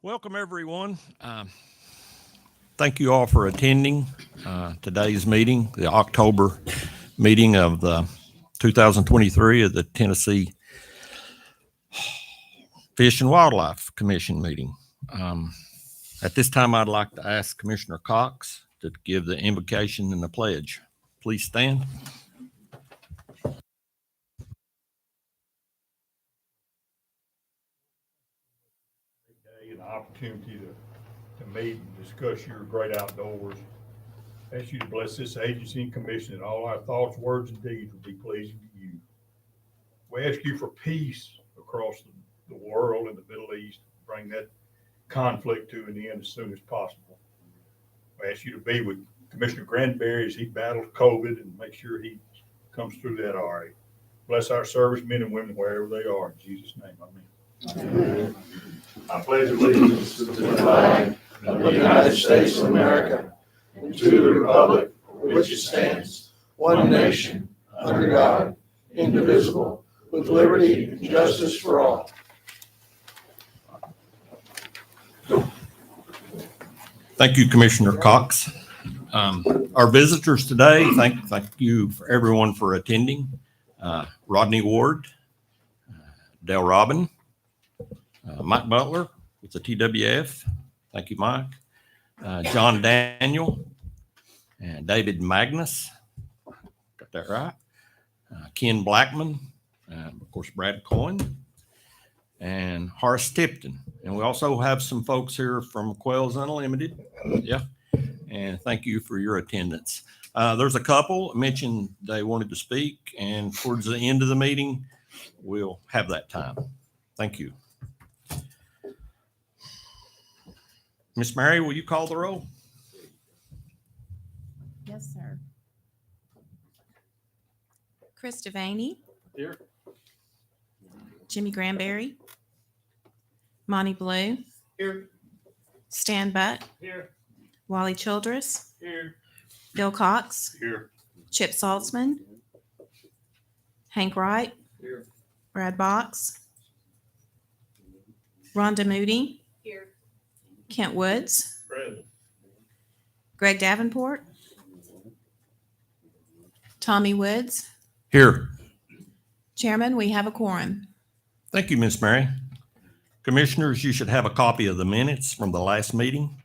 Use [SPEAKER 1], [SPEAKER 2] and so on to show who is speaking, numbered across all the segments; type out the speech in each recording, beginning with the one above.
[SPEAKER 1] Welcome, everyone. Thank you all for attending today's meeting, the October meeting of the 2023 of the Tennessee Fish and Wildlife Commission meeting. At this time, I'd like to ask Commissioner Cox to give the invocation and the pledge. Please stand.
[SPEAKER 2] An opportunity to meet and discuss your great outdoors. I ask you to bless this agency and commission that all our thoughts, words, and deeds will be pleasing to you. We ask you for peace across the world and the Middle East, bring that conflict to an end as soon as possible. We ask you to be with Commissioner Granberry as he battles COVID and make sure he comes through that all right. Bless our servicemen and women wherever they are. In Jesus' name, amen.
[SPEAKER 3] Amen. I pledge allegiance to the flag of the United States of America and to the republic for which it stands, one nation, under God, indivisible, with liberty and justice for all.
[SPEAKER 1] Thank you, Commissioner Cox. Our visitors today, thank you for everyone for attending. Rodney Ward, Dale Robin, Mike Butler with the TWF. Thank you, Mike. John Daniel and David Magnus. Got that right. Ken Blackman, of course, Brad Cohen, and Horace Tipton. And we also have some folks here from Quails Unlimited. Yeah. And thank you for your attendance. There's a couple mentioned they wanted to speak, and towards the end of the meeting, we'll have that time. Thank you. Miss Mary, will you call the roll?
[SPEAKER 4] Yes, sir. Chris Devaney.
[SPEAKER 1] Here.
[SPEAKER 4] Jimmy Granberry. Monty Blue.
[SPEAKER 1] Here.
[SPEAKER 4] Stan Butt.
[SPEAKER 1] Here.
[SPEAKER 4] Wally Childress.
[SPEAKER 1] Here.
[SPEAKER 4] Bill Cox.
[SPEAKER 2] Here.
[SPEAKER 4] Chip Saltzman. Hank Wright.
[SPEAKER 1] Here.
[SPEAKER 4] Brad Box. Rhonda Moody.
[SPEAKER 5] Here.
[SPEAKER 4] Kent Woods.
[SPEAKER 2] Present.
[SPEAKER 4] Greg Davenport. Tommy Woods.
[SPEAKER 1] Here.
[SPEAKER 4] Chairman, we have a quorum.
[SPEAKER 1] Thank you, Miss Mary. Commissioners, you should have a copy of the minutes from the last meeting.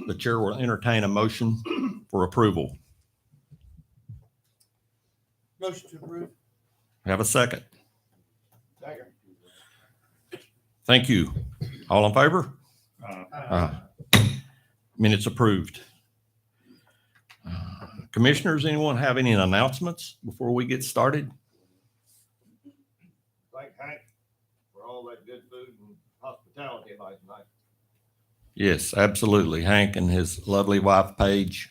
[SPEAKER 1] The chair will entertain a motion for approval.
[SPEAKER 3] Motion to approve.
[SPEAKER 1] Have a second.
[SPEAKER 3] Second.
[SPEAKER 1] Thank you. All in favor?
[SPEAKER 2] Uh,
[SPEAKER 1] Minutes approved. Commissioners, anyone have any announcements before we get started?
[SPEAKER 3] Thank Hank for all that good food and hospitality last night.
[SPEAKER 1] Yes, absolutely. Hank and his lovely wife, Paige,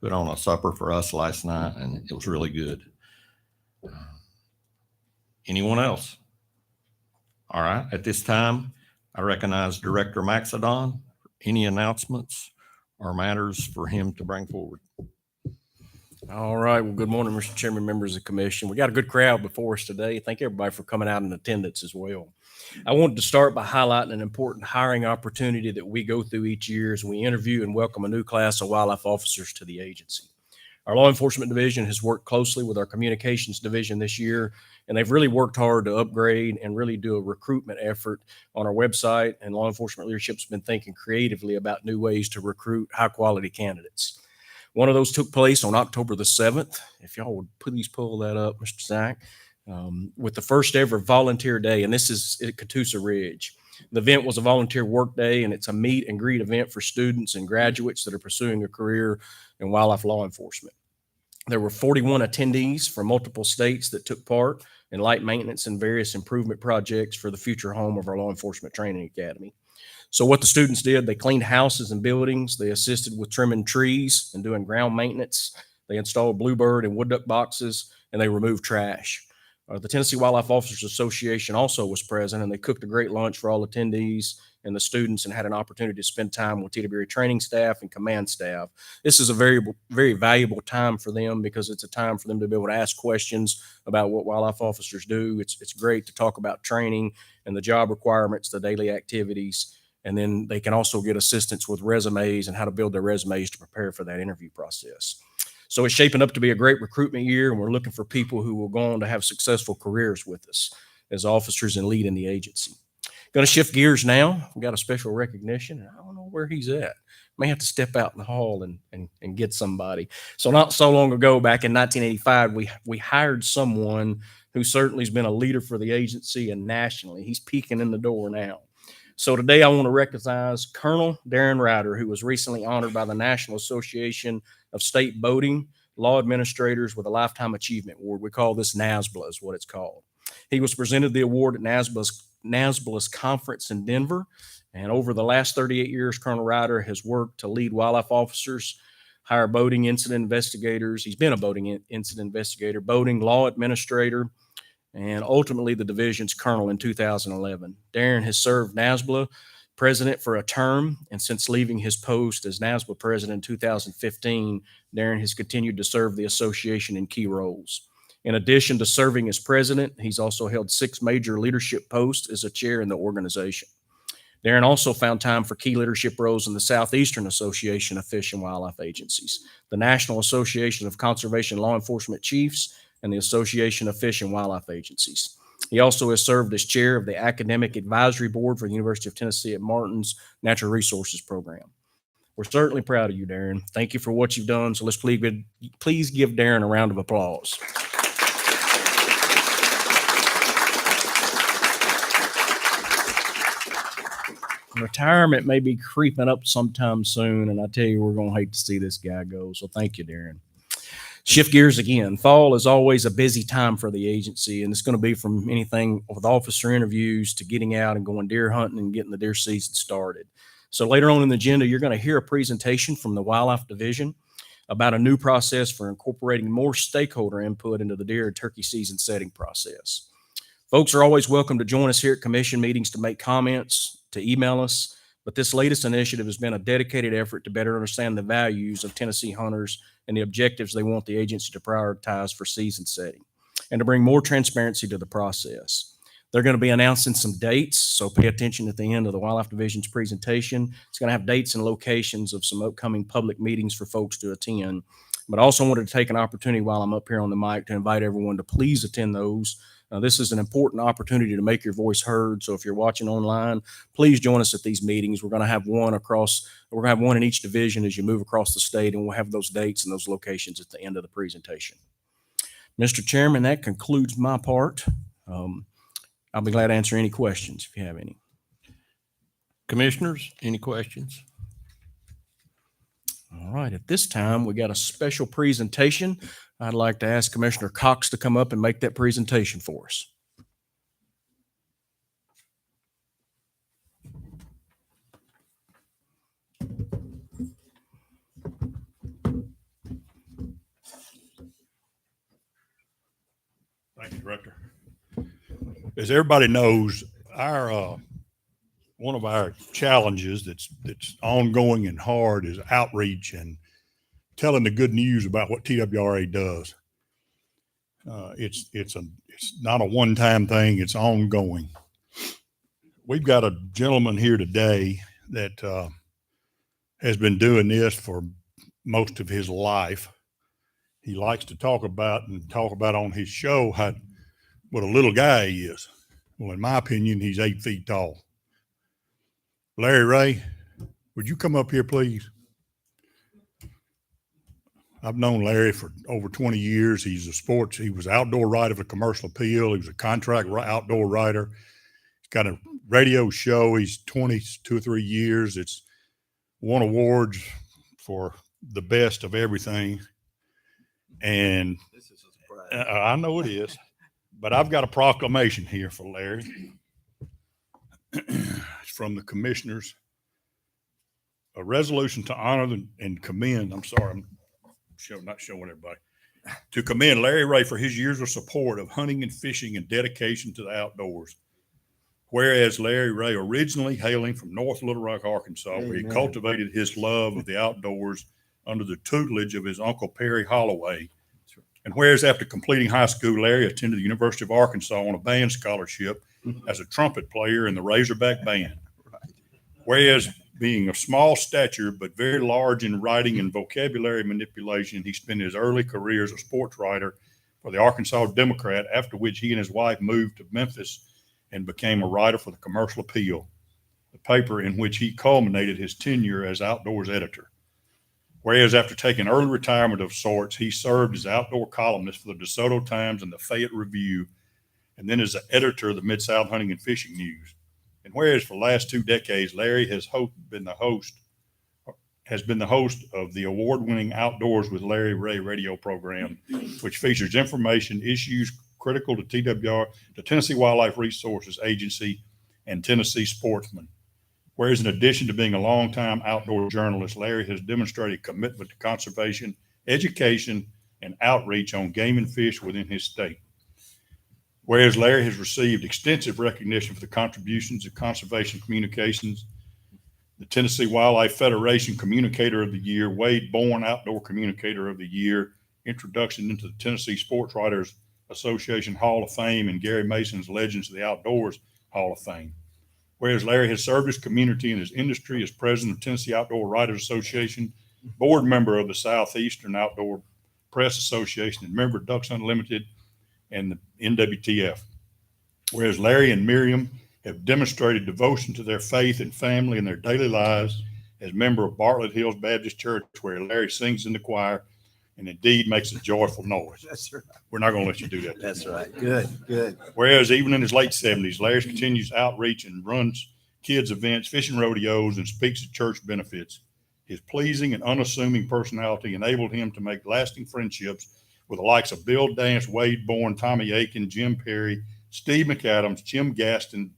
[SPEAKER 1] put on a supper for us last night, and it was really good. Anyone else? All right. At this time, I recognize Director Maxedon. Any announcements or matters for him to bring forward?
[SPEAKER 6] All right. Well, good morning, Mr. Chairman, members of the commission. We got a good crowd before us today. Thank everybody for coming out in attendance as well. I wanted to start by highlighting an important hiring opportunity that we go through each year as we interview and welcome a new class of wildlife officers to the agency. Our law enforcement division has worked closely with our communications division this year, and they've really worked hard to upgrade and really do a recruitment effort on our website, and law enforcement leadership's been thinking creatively about new ways to recruit high quality candidates. One of those took place on October the 7th. If y'all would please pull that up, Mr. Zach, with the first ever volunteer day, and this is at Catoosa Ridge. The event was a volunteer work day, and it's a meet and greet event for students and graduates that are pursuing a career in wildlife law enforcement. There were 41 attendees from multiple states that took part in light maintenance and various improvement projects for the future home of our law enforcement training academy. So what the students did, they cleaned houses and buildings, they assisted with trimming trees and doing ground maintenance, they installed bluebird and wood duck boxes, and they removed trash. The Tennessee Wildlife Officers Association also was present, and they cooked a great lunch for all attendees and the students and had an opportunity to spend time with TWA training staff and command staff. This is a very, very valuable time for them because it's a time for them to be able to ask questions about what wildlife officers do. It's great to talk about training and the job requirements, the daily activities, And then they can also get assistance with resumes and how to build their resumes to prepare for that interview process. So it's shaping up to be a great recruitment year, and we're looking for people who will go on to have successful careers with us as officers and lead in the agency. Going to shift gears now. We got a special recognition, and I don't know where he's at. May have to step out in the hall and get somebody. So not so long ago, back in 1985, we hired someone who certainly has been a leader for the agency and nationally. He's peeking in the door now. So today I want to recognize Colonel Darren Ryder, who was recently honored by the National Association of State Boating Law Administrators with a Lifetime Achievement Award. We call this NASBLA is what it's called. He was presented the award at NASBLA's conference in Denver. And over the last 38 years, Colonel Ryder has worked to lead wildlife officers, hire boating incident investigators. He's been a boating incident investigator, boating law administrator, and ultimately the division's colonel in 2011. Darren has served NASBLA president for a term, and since leaving his post as NASBLA president in 2015, Darren has continued to serve the association in key roles. In addition to serving as president, he's also held 6 major leadership posts as a chair in the organization. Darren also found time for key leadership roles in the Southeastern Association of Fish and Wildlife Agencies, the National Association of Conservation Law Enforcement Chiefs, and the Association of Fish and Wildlife Agencies. He also has served as chair of the Academic Advisory Board for the University of Tennessee at Martin's Natural Resources Program. We're certainly proud of you, Darren. Thank you for what you've done. So let's please give Darren a round of applause. Retirement may be creeping up sometime soon, and I tell you, we're going to hate to see this guy go. So thank you, Darren. Shift gears again. Fall is always a busy time for the agency, and it's going to be from anything with officer interviews to getting out and going deer hunting and getting the deer season started. So later on in the agenda, you're going to hear a presentation from the Wildlife Division about a new process for incorporating more stakeholder input into the deer and turkey season setting process. Folks are always welcome to join us here at commission meetings to make comments, to email us, but this latest initiative has been a dedicated effort to better understand the values of Tennessee hunters and the objectives they want the agency to prioritize for season setting, and to bring more transparency to the process. They're going to be announcing some dates, so pay attention at the end of the Wildlife Division's presentation. It's going to have dates and locations of some upcoming public meetings for folks to attend. But I also wanted to take an opportunity while I'm up here on the mic to invite everyone to please attend those. This is an important opportunity to make your voice heard. So if you're watching online, please join us at these meetings. We're going to have one in each division as you move across the state, and we'll have those dates and those locations at the end of the presentation. Mr. Chairman, that concludes my part. I'll be glad to answer any questions if you have any.
[SPEAKER 1] Commissioners, any questions?
[SPEAKER 6] All right, at this time, we got a special presentation. I'd like to ask Commissioner Cox to come up and make that presentation for us.
[SPEAKER 2] Thank you, Director. As everybody knows, our one of our challenges that's ongoing and hard is outreach and telling the good news about what TWRA does. It's not a one-time thing; it's ongoing. We've got a gentleman here today that has been doing this for most of his life. He likes to talk about on his show what a little guy he is. Well, in my opinion, he's 8 feet tall. Larry Ray, would you come up here, please? I've known Larry for over 20 years. He was an outdoor writer for Commercial Appeal. He was a contract outdoor writer. He's got a radio show. He's 22 or 3 years. It's won awards for the best of everything. And
[SPEAKER 3] This is a surprise.
[SPEAKER 2] I know it is, but I've got a proclamation here for Larry. It's from the commissioners. A resolution to honor and commend. I'm sorry, I'm not showing everybody. To commend Larry Ray for his years of support of hunting and fishing and dedication to the outdoors. Whereas Larry Ray, originally hailing from North Little Rock, Arkansas, where he cultivated his love of the outdoors under the tutelage of his Uncle Perry Holloway. And whereas after completing high school, Larry attended the University of Arkansas on a band scholarship as a trumpet player in the Razorback Band. Whereas being of small stature but very large in writing and vocabulary manipulation, he spent his early career as a sports writer for the Arkansas Democrat, after which he and his wife moved to Memphis and became a writer for the Commercial Appeal, the paper in which he culminated his tenure as outdoors editor. Whereas after taking early retirement of sorts, he served as outdoor columnist for the DeSoto Times and the Fayette Review, and then as the editor of the Mid-South Hunting and Fishing News. And whereas for the last 2 decades, Larry has been the host of the award-winning Outdoors with Larry Ray radio program, which features information issues critical to TWR, the Tennessee Wildlife Resources Agency, and Tennessee sportsmen. Whereas in addition to being a longtime outdoor journalist, Larry has demonstrated commitment to conservation, education, and outreach on game and fish within his state. Whereas Larry has received extensive recognition for the contributions of conservation communications, the Tennessee Wildlife Federation Communicator of the Year, Wade Bourne Outdoor Communicator of the Year, introduction into the Tennessee Sports Writers Association Hall of Fame, and Gary Mason's Legends of the Outdoors Hall of Fame. Whereas Larry has served his community and his industry as president of Tennessee Outdoor Writers Association, board member of the Southeastern Outdoor Press Association, and member of Ducks Unlimited and the NWTF. Whereas Larry and Miriam have demonstrated devotion to their faith and family in their daily lives as member of Bartlett Hills Baptist Church, where Larry sings in the choir and indeed makes a joyful noise.
[SPEAKER 3] That's right.
[SPEAKER 2] We're not going to let you do that.
[SPEAKER 3] That's right. Good, good.
[SPEAKER 2] Whereas even in his late 70s, Larry continues outreach and runs kids events, fishing rodeos, and speaks at church benefits. His pleasing and unassuming personality enabled him to make lasting friendships with the likes of Bill Dance, Wade Bourne, Tommy Aiken, Jim Perry, Steve McAdams, Jim Gaston,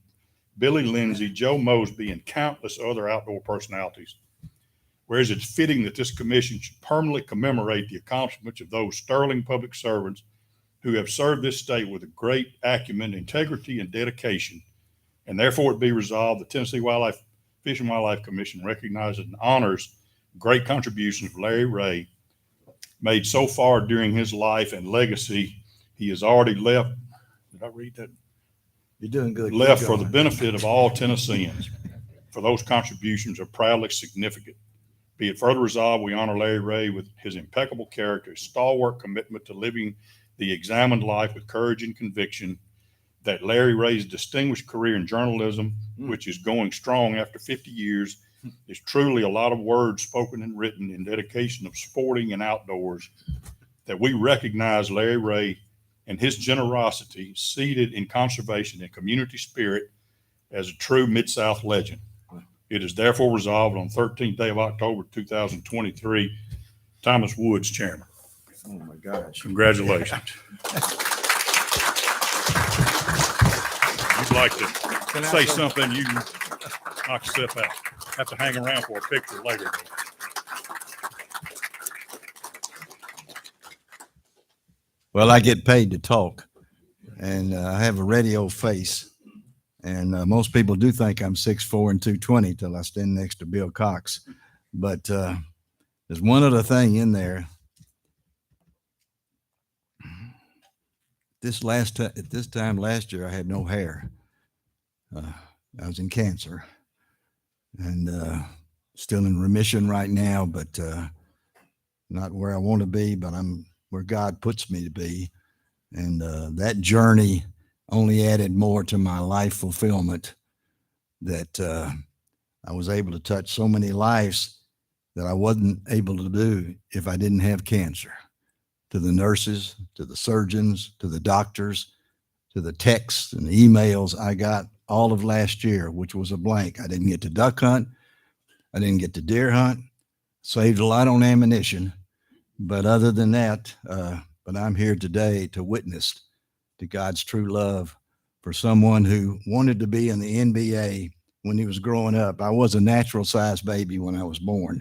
[SPEAKER 2] Billy Lindsay, Joe Mosby, and countless other outdoor personalities. Whereas it's fitting that this commission should permanently commemorate the accomplishments of those sterling public servants who have served this state with a great acumen, integrity, and dedication. And therefore it be resolved, the Tennessee Fish and Wildlife Commission recognizes and honors great contributions of Larry Ray made so far during his life and legacy. He has already left. Did I read that?
[SPEAKER 3] You're doing good.
[SPEAKER 2] Left for the benefit of all Tennesseans. For those contributions are proudly significant. Be it further resolved, we honor Larry Ray with his impeccable character, his stalwart commitment to living the examined life with courage and conviction, that Larry Ray's distinguished career in journalism, which is going strong after 50 years, is truly a lot of words spoken and written in dedication of sporting and outdoors, that we recognize Larry Ray and his generosity seated in conservation and community spirit as a true Mid-South legend. It is therefore resolved on 13th day of October, 2023, Thomas Woods, Chairman.
[SPEAKER 3] Oh my gosh.
[SPEAKER 2] Congratulations. You'd like to say something, you can knock yourself out. Have to hang around for a picture later.
[SPEAKER 3] Well, I get paid to talk, and I have a radio face, and most people do think I'm 6'4" and 220 till I stand next to Bill Cox. But there's one other thing in there. At this time last year, I had no hair. I was in cancer, and still in remission right now, but not where I want to be, but I'm where God puts me to be. And that journey only added more to my life fulfillment, that I was able to touch so many lives that I wasn't able to do if I didn't have cancer. To the nurses, to the surgeons, to the doctors, to the texts and the emails I got all of last year, which was a blank. I didn't get to duck hunt. I didn't get to deer hunt. Saved a lot on ammunition. But other than that, but I'm here today to witness to God's true love for someone who wanted to be in the NBA when he was growing up. I was a natural size baby when I was born.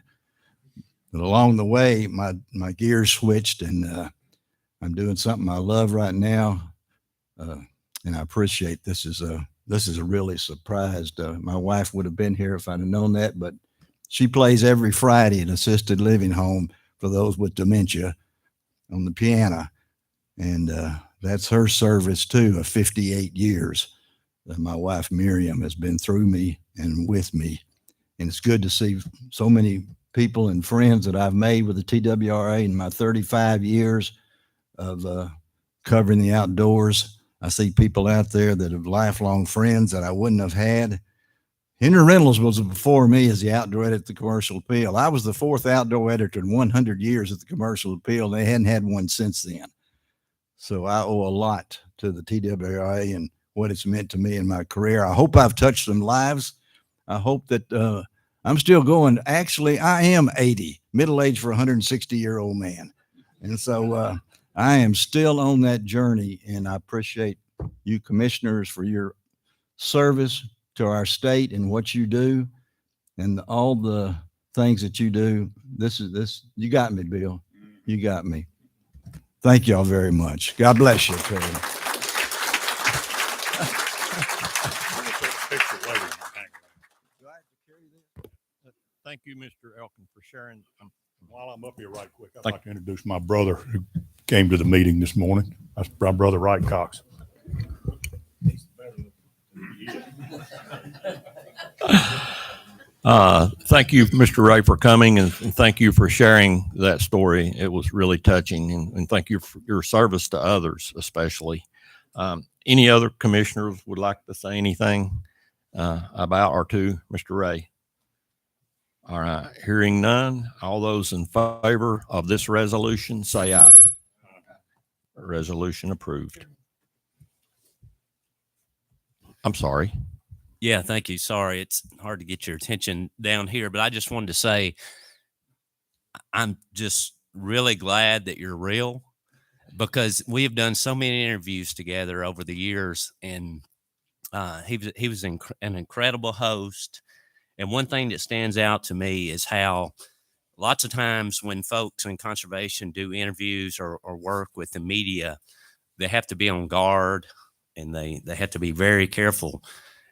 [SPEAKER 3] But along the way, my gears switched, and I'm doing something I love right now, and I appreciate this is a really surprised. My wife would have been here if I'd have known that, but she plays every Friday at assisted living home for those with dementia on the piano, and that's her service too of 58 years that my wife Miriam has been through me and with me.
[SPEAKER 5] And it's good to see so many people and friends that I've made with the TWRA in my 35 years of covering the outdoors. I see people out there that have lifelong friends that I wouldn't have had. Henry Reynolds was before me as the outdoor editor at the Commercial Appeal. I was the 4th outdoor editor in 100 years at the Commercial Appeal. They hadn't had one since then. So I owe a lot to the TWRA and what it's meant to me in my career. I hope I've touched some lives. I hope that I'm still going. Actually, I am 80, middle age for a 160-year-old man. And so I am still on that journey, and I appreciate you commissioners for your service to our state and what you do and all the things that you do. You got me, Bill. You got me. Thank y'all very much. God bless you.
[SPEAKER 1] Thank you, Mr. Elkins, for sharing.
[SPEAKER 2] While I'm up here right quick, I'd like to introduce my brother who came to the meeting this morning. That's my brother, Wright Cox.
[SPEAKER 1] Thank you, Mr. Ray, for coming, and thank you for sharing that story. It was really touching, and thank you for your service to others, especially. Any other commissioners would like to say anything about or to Mr. Ray? All right, hearing none, all those in favor of this resolution, say aye. Resolution approved. I'm sorry.
[SPEAKER 7] Yeah, thank you. Sorry, it's hard to get your attention down here, but I just wanted to say I'm just really glad that you're real, because we have done so many interviews together over the years, and he was an incredible host. And one thing that stands out to me is how lots of times when folks in conservation do interviews or work with the media, they have to be on guard, and they have to be very careful,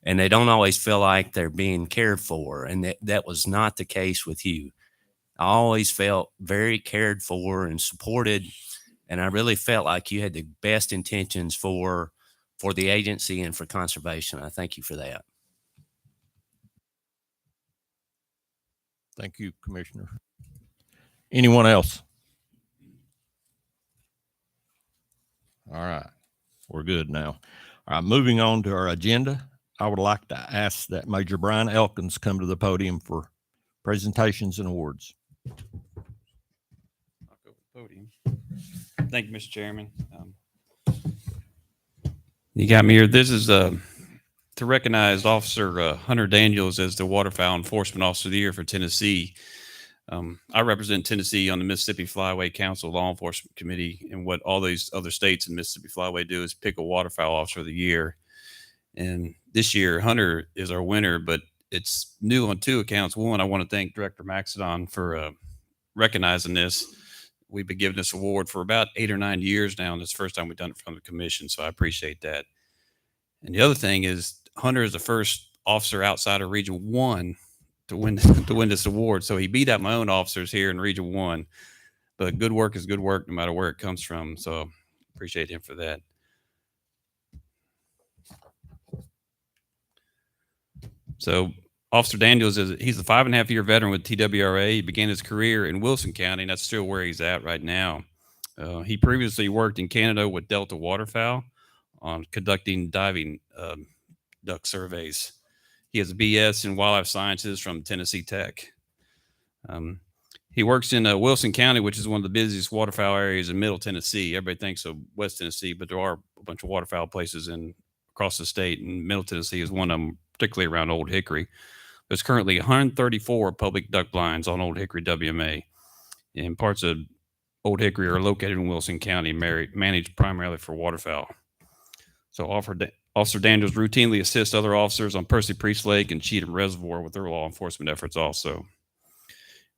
[SPEAKER 7] and they don't always feel like they're being cared for. And that was not the case with you. I always felt very cared for and supported, and I really felt like you had the best intentions for the agency and for conservation. I thank you for that.
[SPEAKER 1] Thank you, Commissioner. Anyone else? All right, we're good now. All right, moving on to our agenda. I would like to ask that Major Brian Elkins come to the podium for presentations and awards.
[SPEAKER 8] I'll go with the podium. Thank you, Mr. Chairman. You got me here. This is to recognize Officer Hunter Daniels as the Waterfowl Enforcement Officer of the Year for Tennessee. I represent Tennessee on the Mississippi Flyway Council Law Enforcement Committee, and what all these other states in Mississippi Flyway do is pick a Waterfowl Officer of the Year. And this year, Hunter is our winner, but it's new on 2 accounts. One, I want to thank Director Maxedon for recognizing this. We've been giving this award for about 8 or 9 years now, and it's the first time we've done it from the commission, so I appreciate that. And the other thing is, Hunter is the first officer outside of Region 1 to win this award. So he beat out my own officers here in Region 1. But good work is good work no matter where it comes from. So appreciate him for that. So Officer Daniels, he's a 5.5-year veteran with TWRA. He began his career in Wilson County, and that's still where he's at right now. He previously worked in Canada with Delta Waterfowl on conducting diving duck surveys. He has a BS in wildlife sciences from Tennessee Tech. He works in Wilson County, which is one of the busiest waterfowl areas in Middle Tennessee. Everybody thinks of West Tennessee, but there are a bunch of waterfowl places across the state, and Middle Tennessee is one of them, particularly around Old Hickory. There's currently 134 public duck blinds on Old Hickory WMA, and parts of Old Hickory are located in Wilson County, managed primarily for waterfowl. So Officer Daniels routinely assists other officers on Percy Priest Lake and Cheatham Reservoir with their law enforcement efforts also.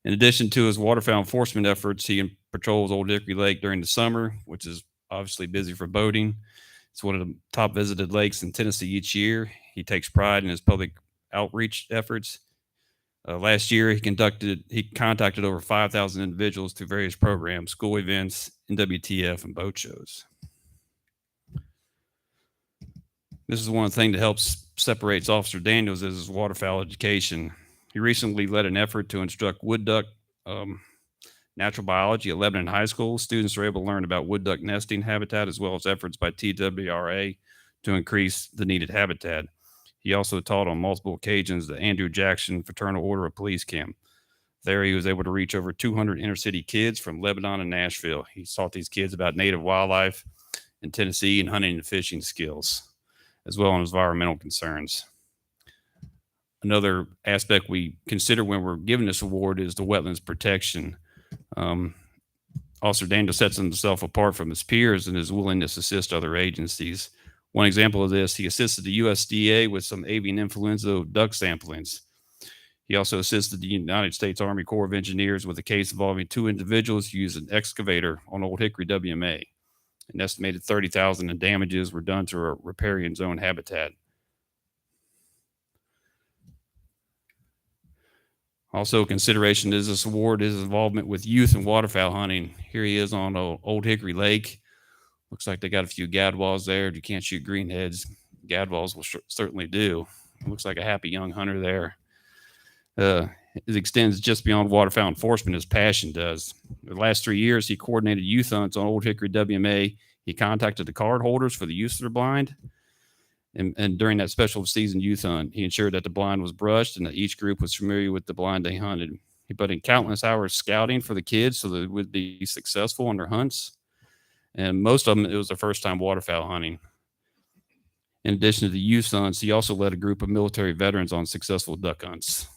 [SPEAKER 8] In addition to his waterfowl enforcement efforts, he patrols Old Hickory Lake during the summer, which is obviously busy for boating. It's one of the top visited lakes in Tennessee each year. He takes pride in his public outreach efforts. Last year, he contacted over 5,000 individuals through various programs, school events, NWTF, and boat shows. This is one thing that helps separates Officer Daniels is his waterfowl education. He recently led an effort to instruct wood duck natural biology at Lebanon High School. Students are able to learn about wood duck nesting habitat as well as efforts by TWRA to increase the needed habitat. He also taught on multiple occasions the Andrew Jackson Fraternal Order of Police Camp. There, he was able to reach over 200 inner city kids from Lebanon and Nashville. He taught these kids about native wildlife in Tennessee and hunting and fishing skills, as well as environmental concerns. Another aspect we consider when we're giving this award is the wetlands protection. Officer Daniel sets himself apart from his peers in his willingness to assist other agencies. One example of this, he assisted the USDA with some avian influenza duck samplings. He also assisted the United States Army Corps of Engineers with a case involving 2 individuals who used an excavator on Old Hickory WMA. An estimated $30,000 in damages were done to a riparian zone habitat. Also, consideration is this award is involvement with youth and waterfowl hunting. Here he is on Old Hickory Lake. Looks like they got a few gadwalls there. You can't shoot greenheads. Gadwalls will certainly do. Looks like a happy young hunter there. It extends just beyond waterfowl enforcement, his passion does. The last 3 years, he coordinated youth hunts on Old Hickory WMA. He contacted the card holders for the youth that are blind. And during that special season youth hunt, he ensured that the blind was brushed and that each group was familiar with the blind they hunted. He put in countless hours scouting for the kids so that they would be successful on their hunts. And most of them, it was their first time waterfowl hunting. In addition to the youth hunts, he also led a group of military veterans on successful duck hunts.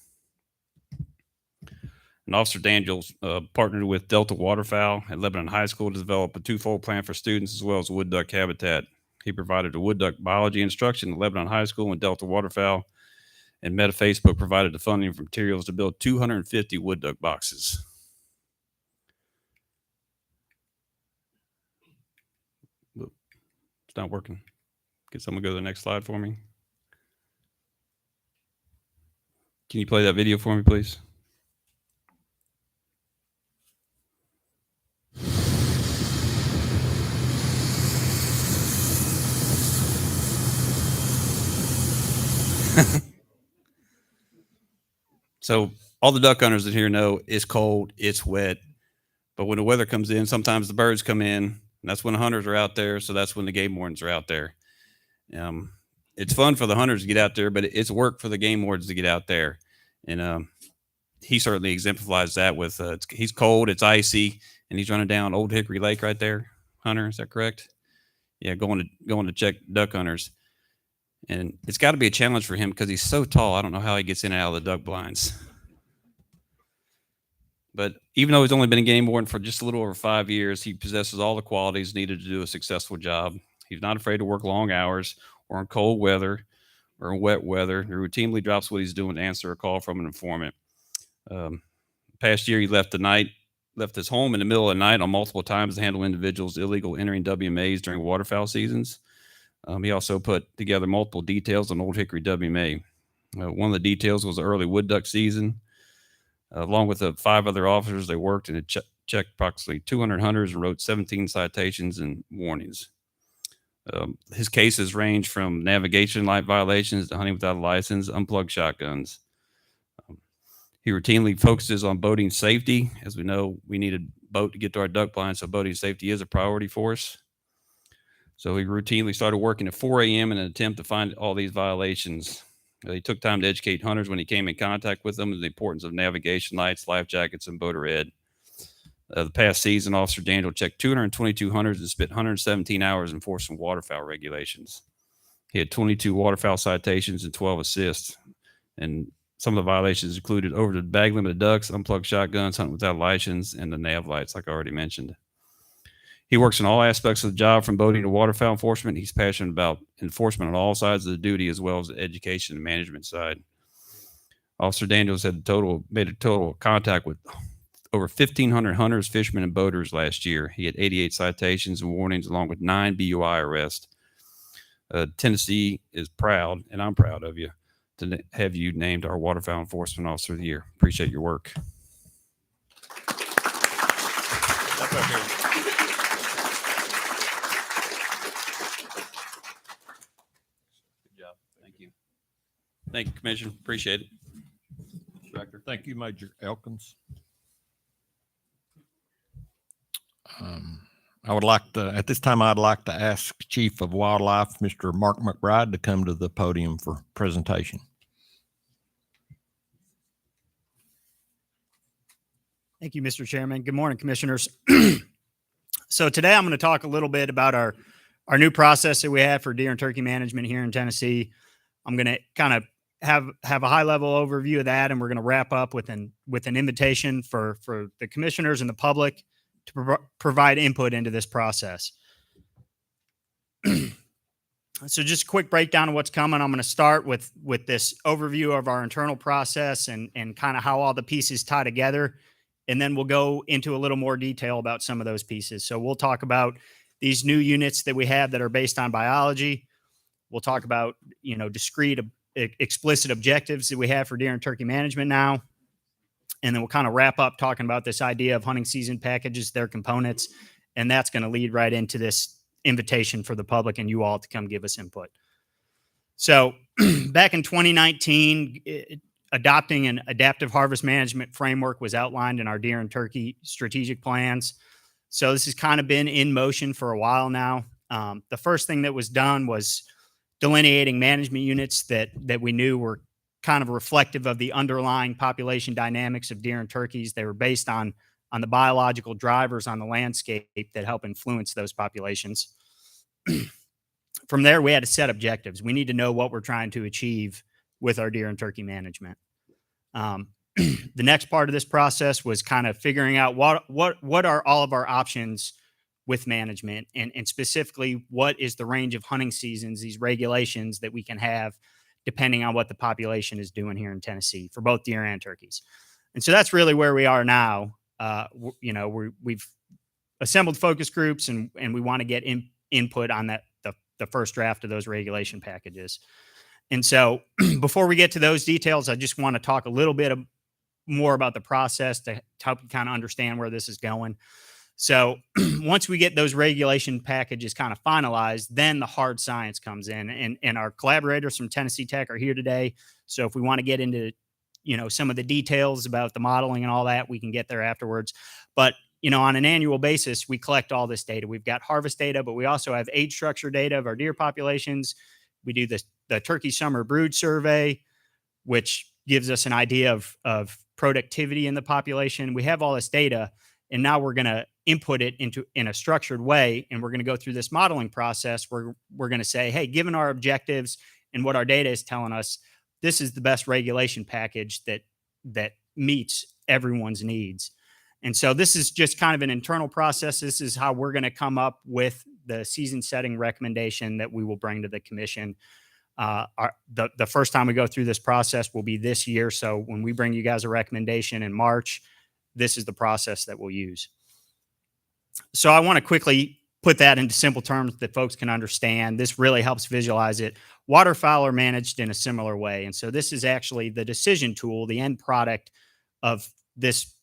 [SPEAKER 8] And Officer Daniels partnered with Delta Waterfowl at Lebanon High School to develop a 2-fold plan for students as well as wood duck habitat. He provided a wood duck biology instruction at Lebanon High School and Delta Waterfowl, and Meta Facebook provided the funding for materials to build 250 wood duck boxes. It's not working. Can someone go to the next slide for me? Can you play that video for me, please? So all the duck hunters in here know it's cold, it's wet, but when the weather comes in, sometimes the birds come in, and that's when the hunters are out there. So that's when the game wardens are out there. It's fun for the hunters to get out there, but it's work for the game wardens to get out there. And he certainly exemplifies that with he's cold, it's icy, and he's running down Old Hickory Lake right there. Hunter, is that correct? Yeah, going to check duck hunters. And it's got to be a challenge for him because he's so tall. I don't know how he gets in and out of the duck blinds. But even though he's only been a game warden for just a little over 5 years, he possesses all the qualities needed to do a successful job. He's not afraid to work long hours or in cold weather or in wet weather. He routinely drops what he's doing to answer a call from an informant. Past year, he left his home in the middle of the night on multiple times to handle individuals illegal entering WMAs during waterfowl seasons. He also put together multiple details on Old Hickory WMA. One of the details was the early wood duck season. Along with the 5 other officers, they worked and had checked approximately 200 hunters and wrote 17 citations and warnings. His cases range from navigation light violations to hunting without a license, unplugged shotguns. He routinely focuses on boating safety. As we know, we need a boat to get to our duck blind, so boating safety is a priority for us. So he routinely started working at 4 a.m. in an attempt to find all these violations. He took time to educate hunters when he came in contact with them on the importance of navigation lights, life jackets, and boater ed. The past season, Officer Daniel checked 222 hunters and spent 117 hours enforcing waterfowl regulations. He had 22 waterfowl citations and 12 assists. And some of the violations included over the bag limit of ducks, unplugged shotguns, hunting without a license, and the nav lights, like I already mentioned. He works in all aspects of the job, from boating to waterfowl enforcement. He's passionate about enforcement on all sides of the duty, as well as the education and management side. Officer Daniels made a total contact with over 1,500 hunters, fishermen, and boaters last year. He had 88 citations and warnings, along with 9 BUI arrests. Tennessee is proud, and I'm proud of you, to have you named our Waterfowl Enforcement Officer of the Year. Appreciate your work. Thank you, Commissioner. Appreciate it.
[SPEAKER 1] Thank you, Major Elkins. I would like to, at this time, I'd like to ask Chief of Wildlife, Mr. Mark McBride, to come to the podium for presentation.
[SPEAKER 9] Thank you, Mr. Chairman. Good morning, commissioners. So today I'm going to talk a little bit about our new process that we have for deer and turkey management here in Tennessee. I'm going to kind of have a high level overview of that, and we're going to wrap up with an invitation for the commissioners and the public to provide input into this process. So just a quick breakdown of what's coming. I'm going to start with this overview of our internal process and kind of how all the pieces tie together. And then we'll go into a little more detail about some of those pieces. So we'll talk about these new units that we have that are based on biology. We'll talk about, discrete, explicit objectives that we have for deer and turkey management now. And then we'll kind of wrap up talking about this idea of hunting season packages, their components. And that's going to lead right into this invitation for the public and you all to come give us input. So back in 2019, adopting an adaptive harvest management framework was outlined in our deer and turkey strategic plans. So this has kind of been in motion for a while now. The first thing that was done was delineating management units that we knew were kind of reflective of the underlying population dynamics of deer and turkeys. They were based on the biological drivers on the landscape that help influence those populations. From there, we had to set objectives. We need to know what we're trying to achieve with our deer and turkey management. The next part of this process was kind of figuring out what are all of our options with management, and specifically what is the range of hunting seasons, these regulations that we can have depending on what the population is doing here in Tennessee for both deer and turkeys. And so that's really where we are now. We've assembled focus groups and we want to get input on the first draft of those regulation packages. And so before we get to those details, I just want to talk a little bit more about the process to help you kind of understand where this is going. So once we get those regulation packages kind of finalized, then the hard science comes in, and our collaborators from Tennessee Tech are here today. So if we want to get into, some of the details about the modeling and all that, we can get there afterwards. But, on an annual basis, we collect all this data. We've got harvest data, but we also have age structure data of our deer populations. We do the turkey summer brood survey, which gives us an idea of productivity in the population. We have all this data, and now we're going to input it in a structured way, and we're going to go through this modeling process where we're going to say, hey, given our objectives and what our data is telling us, this is the best regulation package that meets everyone's needs. And so this is just kind of an internal process. This is how we're going to come up with the season setting recommendation that we will bring to the commission. The first time we go through this process will be this year. So when we bring you guys a recommendation in March, this is the process that we'll use. So I want to quickly put that into simple terms that folks can understand. This really helps visualize it. Waterfowl are managed in a similar way. And so this is actually the decision tool, the end product of this,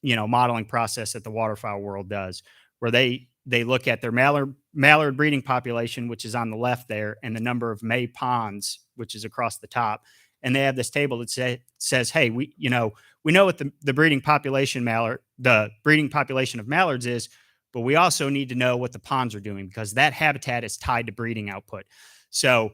[SPEAKER 9] modeling process that the waterfowl world does, where they look at their mallard breeding population, which is on the left there, and the number of May ponds, which is across the top. And they have this table that says, hey, we know what the breeding population of mallards is, but we also need to know what the ponds are doing because that habitat is tied to breeding output. So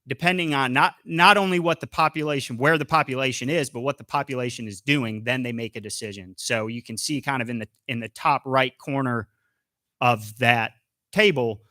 [SPEAKER 9] depending on not only what the population, where the population is, but what the population is doing, then they make a decision. So you can see kind of in the top right corner of that table,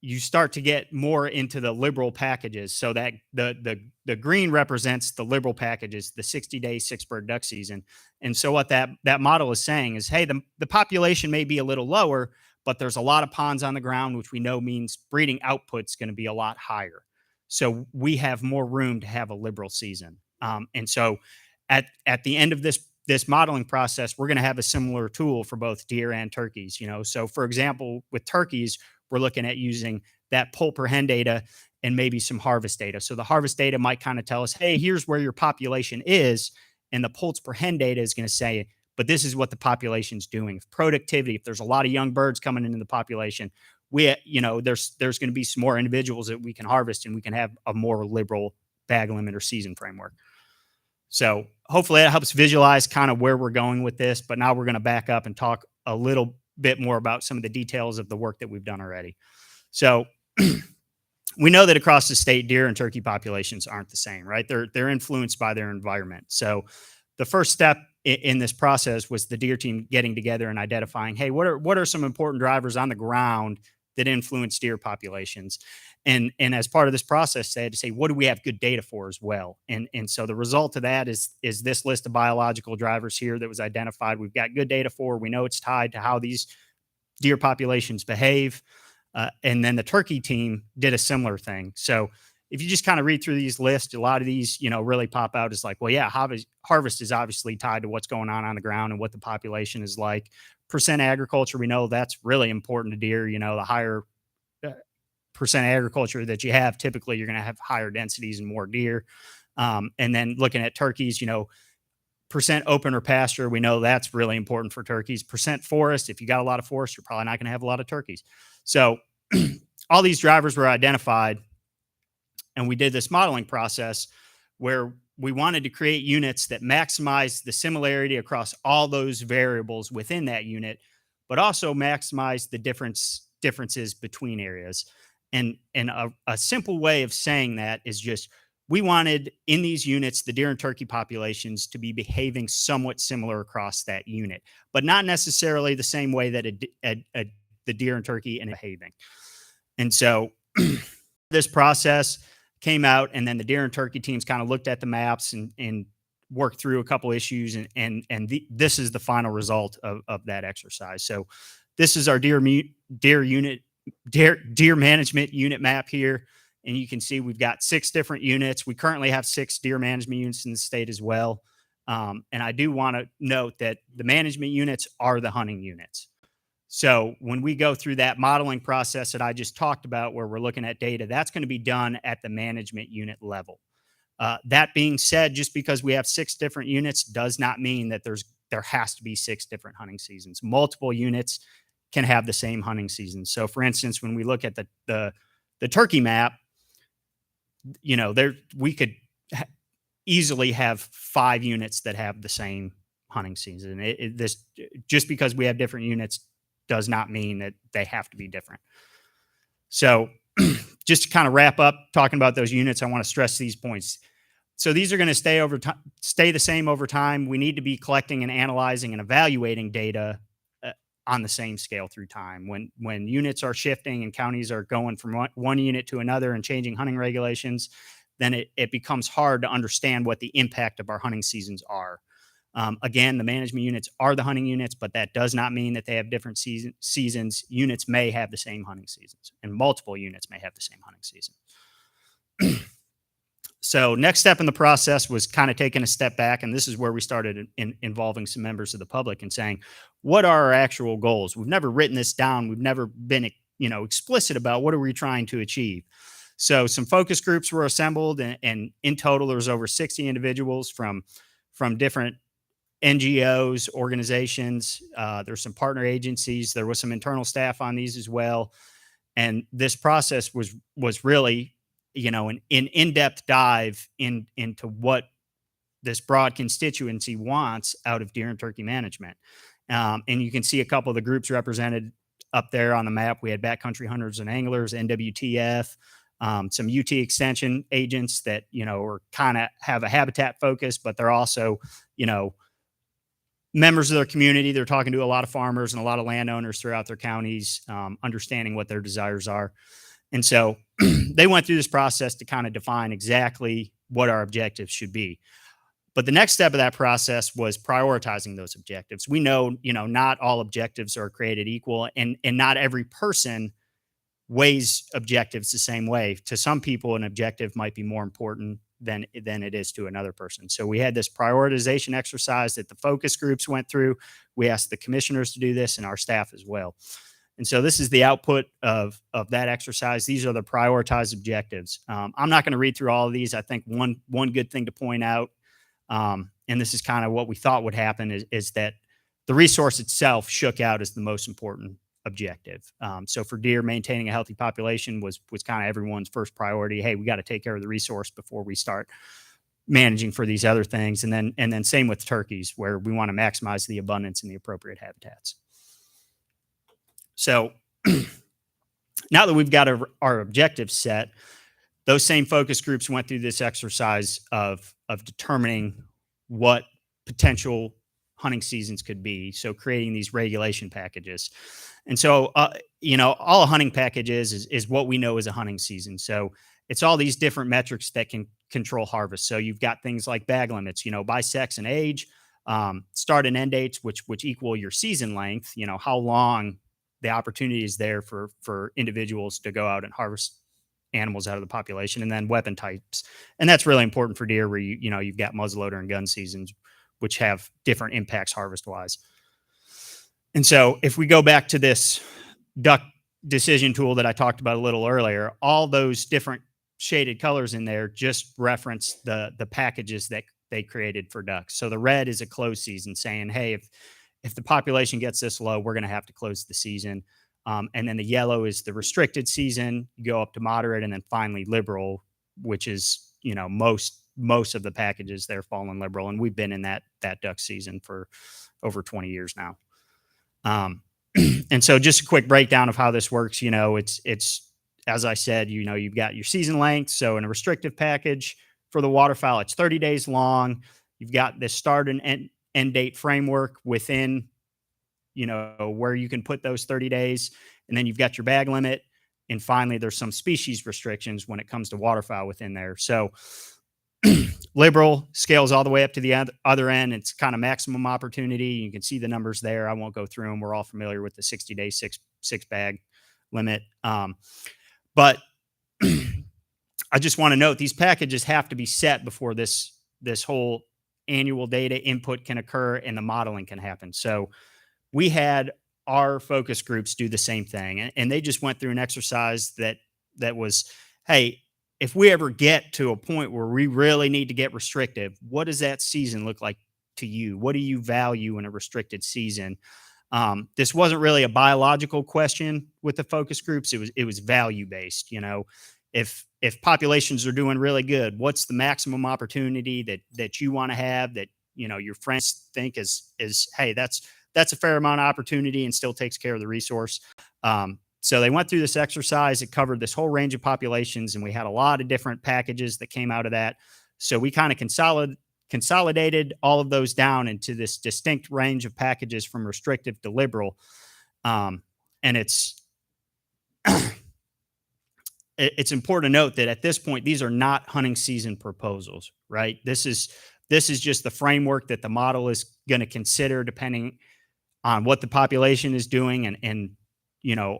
[SPEAKER 9] you start to get more into the liberal packages. So that the green represents the liberal packages, the 60-day six-bird duck season. And so what that model is saying is, hey, the population may be a little lower, but there's a lot of ponds on the ground, which we know means breeding output's going to be a lot higher. So we have more room to have a liberal season. And so at the end of this modeling process, we're going to have a similar tool for both deer and turkeys. So for example, with turkeys, we're looking at using that poult per hen data and maybe some harvest data. So the harvest data might kind of tell us, hey, here's where your population is. And the poults per hen data is going to say, but this is what the population's doing. Productivity, if there's a lot of young birds coming into the population, there's going to be some more individuals that we can harvest, and we can have a more liberal bag limit or season framework. So hopefully that helps visualize kind of where we're going with this. But now we're going to back up and talk a little bit more about some of the details of the work that we've done already. So we know that across the state, deer and turkey populations aren't the same, right? They're influenced by their environment. So the first step in this process was the deer team getting together and identifying, hey, what are some important drivers on the ground that influence deer populations? And as part of this process, they had to say, what do we have good data for as well? And so the result of that is this list of biological drivers here that was identified. We've got good data for. We know it's tied to how these deer populations behave. And then the turkey team did a similar thing. So if you just kind of read through these lists, a lot of these, really pop out as like, well, yeah, harvest is obviously tied to what's going on the ground and what the population is like. Percent agriculture, we know that's really important to deer. The higher percent agriculture that you have, typically you're going to have higher densities and more deer. And then looking at turkeys, percent open or pasture, we know that's really important for turkeys. Percent forest, if you got a lot of forest, you're probably not going to have a lot of turkeys. So all these drivers were identified, and we did this modeling process where we wanted to create units that maximize the similarity across all those variables within that unit, but also maximize the differences between areas. And a simple way of saying that is just, we wanted in these units, the deer and turkey populations to be behaving somewhat similar across that unit, but not necessarily the same way that the deer and turkey and behaving. And so this process came out, and then the deer and turkey teams kind of looked at the maps and worked through a couple issues. This is the final result of that exercise. So this is our deer management unit map here. And you can see we've got 6 different units. We currently have 6 deer management units in the state as well. And I do want to note that the management units are the hunting units. So when we go through that modeling process that I just talked about, where we're looking at data, that's going to be done at the management unit level. That being said, just because we have 6 different units does not mean that there has to be 6 different hunting seasons. Multiple units can have the same hunting season. So for instance, when we look at the turkey map, we could easily have 5 units that have the same hunting season. This just because we have different units does not mean that they have to be different. So just to kind of wrap up talking about those units, I want to stress these points. So these are going to stay the same over time. We need to be collecting and analyzing and evaluating data on the same scale through time. When units are shifting and counties are going from one unit to another and changing hunting regulations, then it becomes hard to understand what the impact of our hunting seasons are. Again, the management units are the hunting units, but that does not mean that they have different seasons. Units may have the same hunting seasons, and multiple units may have the same hunting season. So next step in the process was kind of taking a step back, and this is where we started involving some members of the public and saying, what are our actual goals? We've never written this down. We've never been explicit about what are we trying to achieve. So some focus groups were assembled, and in total, there was over 60 individuals from different NGOs, organizations. There's some partner agencies. There was some internal staff on these as well. And this process was really, an in-depth dive into what this broad constituency wants out of deer and turkey management. And you can see a couple of the groups represented up there on the map. We had Backcountry Hunters and Anglers, NWTF, some UT Extension agents that, are kind of have a habitat focus, but they're also, members of their community. They're talking to a lot of farmers and a lot of landowners throughout their counties, understanding what their desires are. And so they went through this process to kind of define exactly what our objectives should be. But the next step of that process was prioritizing those objectives. We know, not all objectives are created equal, and not every person weighs objectives the same way. To some people, an objective might be more important than it is to another person. So we had this prioritization exercise that the focus groups went through. We asked the commissioners to do this and our staff as well. And so this is the output of that exercise. These are the prioritized objectives. I'm not going to read through all of these. I think one good thing to point out, and this is kind of what we thought would happen, is that the resource itself shook out as the most important objective. So for deer, maintaining a healthy population was kind of everyone's first priority. Hey, we got to take care of the resource before we start managing for these other things. And then same with turkeys, where we want to maximize the abundance in the appropriate habitats. So now that we've got our objectives set, those same focus groups went through this exercise of determining what potential hunting seasons could be. So creating these regulation packages. And so, all a hunting package is what we know as a hunting season. So it's all these different metrics that can control harvest. So you've got things like bag limits, by sex and age, start and end dates, which equal your season length, how long the opportunity is there for individuals to go out and harvest animals out of the population, and then weapon types. And that's really important for deer, where you've got muzzleloader and gun seasons, which have different impacts harvest wise. And so if we go back to this duck decision tool that I talked about a little earlier, all those different shaded colors in there just reference the packages that they created for ducks. So the red is a closed season, saying, hey, if the population gets this low, we're going to have to close the season. And then the yellow is the restricted season. You go up to moderate, and then finally liberal, which is, most of the packages there fall in liberal. And we've been in that duck season for over 20 years now. And so just a quick breakdown of how this works. It's as I said, you've got your season length. So in a restrictive package for the waterfowl, it's 30 days long. You've got this start and end date framework within, where you can put those 30 days. And then you've got your bag limit. And finally, there's some species restrictions when it comes to waterfowl within there. So liberal scales all the way up to the other end. It's kind of maximum opportunity. You can see the numbers there. I won't go through them. We're all familiar with the 60-day six bag limit. But I just want to note, these packages have to be set before this whole annual data input can occur and the modeling can happen. So we had our focus groups do the same thing, and they just went through an exercise that was, hey, if we ever get to a point where we really need to get restrictive, what does that season look like to you? What do you value in a restricted season? This wasn't really a biological question with the focus groups. It was value based. If populations are doing really good, what's the maximum opportunity that you want to have, that your friends think is hey, that's a fair amount of opportunity and still takes care of the resource. So they went through this exercise. It covered this whole range of populations, and we had a lot of different packages that came out of that. So we kind of consolidated all of those down into this distinct range of packages from restrictive to liberal. And it's it's important to note that at this point, these are not hunting season proposals, right? This is just the framework that the model is going to consider depending on what the population is doing, and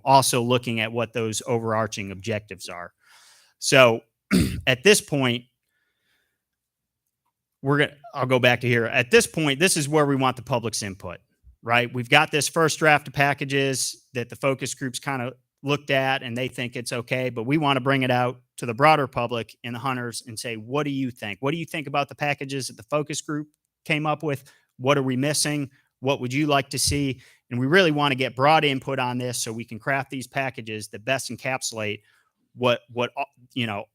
[SPEAKER 9] also looking at what those overarching objectives are. So at this point, I'll go back to here. At this point, this is where we want the public's input, right? We've got this first draft of packages that the focus groups kind of looked at, and they think it's okay, but we want to bring it out to the broader public and the hunters and say, what do you think? What do you think about the packages that the focus group came up with? What are we missing? What would you like to see? And we really want to get broad input on this so we can craft these packages that best encapsulate what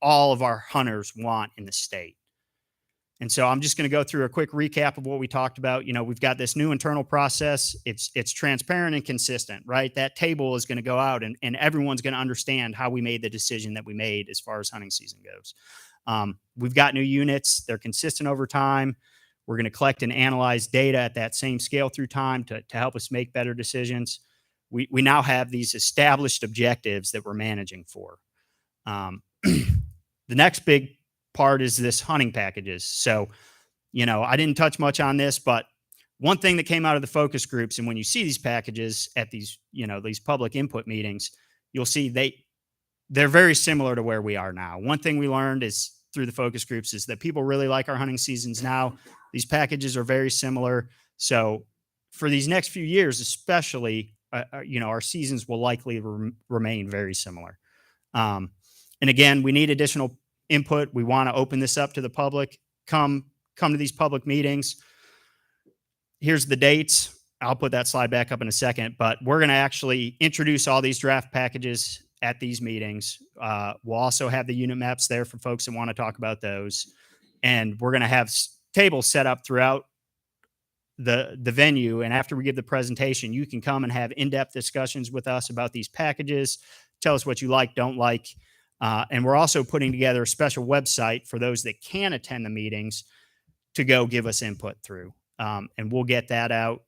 [SPEAKER 9] all of our hunters want in the state. And so I'm just going to go through a quick recap of what we talked about. We've got this new internal process. It's transparent and consistent, right? That table is going to go out, and everyone's going to understand how we made the decision that we made as far as hunting season goes. We've got new units. They're consistent over time. We're going to collect and analyze data at that same scale through time to help us make better decisions. We now have these established objectives that we're managing for. The next big part is this hunting packages. So, I didn't touch much on this, but one thing that came out of the focus groups, and when you see these packages at these, these public input meetings, you'll see they're very similar to where we are now. One thing we learned is through the focus groups is that people really like our hunting seasons now. These packages are very similar. So for these next few years, especially, our seasons will likely remain very similar. And again, we need additional input. We want to open this up to the public. Come to these public meetings. Here's the dates. I'll put that slide back up in a second, but we're going to actually introduce all these draft packages at these meetings. We'll also have the unit maps there for folks that want to talk about those. and we're going to have tables set up throughout the venue. And after we give the presentation, you can come and have in-depth discussions with us about these packages. Tell us what you like, don't like. And we're also putting together a special website for those that can attend the meetings to go give us input through. And we'll get that out,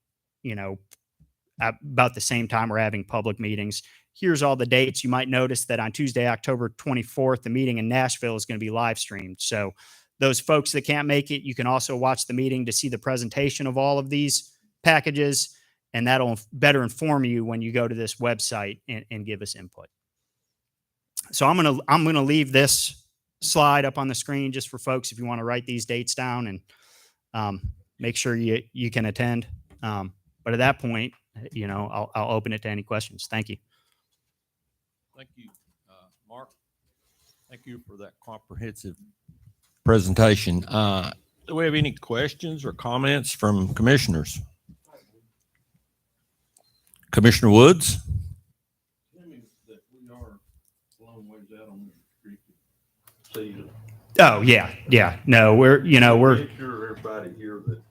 [SPEAKER 9] about the same time we're having public meetings. Here's all the dates. You might notice that on Tuesday, October 24th, the meeting in Nashville is going to be live streamed. So those folks that can't make it, you can also watch the meeting to see the presentation of all of these packages, and that'll better inform you when you go to this website and give us input. So I'm gonna leave this slide up on the screen just for folks if you want to write these dates down and make sure you can attend. But at that point, I'll open it to any questions. Thank you.
[SPEAKER 1] Thank you, Mark. Thank you for that comprehensive presentation. Do we have any questions or comments from commissioners? Commissioner Woods?
[SPEAKER 9] Oh yeah. No, we're
[SPEAKER 2] Sure everybody here that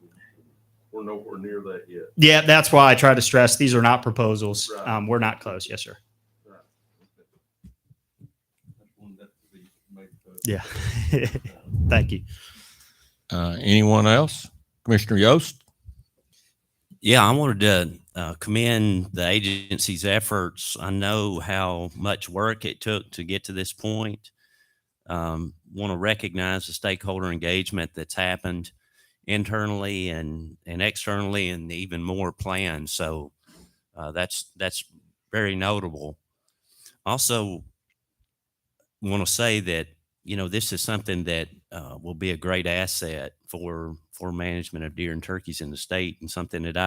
[SPEAKER 2] we're nowhere near that yet.
[SPEAKER 9] yeah. That's why I try to stress these are not proposals.
[SPEAKER 2] Right.
[SPEAKER 9] We're not close. Yes, sir. Yeah. Thank you.
[SPEAKER 1] Anyone else? Commissioner Yost?
[SPEAKER 7] Yeah, I wanted to commend the agency's efforts. I know how much work it took to get to this point. Want to recognize the stakeholder engagement that's happened internally and externally, and even more planned. So that's very notable. Also, want to say that this is something that will be a great asset for management of deer and turkeys in the state, and something that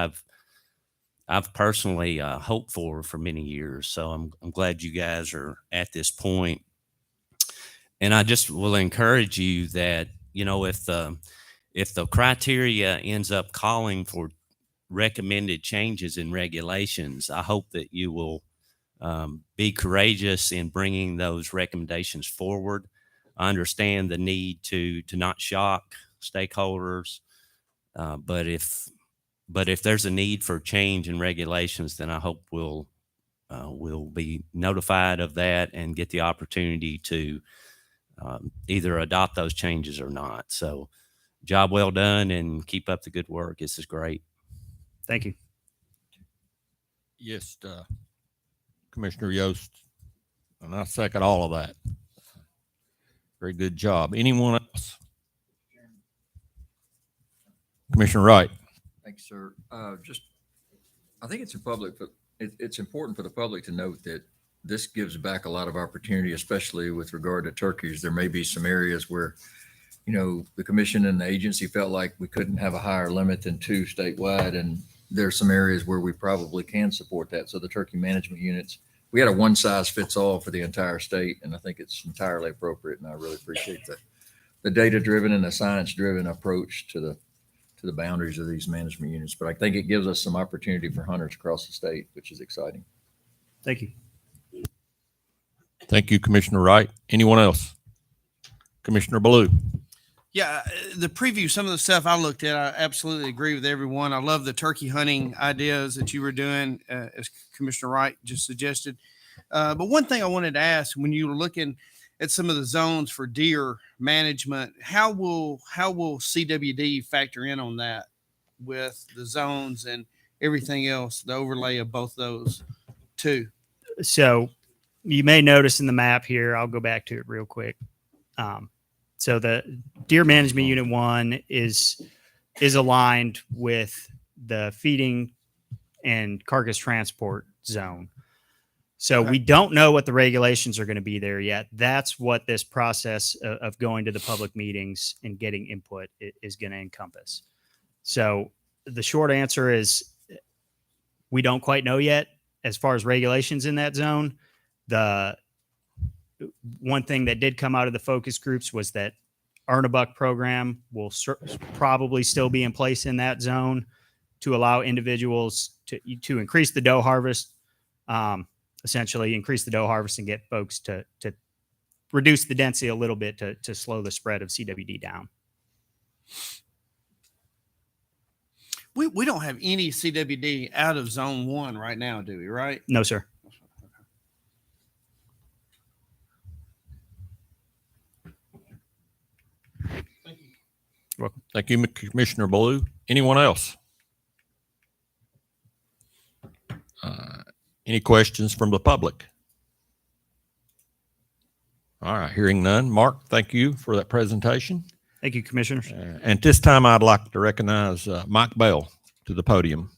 [SPEAKER 7] I've personally hoped for many years. So I'm glad you guys are at this point. And I just will encourage you that, if the criteria ends up calling for recommended changes in regulations, I hope that you will be courageous in bringing those recommendations forward. I understand the need to not shock stakeholders, but if there's a need for change in regulations, then I hope we'll be notified of that and get the opportunity to either adopt those changes or not. So, job well done, and keep up the good work. This is great.
[SPEAKER 9] Thank you.
[SPEAKER 1] Yes, Commissioner Yost, and I second all of that. Very good job. Anyone else? Commissioner Wright?
[SPEAKER 10] Thanks, sir. I think it's it's important for the public to note that this gives back a lot of opportunity, especially with regard to turkeys. There may be some areas where, the commission and the agency felt like we couldn't have a higher limit than 2 statewide. And there's some areas where we probably can support that. So the turkey management units, we had a one size fits all for the entire state. And I think it's entirely appropriate. And I really appreciate the data driven and the science driven approach to the boundaries of these management units. But I think it gives us some opportunity for hunters across the state, which is exciting.
[SPEAKER 9] Thank you.
[SPEAKER 1] Thank you, Commissioner Wright. Anyone else? Commissioner Ballou?
[SPEAKER 11] Yeah, the preview, some of the stuff I looked at, I absolutely agree with everyone. I love the turkey hunting ideas that you were doing, as Commissioner Wright just suggested. But one thing I wanted to ask, when you were looking at some of the zones for deer management, how will CWD factor in on that with the zones and everything else, the overlay of both those two?
[SPEAKER 9] So you may notice in the map here, I'll go back to it real quick. So the Deer Management Unit 1 is aligned with the feeding and carcass transport zone. So we don't know what the regulations are going to be there yet. That's what this process of going to the public meetings and getting input is going to encompass. So the short answer is we don't quite know yet as far as regulations in that zone. The one thing that did come out of the focus groups was that Earn-a-Buck program will probably still be in place in that zone to allow individuals to increase the doe harvest, essentially increase the doe harvest and get folks to reduce the density a little bit to slow the spread of CWD down.
[SPEAKER 11] We don't have any CWD out of zone 1 right now, do we? Right?
[SPEAKER 9] No, sir.
[SPEAKER 1] Thank you, Commissioner Blue. Anyone else? Any questions from the public? All right, hearing none. Mark, thank you for that presentation.
[SPEAKER 9] Thank you, Commissioners.
[SPEAKER 1] And at this time, I'd like to recognize Mike Bell to the podium.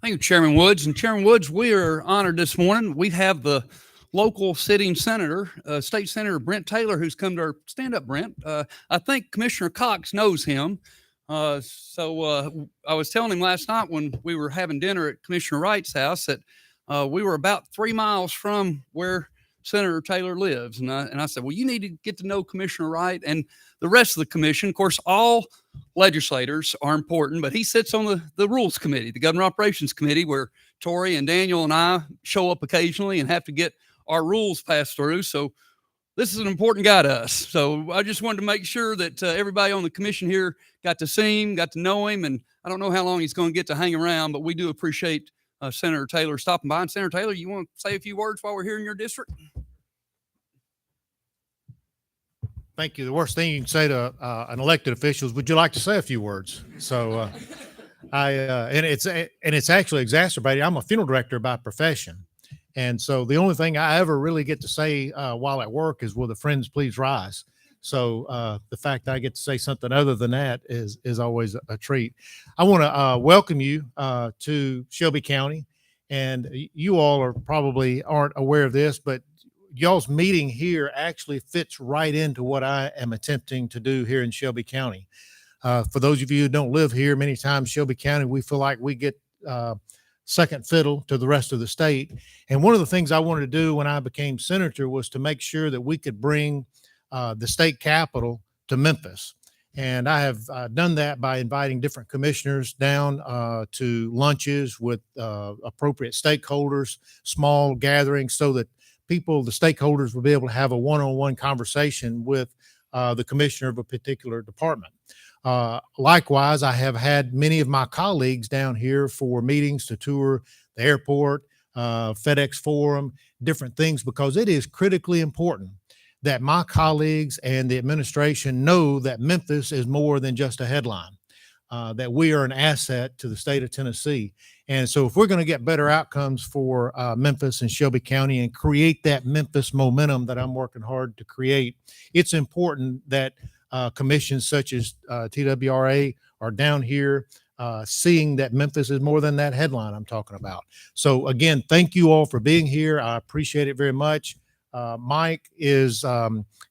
[SPEAKER 12] Thank you, Chairman Woods. And Chairman Woods, we are honored this morning. We have the local sitting senator, State Senator Brent Taylor, who's come to our stand-up, Brent. I think Commissioner Cox knows him. So I was telling him last night when we were having dinner at Commissioner Wright's house that we were about 3 miles from where Senator Taylor lives. And I said, well, you need to get to know Commissioner Wright and the rest of the commission. Of course, all legislators are important, but he sits on the Rules Committee, the Government Operations Committee, where Tori and Daniel and I show up occasionally and have to get our rules passed through. So this is an important guy to us. So I just wanted to make sure that everybody on the commission here got to see him, got to know him. And I don't know how long he's going to get to hang around, but we do appreciate Senator Taylor stopping by. And Senator Taylor, you want to say a few words while we're here in your district?
[SPEAKER 13] Thank you. The worst thing you can say to an elected official is, would you like to say a few words? So and it's actually exacerbated. I'm a funeral director by profession. And so the only thing I ever really get to say while at work is, will the friends please rise? So the fact that I get to say something other than that is always a treat. I want to welcome you to Shelby County. And you all aren't aware of this, but y'all's meeting here actually fits right into what I am attempting to do here in Shelby County. For those of you who don't live here, many times Shelby County, we feel like we get second fiddle to the rest of the state. And one of the things I wanted to do when I became senator was to make sure that we could bring the state capital to Memphis. And I have done that by inviting different commissioners down to lunches with appropriate stakeholders, small gatherings, so that the stakeholders will be able to have a one-on-one conversation with the commissioner of a particular department. Likewise, I have had many of my colleagues down here for meetings to tour the airport, FedEx Forum, different things, because it is critically important that my colleagues and the administration know that Memphis is more than just a headline, that we are an asset to the state of Tennessee. And so if we're going to get better outcomes for Memphis and Shelby County and create that Memphis momentum that I'm working hard to create, it's important that commissions such as TWRA are down here seeing that Memphis is more than that headline I'm talking about. So again, thank you all for being here. I appreciate it very much. Mike is,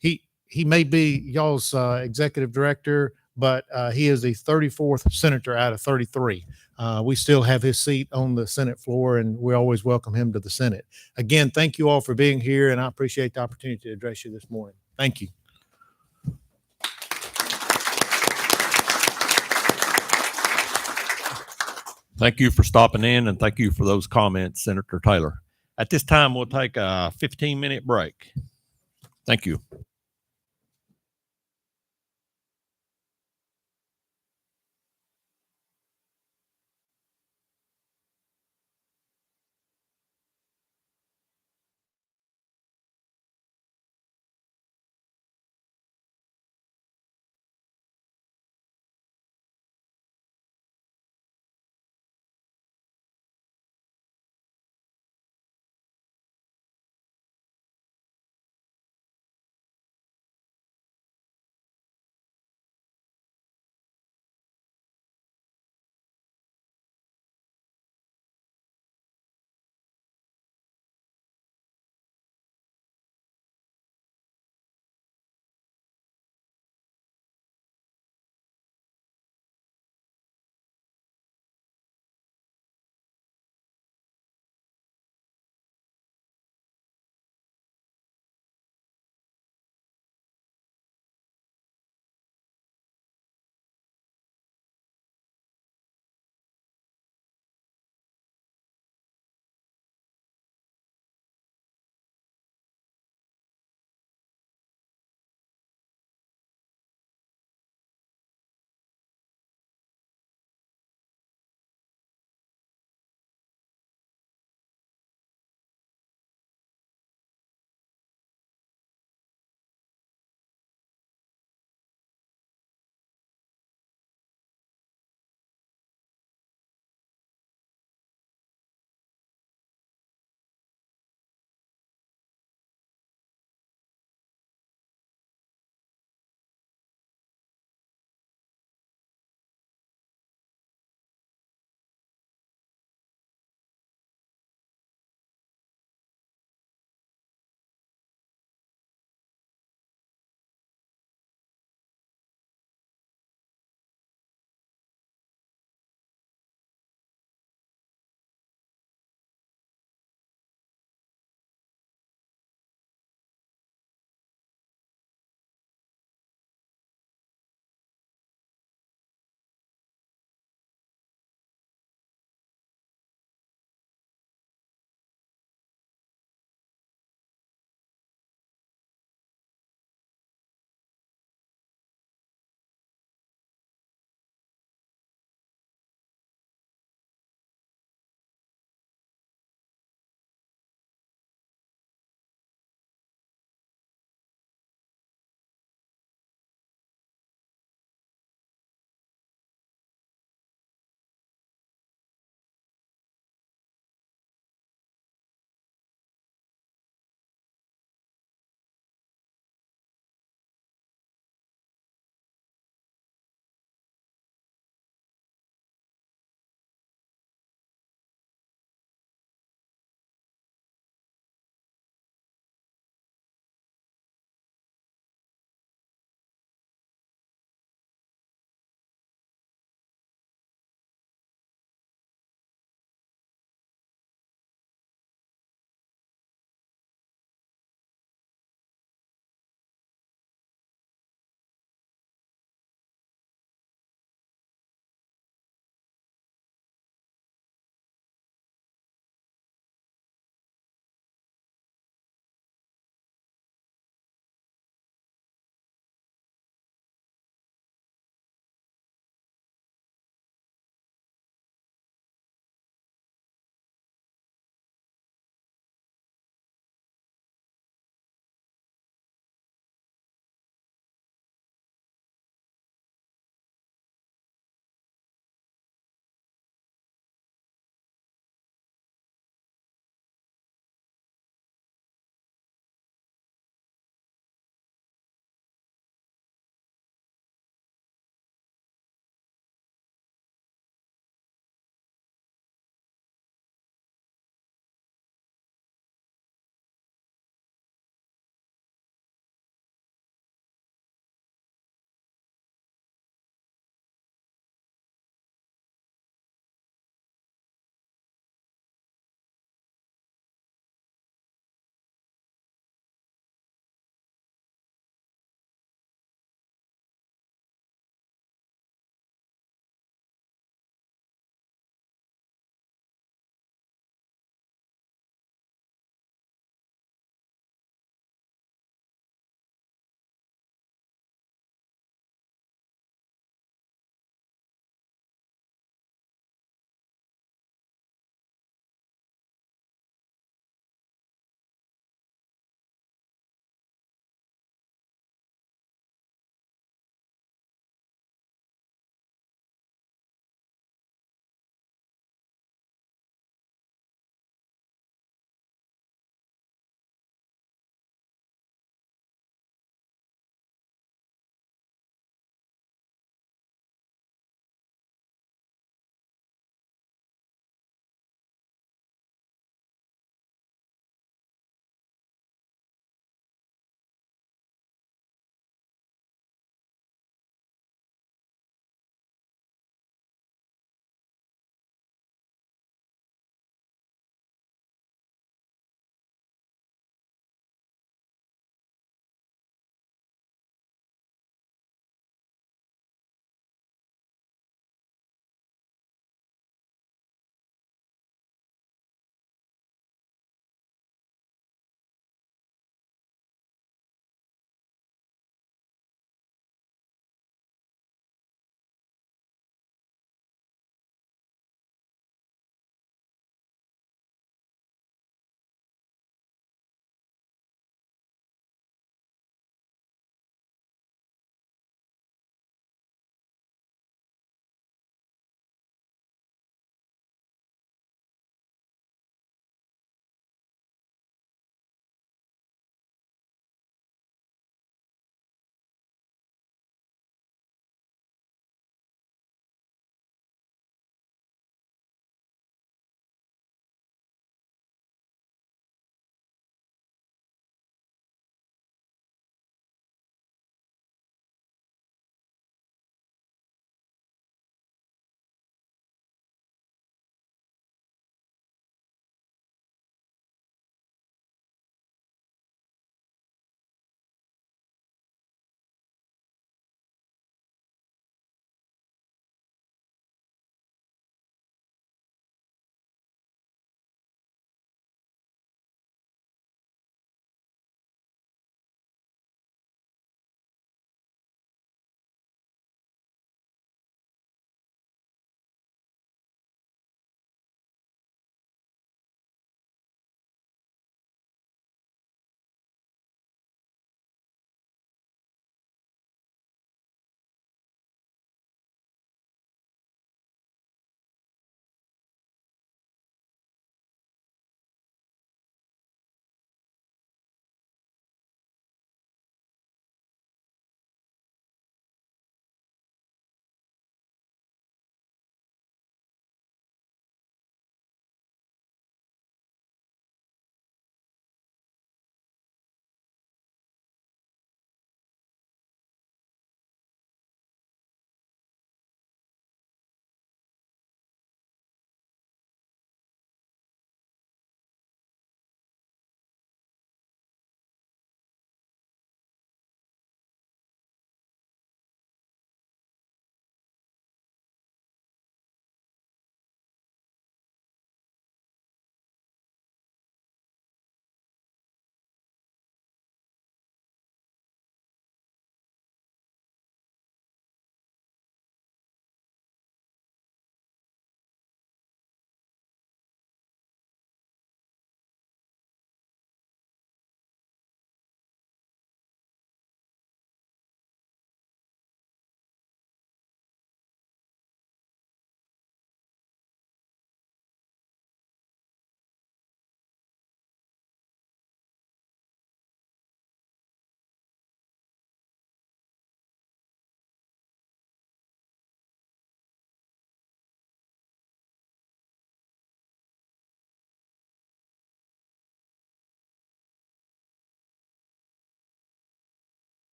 [SPEAKER 13] he may be y'all's executive director, but he is the 34th senator out of 33. We still have his seat on the Senate floor, and we always welcome him to the Senate. Again, thank you all for being here, and I appreciate the opportunity to address you this morning. Thank you.
[SPEAKER 1] Thank you for stopping in, and thank you for those comments, Senator Taylor. At this time, we'll take a 15-minute break. Thank you.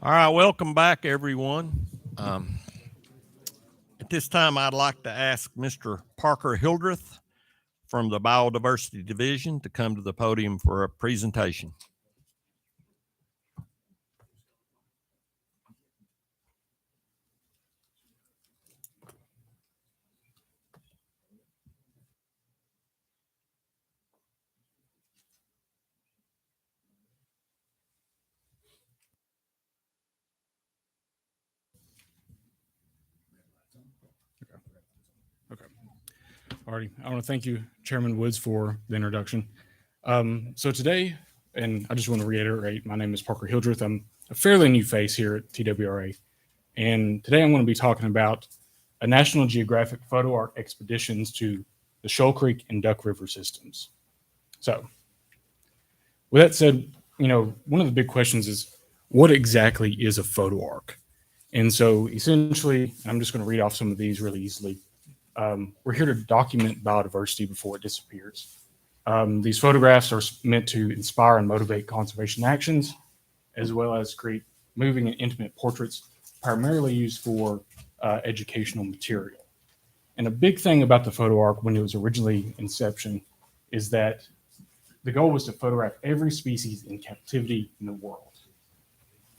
[SPEAKER 1] All right, welcome back, everyone. At this time, I'd like to ask Mr. Parker Hildreth from the Biodiversity Division to come to the podium for a presentation.
[SPEAKER 14] Alrighty, I want to thank you, Chairman Woods, for the introduction. So today, and I just want to reiterate, my name is Parker Hildreth. I'm a fairly new face here at TWRA. And today I'm going to be talking about a National Geographic photo arc expeditions to the Shoal Creek and Duck River systems. So with that said, one of the big questions is, what exactly is a photo arc? And so essentially, I'm just going to read off some of these really easily. We're here to document biodiversity before it disappears. These photographs are meant to inspire and motivate conservation actions, as well as create moving and intimate portraits, primarily used for educational material. And a big thing about the photo arc when it was originally inception is that the goal was to photograph every species in captivity in the world.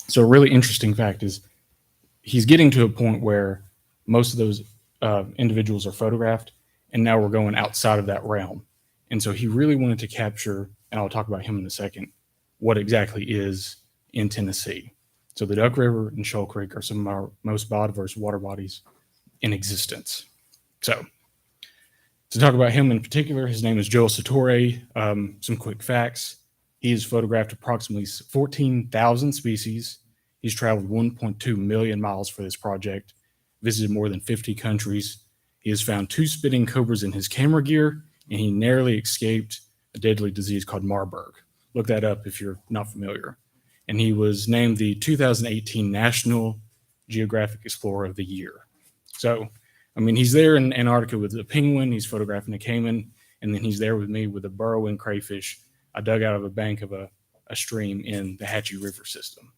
[SPEAKER 14] So a really interesting fact is he's getting to a point where most of those individuals are photographed, and now we're going outside of that realm. And so he really wanted to capture, and I'll talk about him in a second, what exactly is in Tennessee. So the Duck River and Shoal Creek are some of our most biodiverse water bodies in existence. So to talk about him in particular, his name is Joel Sartore. Some quick facts. He has photographed approximately 14,000 species. He's traveled 1.2 million miles for this project, visited more than 50 countries. He has found 2 spitting cobras in his camera gear, and he narrowly escaped a deadly disease called Marburg. Look that up if you're not familiar. And he was named the 2018 National Geographic Explorer of the Year. So, he's there in Antarctica with a penguin, he's photographing a caiman, and then he's there with me with a burrowing crayfish I dug out of a bank of a stream in the Hatchie River system.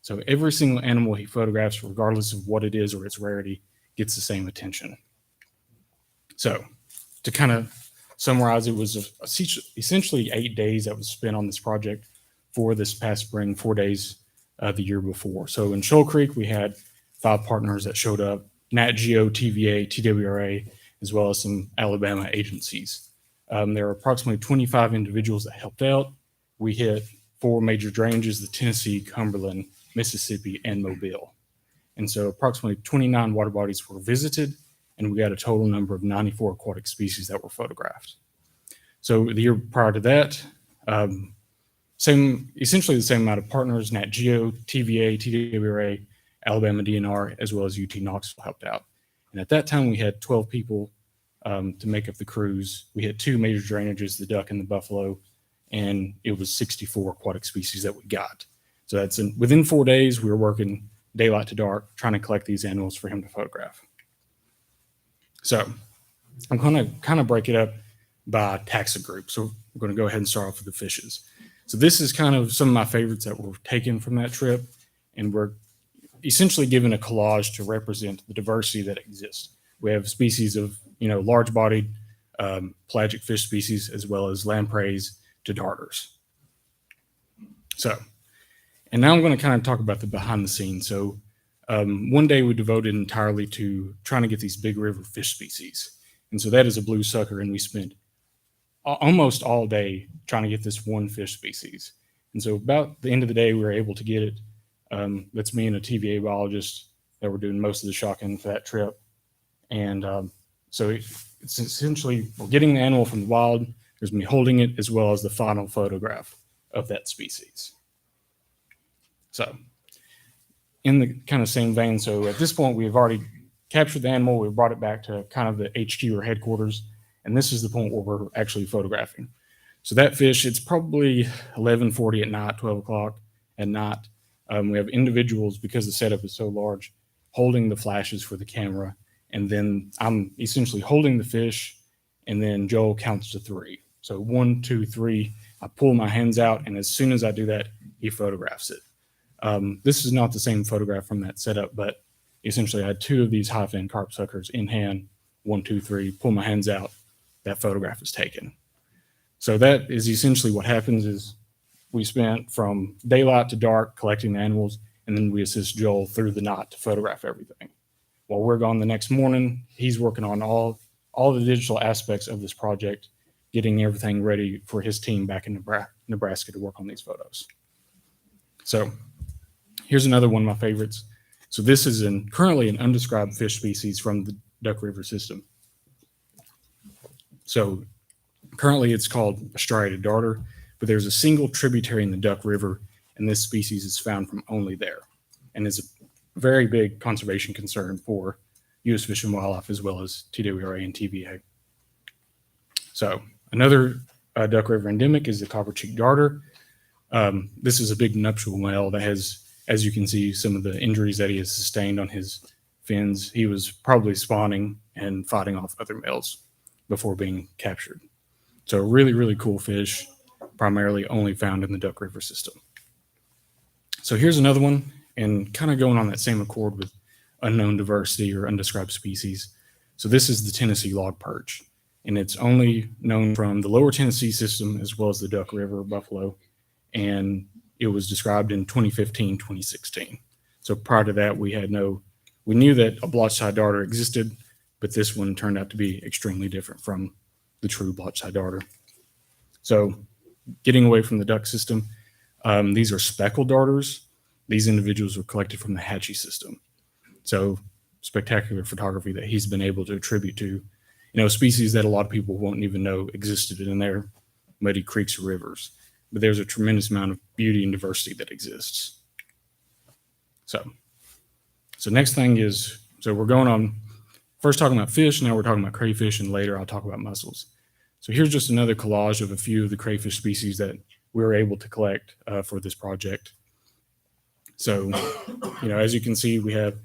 [SPEAKER 14] So every single animal he photographs, regardless of what it is or its rarity, gets the same attention. So to kind of summarize, it was essentially 8 days that was spent on this project for this past spring, 4 days the year before. So in Shoal Creek, we had 5 partners that showed up, Nat Geo, TVA, TWRA, as well as some Alabama agencies. There were approximately 25 individuals that helped out. We hit 4 major drainages, the Tennessee, Cumberland, Mississippi, and Mobile. And so approximately 29 water bodies were visited, and we got a total number of 94 aquatic species that were photographed. So the year prior to that, essentially the same amount of partners, Nat Geo, TVA, TWRA, Alabama DNR, as well as UT Knoxville helped out. And at that time, we had 12 people to make up the crews. We had 2 major drainages, the duck and the buffalo, and it was 64 aquatic species that we got. So that's within 4 days, we were working daylight to dark, trying to collect these animals for him to photograph. So I'm going to kind of break it up by taxa group. So we're going to go ahead and start off with the fishes. So this is kind of some of my favorites that were taken from that trip, and we're essentially given a collage to represent the diversity that exists. We have species of, large-bodied pelagic fish species, as well as lampreys to darters. So, and now I'm going to kind of talk about the behind the scenes. So one day we devoted entirely to trying to get these big river fish species. And so that is a blue sucker, and we spent almost all day trying to get this one fish species. And so about the end of the day, we were able to get it. That's me and a TVA biologist that were doing most of the shocking for that trip. And so it's essentially, we're getting the animal from the wild, there's me holding it, as well as the final photograph of that species. So in the kind of same vein, so at this point, we've already captured the animal, we've brought it back to kind of the HQ or headquarters, and this is the point where we're actually photographing. So that fish, it's probably 11:40 at night, 12 o'clock at night. We have individuals, because the setup is so large, holding the flashes for the camera, and then I'm essentially holding the fish, and then Joel counts to 3. So 1, 2, 3, I pull my hands out, and as soon as I do that, he photographs it. This is not the same photograph from that setup, but essentially I had two of these high fin carp suckers in hand, 1, 2, 3, pull my hands out, that photograph is taken. So that is essentially what happens is we spent from daylight to dark collecting the animals, and then we assist Joel through the night to photograph everything. While we're gone the next morning, he's working on all the digital aspects of this project, getting everything ready for his team back in Nebraska to work on these photos. So here's another one of my favorites. So this is currently an undescribed fish species from the Duck River system. So currently it's called a striated darter, but there's a single tributary in the Duck River, and this species is found from only there, and is a very big conservation concern for U.S. Fish and Wildlife as well as TWRA and TVA. So another Duck River endemic is the copper cheek darter. This is a big nuptial male that has, as you can see, some of the injuries that he has sustained on his fins. He was probably spawning and fighting off other males before being captured. So a really, really cool fish, primarily only found in the Duck River system. So here's another one, and kind of going on that same accord with unknown diversity or undescribed species. So this is the Tennessee log perch, and it's only known from the lower Tennessee system as well as the Duck River, Buffalo, and it was described in 2015, 2016. So prior to that, we knew that a blotched-eye darter existed, but this one turned out to be extremely different from the true blotched-eye darter. So getting away from the duck system, these are speckled darters. These individuals were collected from the Hatchie system. So spectacular photography that he's been able to attribute to, species that a lot of people won't even know existed in their muddy creeks or rivers. But there's a tremendous amount of beauty and diversity that exists. So next thing is, so we're going on, first talking about fish, now we're talking about crayfish, and later I'll talk about mussels. So here's just another collage of a few of the crayfish species that we were able to collect for this project. So, as you can see, we have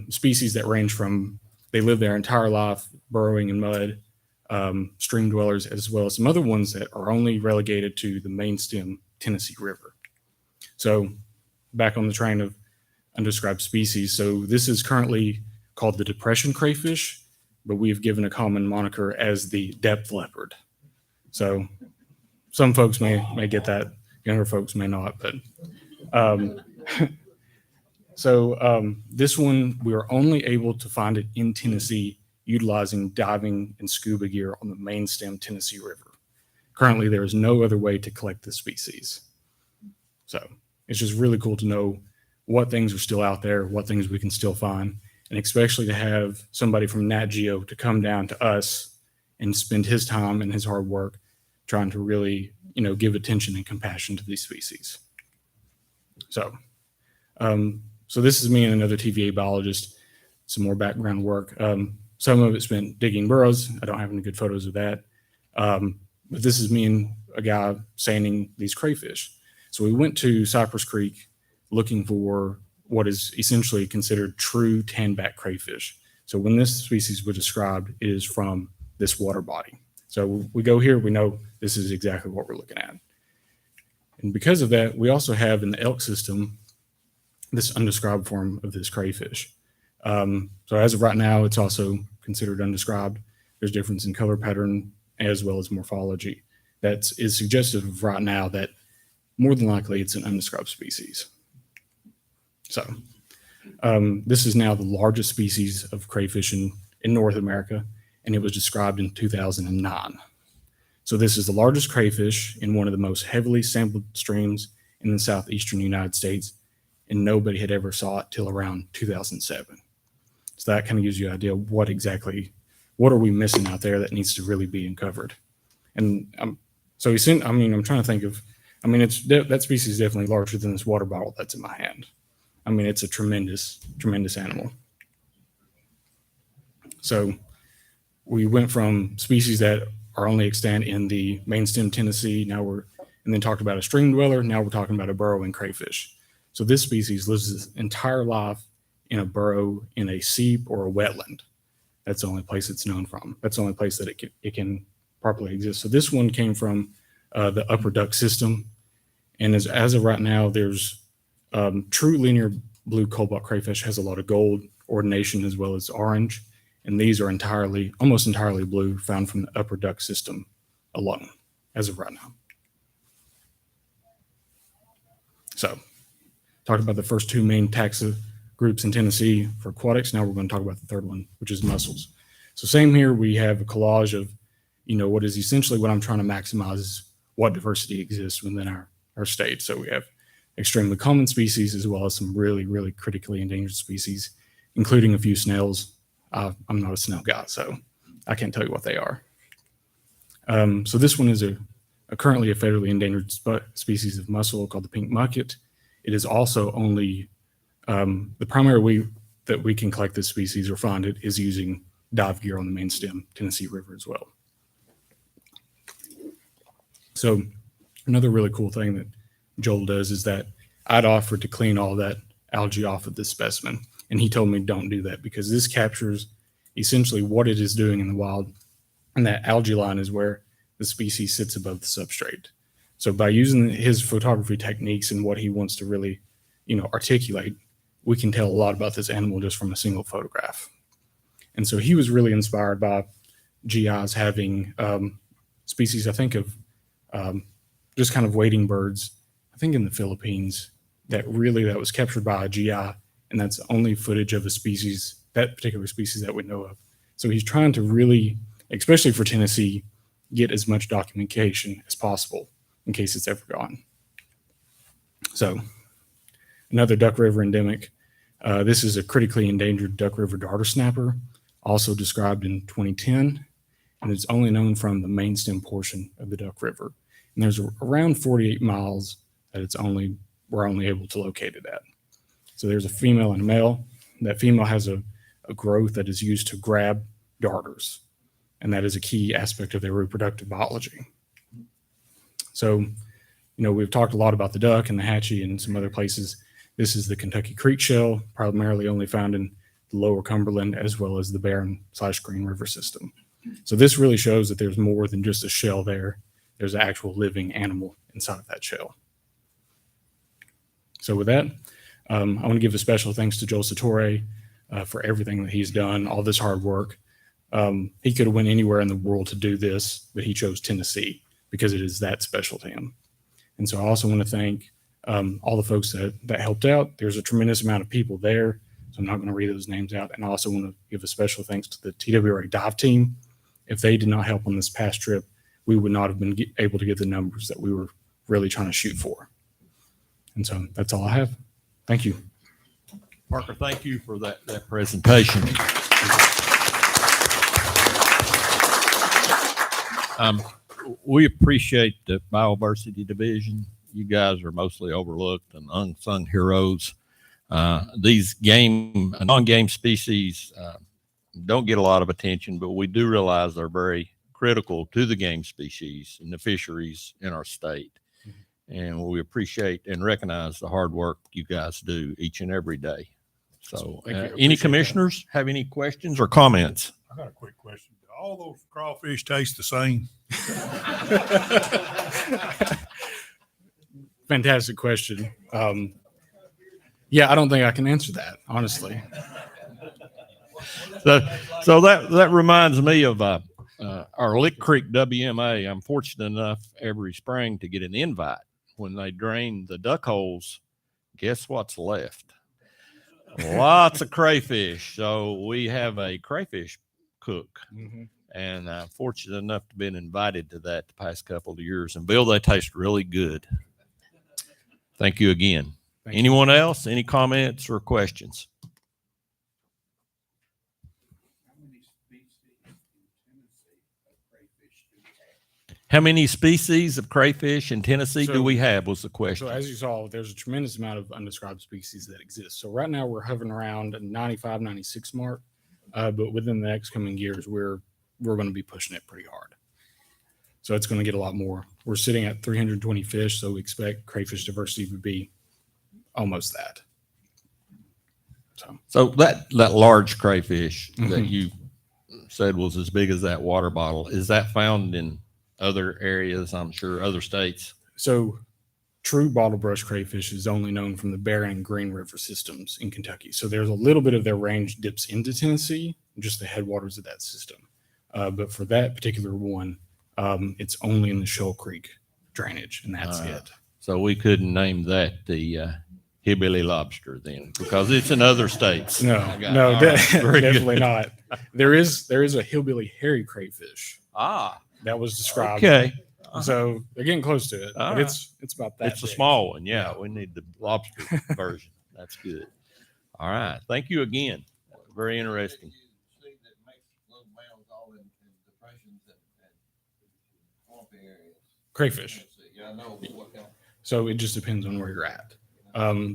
[SPEAKER 14] species that range from, they live their entire life burrowing in mud, stream dwellers, as well as some other ones that are only relegated to the main stem Tennessee River. So back on the train of undescribed species. So this is currently called the depression crayfish, but we've given a common moniker as the depth leopard. So some folks may get that, younger folks may not, but this one, we are only able to find it in Tennessee utilizing diving and scuba gear on the main stem Tennessee River. Currently, there is no other way to collect this species. So it's just really cool to know what things are still out there, what things we can still find, and especially to have somebody from Nat Geo to come down to us and spend his time and his hard work trying to really, give attention and compassion to these species. So this is me and another TVA biologist, some more background work. Some of it's been digging burrows. I don't have any good photos of that. But this is me and a guy sanding these crayfish. So we went to Cypress Creek looking for what is essentially considered true tanback crayfish. So when this species was described, it is from this water body. So we go here, we know this is exactly what we're looking at. And because of that, we also have in the elk system this undescribed form of this crayfish. So as of right now, it's also considered undescribed. There's difference in color pattern as well as morphology that is suggestive of right now that more than likely it's an undescribed species. So this is now the largest species of crayfish in North America, and it was described in 2009. So this is the largest crayfish in one of the most heavily sampled streams in the southeastern United States, and nobody had ever saw it till around 2007. So that kind of gives you an idea of what are we missing out there that needs to really be uncovered. And I'm trying to think of, that species is definitely larger than this water bottle that's in my hand. It's a tremendous, tremendous animal. So we went from species that are only extant in the main stem Tennessee, and then talked about a stream dweller. Now we're talking about a burrowing crayfish. So this species lives its entire life in a burrow in a seep or a wetland. That's the only place it's known from. That's the only place that it can properly exist. So this one came from the upper duck system. And as of right now, there's True linear blue cobalt crayfish has a lot of gold ordination as well as orange, and these are almost entirely blue, found from the upper duct system alone as of right now. So, talked about the first two main taxa groups in Tennessee for aquatics. Now we're going to talk about the third one, which is mussels. So same here, we have a collage of, what is essentially what I'm trying to maximize is what diversity exists within our state. So we have extremely common species as well as some really, really critically endangered species, including a few snails. I'm not a snail guy, so I can't tell you what they are. So this one is currently a federally endangered species of mussel called the pink mucket. It is also only the primary way that we can collect this species or find it is using dive gear on the main stem Tennessee River as well. So another really cool thing that Joel does is that I'd offered to clean all that algae off of this specimen, and he told me don't do that because this captures essentially what it is doing in the wild, and that algae line is where the species sits above the substrate. So by using his photography techniques and what he wants to really, articulate, we can tell a lot about this animal just from a single photograph. And so he was really inspired by GIs having species, I think, of just kind of wading birds, I think in the Philippines, that was captured by a GI, and that's only footage of a species, that particular species that we know of. So he's trying to really, especially for Tennessee, get as much documentation as possible in case it's ever gone. So another Duck River endemic. This is a critically endangered Duck River darter snapper, also described in 2010, and it's only known from the main stem portion of the Duck River. And there's around 48 miles that we're only able to locate it at. So there's a female and a male. That female has a growth that is used to grab darters, and that is a key aspect of their reproductive biology. So, we've talked a lot about the duck and the hatchie and some other places. This is the Kentucky Creek shell, primarily only found in the lower Cumberland as well as the Barren/Green River system. So this really shows that there's more than just a shell there. There's an actual living animal inside of that shell. So with that, I want to give a special thanks to Joel Sartore for everything that he's done, all this hard work. He could have went anywhere in the world to do this, but he chose Tennessee because it is that special to him. And so I also want to thank all the folks that helped out. There's a tremendous amount of people there, so I'm not going to read those names out. And I also want to give a special thanks to the TWRA dive team. If they did not help on this past trip, we would not have been able to get the numbers that we were really trying to shoot for. And so that's all I have. Thank you.
[SPEAKER 1] Parker, thank you for that presentation. We appreciate the Biodiversity Division. You guys are mostly overlooked and unsung heroes. These non-game species don't get a lot of attention, but we do realize they're very critical to the game species and the fisheries in our state. And we appreciate and recognize the hard work you guys do each and every day. So any commissioners have any questions or comments?
[SPEAKER 2] I got a quick question. Do all those crawfish taste the same?
[SPEAKER 14] Fantastic question. Yeah, I don't think I can answer that, honestly.
[SPEAKER 1] So that reminds me of our Lick Creek WMA. I'm fortunate enough every spring to get an invite. When they drain the duck holes, guess what's left? Lots of crayfish. So we have a crayfish cook. Mm-hmm. And I'm fortunate enough to have been invited to that the past couple of years. And Bill, they taste really good. Thank you again. Anyone else? Any comments or questions? How many species of crayfish in Tennessee do we have was the question.
[SPEAKER 14] So as you saw, there's a tremendous amount of undescribed species that exist. So right now we're hovering around a 95, 96 mark. But within the next coming years, we're going to be pushing it pretty hard. So it's going to get a lot more. We're sitting at 320 fish, so we expect crayfish diversity to be almost that.
[SPEAKER 1] So that large crayfish that you said was as big as that water bottle, is that found in other areas, I'm sure, other states?
[SPEAKER 14] So true bottlebrush crayfish is only known from the Bear and Green River systems in Kentucky. So there's a little bit of their range dips into Tennessee, just the headwaters of that system. But for that particular one, it's only in the Shoal Creek drainage, and that's it.
[SPEAKER 1] So we couldn't name that the hillbilly lobster then, because it's in other states.
[SPEAKER 14] No,
[SPEAKER 1] All right, very good.
[SPEAKER 14] definitely not. There is a hillbilly hairy crayfish that was described.
[SPEAKER 1] Okay.
[SPEAKER 14] So they're getting close to it,
[SPEAKER 1] All
[SPEAKER 14] but
[SPEAKER 1] right.
[SPEAKER 14] it's about that.
[SPEAKER 1] It's a
[SPEAKER 14] big.
[SPEAKER 1] small one. Yeah, we need the lobster version. That's good. All right. Thank you again. Very interesting.
[SPEAKER 14] Crayfish. So it just depends on where you're at.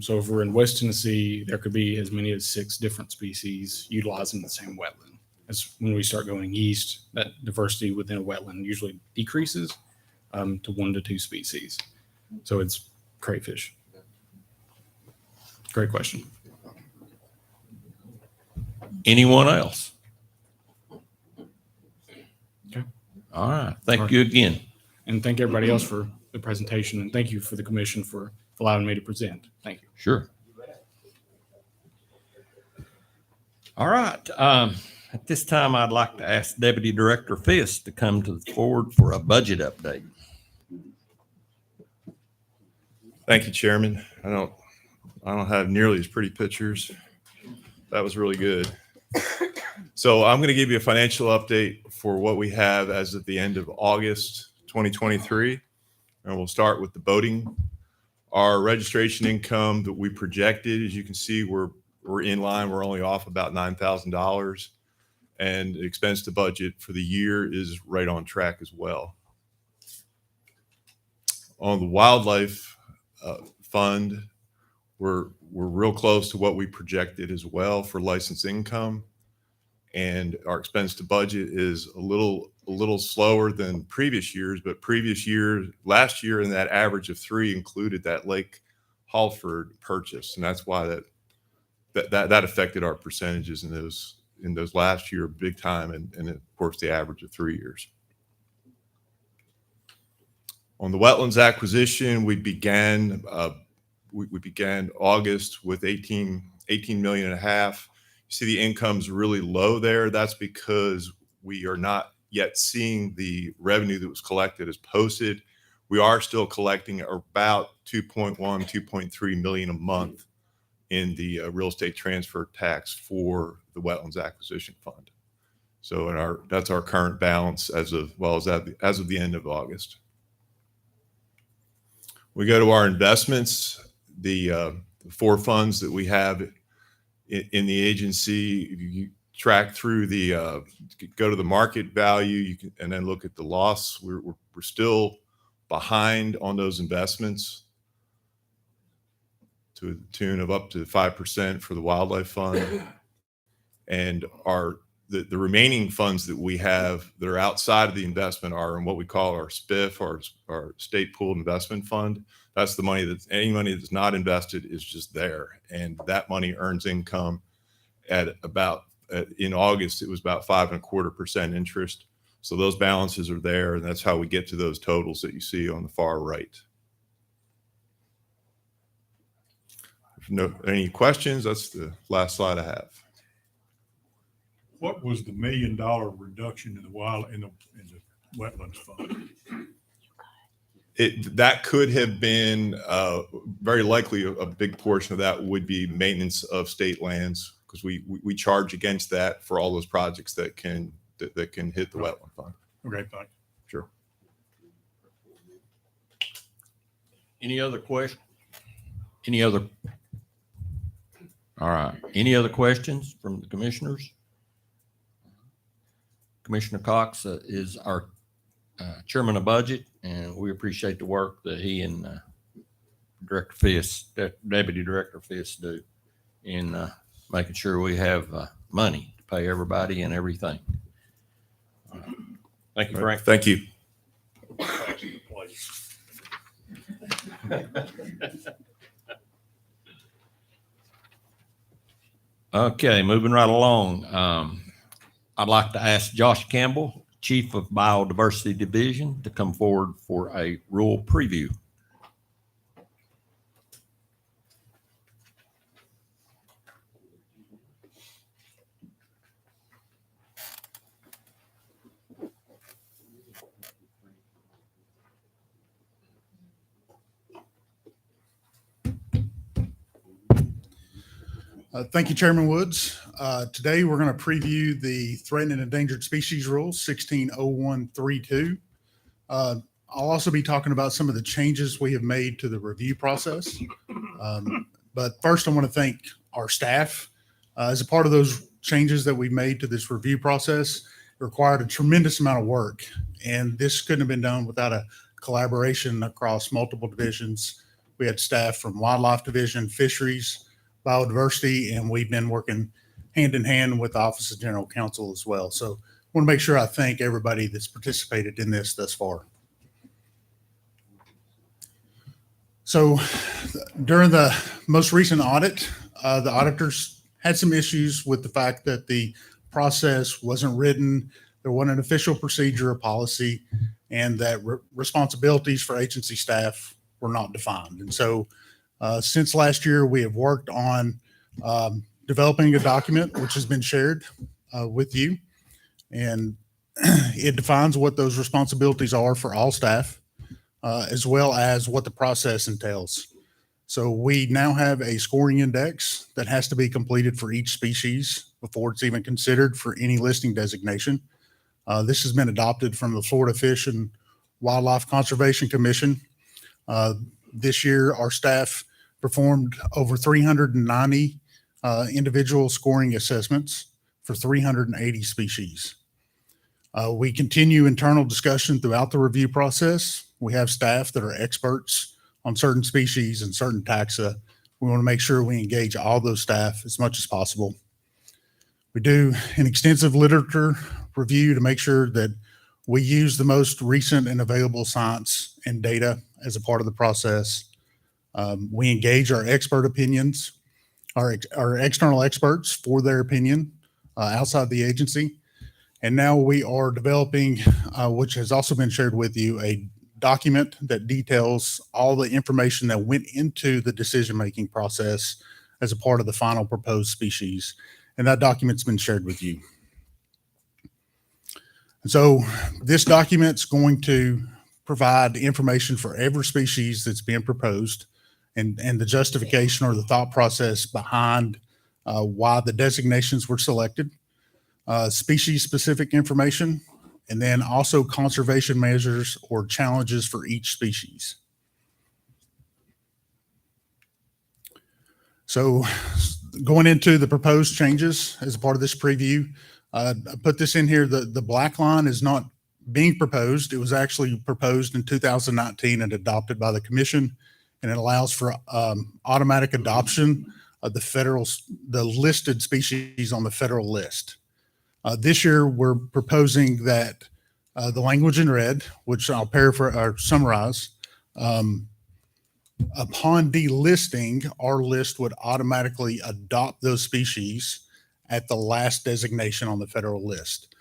[SPEAKER 14] So if we're in West Tennessee, there could be as many as 6 different species utilizing the same wetland. As when we start going east, that diversity within a wetland usually decreases to 1 to 2 species. So it's crayfish. Great question.
[SPEAKER 1] Anyone else?
[SPEAKER 14] Okay.
[SPEAKER 1] All right. Thank you again.
[SPEAKER 14] And thank everybody else for the presentation. And thank you for the commission for allowing me to present. Thank you.
[SPEAKER 1] Sure. All right. At this time, I'd like to ask Deputy Director Fiss to come to the forward for a budget update.
[SPEAKER 15] Thank you, Chairman. I don't have nearly as pretty pictures. That was really good. So I'm going to give you a financial update for what we have as of the end of August 2023. And we'll start with the boating. Our registration income that we projected, as you can see, we're in line. We're only off about $9,000. And the expense to budget for the year is right on track as well. On the wildlife fund, we're real close to what we projected as well for license income, and our expense to budget is a little slower than previous years. But last year, in that average of 3 included that Lake Halford purchase, and that's why that affected our percentages in those last year big time, and of course the average of 3 years. On the wetlands acquisition, we began August with 18 million and a half. You see the income's really low there. That's because we are not yet seeing the revenue that was collected as posted. We are still collecting about 2.3 million a month in the real estate transfer tax for the wetlands acquisition fund. So that's our current balance as of the end of August. We go to our investments, the 4 funds that we have in the agency. If you track through go to the market value, and then look at the loss. We're still behind on those investments to the tune of up to 5% for the wildlife fund, and the remaining funds that we have that are outside of the investment are in what we call our SPIF, our state pooled investment fund. That's the money any money that's not invested is just there. And that money earns income at in August, it was about 5.25% interest. So those balances are there, and that's how we get to those totals that you see on the far right. If any questions, that's the last slide I have.
[SPEAKER 2] What was the $1 million reduction in the wetlands fund?
[SPEAKER 15] That could have been very likely a big portion of that would be maintenance of state lands, because we charge against that for all those projects that can hit the wetland fund.
[SPEAKER 2] Okay, thanks.
[SPEAKER 15] Sure.
[SPEAKER 1] Any other question? All right. Any other questions from the commissioners? Commissioner Cox is our chairman of budget, and we appreciate the work that he and Director Fiss, Deputy Director Fiss, do in making sure we have money to pay everybody and everything. Thank you, Frank.
[SPEAKER 15] Thank you.
[SPEAKER 1] Okay, moving right along. I'd like to ask Josh Campbell, Chief of Biodiversity Division, to come forward for a rural preview.
[SPEAKER 16] Thank you, Chairman Woods. Today, we're going to preview the Threatened and Endangered Species Rule 160132. I'll also be talking about some of the changes we have made to the review process. But first, I want to thank our staff. As a part of those changes that we made to this review process, it required a tremendous amount of work. And this couldn't have been done without a collaboration across multiple divisions. We had staff from Wildlife Division, Fisheries, Biodiversity, and we've been working hand in hand with the Office of General Counsel as well. So I want to make sure I thank everybody that's participated in this thus far. So during the most recent audit, the auditors had some issues with the fact that the process wasn't written, there wasn't an official procedure or policy, and that responsibilities for agency staff were not defined. And so since last year, we have worked on developing a document which has been shared with you, and it defines what those responsibilities are for all staff, as well as what the process entails. So we now have a scoring index that has to be completed for each species before it's even considered for any listing designation. This has been adopted from the Florida Fish and Wildlife Conservation Commission. This year, our staff performed over 390 individual scoring assessments for 380 species. We continue internal discussion throughout the review process. We have staff that are experts on certain species and certain taxa. We want to make sure we engage all those staff as much as possible. We do an extensive literature review to make sure that we use the most recent and available science and data as a part of the process. We engage our expert opinions, our external experts for their opinion outside the agency. And now we are developing, which has also been shared with you, a document that details all the information that went into the decision-making process as a part of the final proposed species. And that document's been shared with you. And so this document's going to provide information for every species that's being proposed and the justification or the thought process behind why the designations were selected, species-specific information, and then also conservation measures or challenges for each species. So going into the proposed changes as a part of this preview, I put this in here. The black line is not being proposed. It was actually proposed in 2019 and adopted by the commission, and it allows for automatic adoption of the listed species on the federal list. This year, we're proposing that the language in red, which I'll paraphrase or summarize, upon delisting, our list would automatically adopt those species at the last designation on the federal list.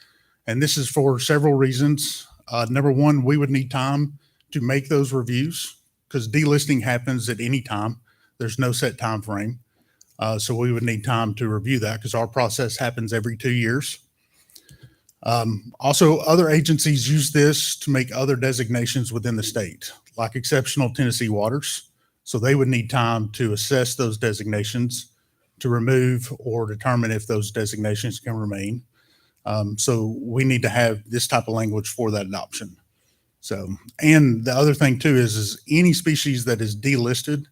[SPEAKER 16] And this is for several reasons. Number one, we would need time to make those reviews because delisting happens at any time. There's no set time frame. So we would need time to review that because our process happens every 2 years. Also, other agencies use this to make other designations within the state, like exceptional Tennessee waters. So they would need time to assess those designations to remove or determine if those designations can remain. So we need to have this type of language for that adoption. So, and the other thing too is any species that is delisted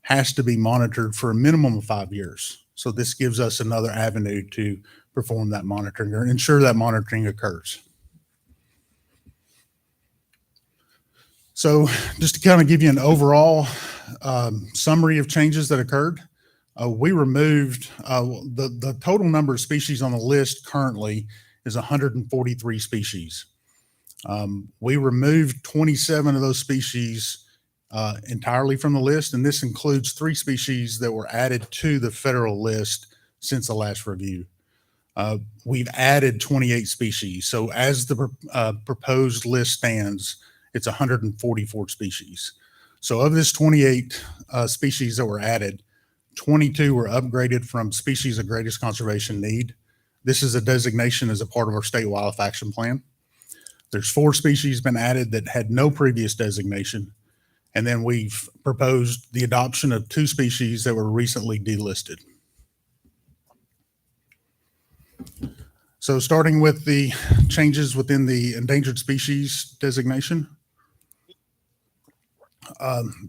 [SPEAKER 16] has to be monitored for a minimum of 5 years. So this gives us another avenue to perform that monitoring or ensure that monitoring occurs. So just to kind of give you an overall summary of changes that occurred, we removed the total number of species on the list currently is 143 species. We removed 27 of those species entirely from the list, and this includes 3 species that were added to the federal list since the last review. We've added 28 species. So as the proposed list stands, it's 144 species. So of this 28 species that were added, 22 were upgraded from species of greatest conservation need. This is a designation as a part of our state wildlife action plan. There's 4 species been added that had no previous designation. And then we've proposed the adoption of 2 species that were recently delisted. So starting with the changes within the endangered species designation,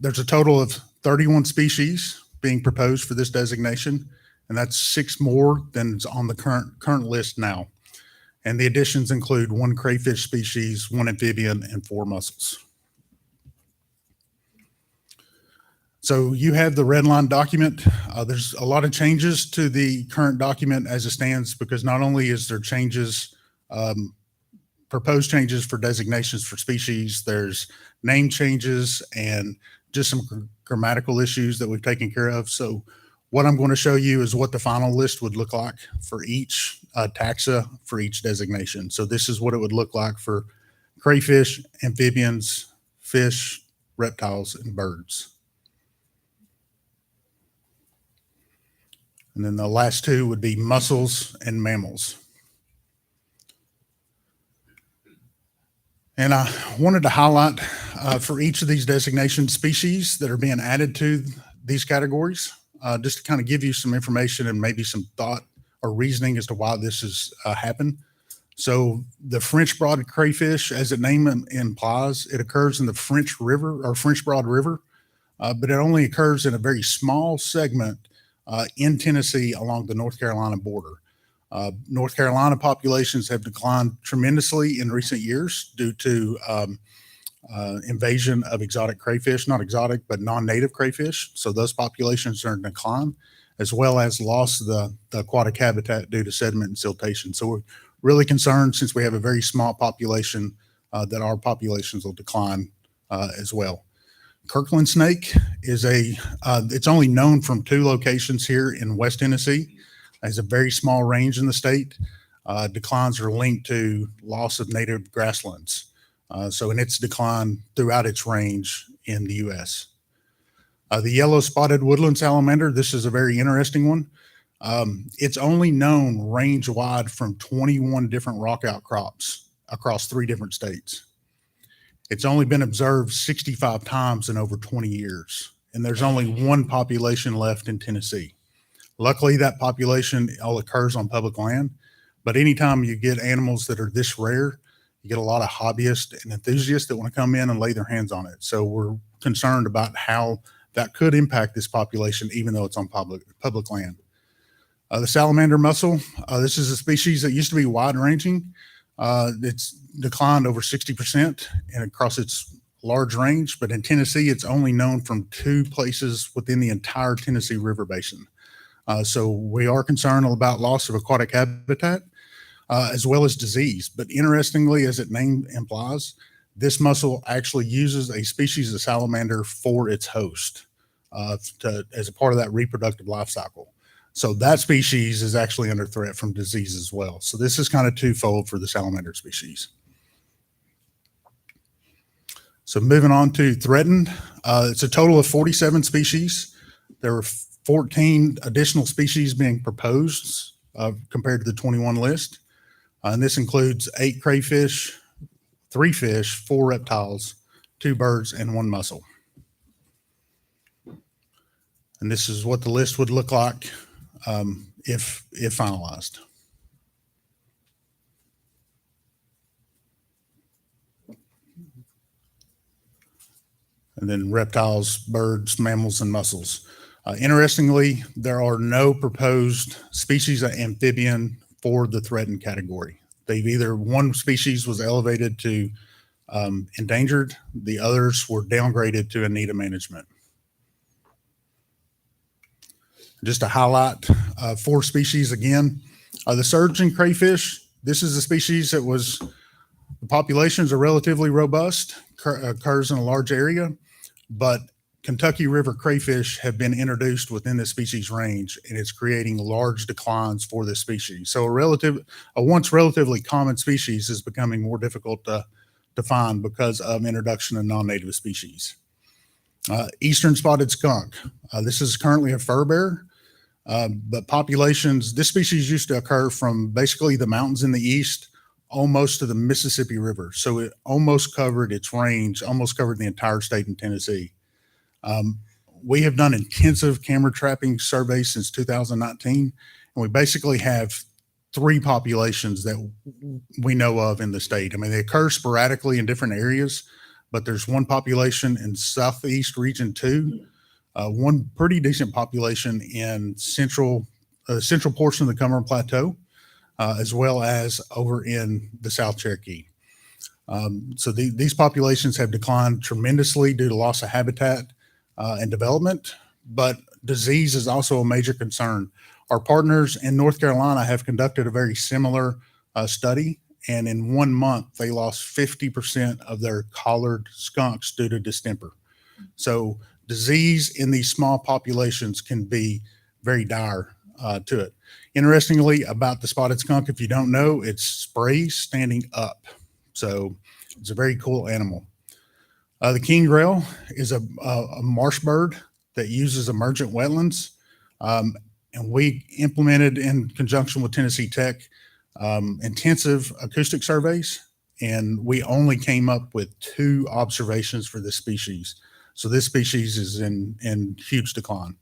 [SPEAKER 16] there's a total of 31 species being proposed for this designation, and that's 6 more than is on the current list now. And the additions include 1 crayfish species, 1 amphibian, and 4 mussels. So you have the red line document. There's a lot of changes to the current document as it stands, because not only is there changes, proposed changes for designations for species, there's name changes and just some grammatical issues that we've taken care of. So what I'm going to show you is what the final list would look like for each taxa for each designation. So this is what it would look like for crayfish, amphibians, fish, reptiles, and birds. And then the last 2 would be mussels and mammals. And I wanted to highlight for each of these designation species that are being added to these categories, just to kind of give you some information and maybe some thought or reasoning as to why this has happened. So the French broad crayfish, as the name implies, it occurs in the French River or French Broad River, but it only occurs in a very small segment in Tennessee along the North Carolina border. North Carolina populations have declined tremendously in recent years due to invasion of exotic crayfish, not exotic, but non-native crayfish. So those populations are in decline, as well as loss of the aquatic habitat due to sediment and siltation. So we're really concerned, since we have a very small population, that our populations will decline as well. Kirkland snake is it's only known from 2 locations here in West Tennessee. It has a very small range in the state. Declines are linked to loss of native grasslands. And its decline throughout its range in the U.S. The yellow spotted woodland salamander, this is a very interesting one. It's only known range wide from 21 different rock outcrops across 3 different states. It's only been observed 65 times in over 20 years, and there's only 1 population left in Tennessee. Luckily, that population all occurs on public land, but anytime you get animals that are this rare, you get a lot of hobbyists and enthusiasts that want to come in and lay their hands on it. So we're concerned about how that could impact this population, even though it's on public land. The salamander mussel, this is a species that used to be wide-ranging. It's declined over 60% and across its large range, but in Tennessee, it's only known from 2 places within the entire Tennessee River Basin. So we are concerned about loss of aquatic habitat, as well as disease. But interestingly, as its name implies, this mussel actually uses a species of salamander for its host as a part of that reproductive life cycle. So that species is actually under threat from disease as well. So this is kind of twofold for the salamander species. So moving on to threatened, it's a total of 47 species. There are 14 additional species being proposed compared to the 21 list. And this includes 8 crayfish, 3 fish, 4 reptiles, 2 birds, and 1 mussel. And this is what the list would look like if finalized. And then reptiles, birds, mammals, and mussels. Interestingly, there are no proposed species of amphibian for the threatened category. One species was elevated to endangered, the others were downgraded to in need of management. Just to highlight 4 species again, the surgeon crayfish, this is a species that the populations are relatively robust, occurs in a large area, but Kentucky River crayfish have been introduced within the species range, and it's creating large declines for this species. So a once relatively common species is becoming more difficult to find because of introduction of non-native species. Eastern spotted skunk. This is currently a fur bearer, but populations, this species used to occur from basically the mountains in the east almost to the Mississippi River. So it almost covered its range, almost covered the entire state in Tennessee. We have done intensive camera trapping surveys since 2019, and we basically have three populations that we know of in the state. I mean, they occur sporadically in different areas, but there's one population in Southeast Region 2, one pretty decent population in central portion of the Cumberland Plateau, as well as over in the South Cherokee. So these populations have declined tremendously due to loss of habitat and development, but disease is also a major concern. Our partners in North Carolina have conducted a very similar study, and in 1 month, they lost 50% of their collared skunks due to distemper. So disease in these small populations can be very dire to it. Interestingly, about the spotted skunk, if you don't know, it sprays standing up. So it's a very cool animal. The king grail is a marsh bird that uses emergent wetlands. And we implemented, in conjunction with Tennessee Tech, intensive acoustic surveys, and we only came up with 2 observations for this species. So this species is in huge decline.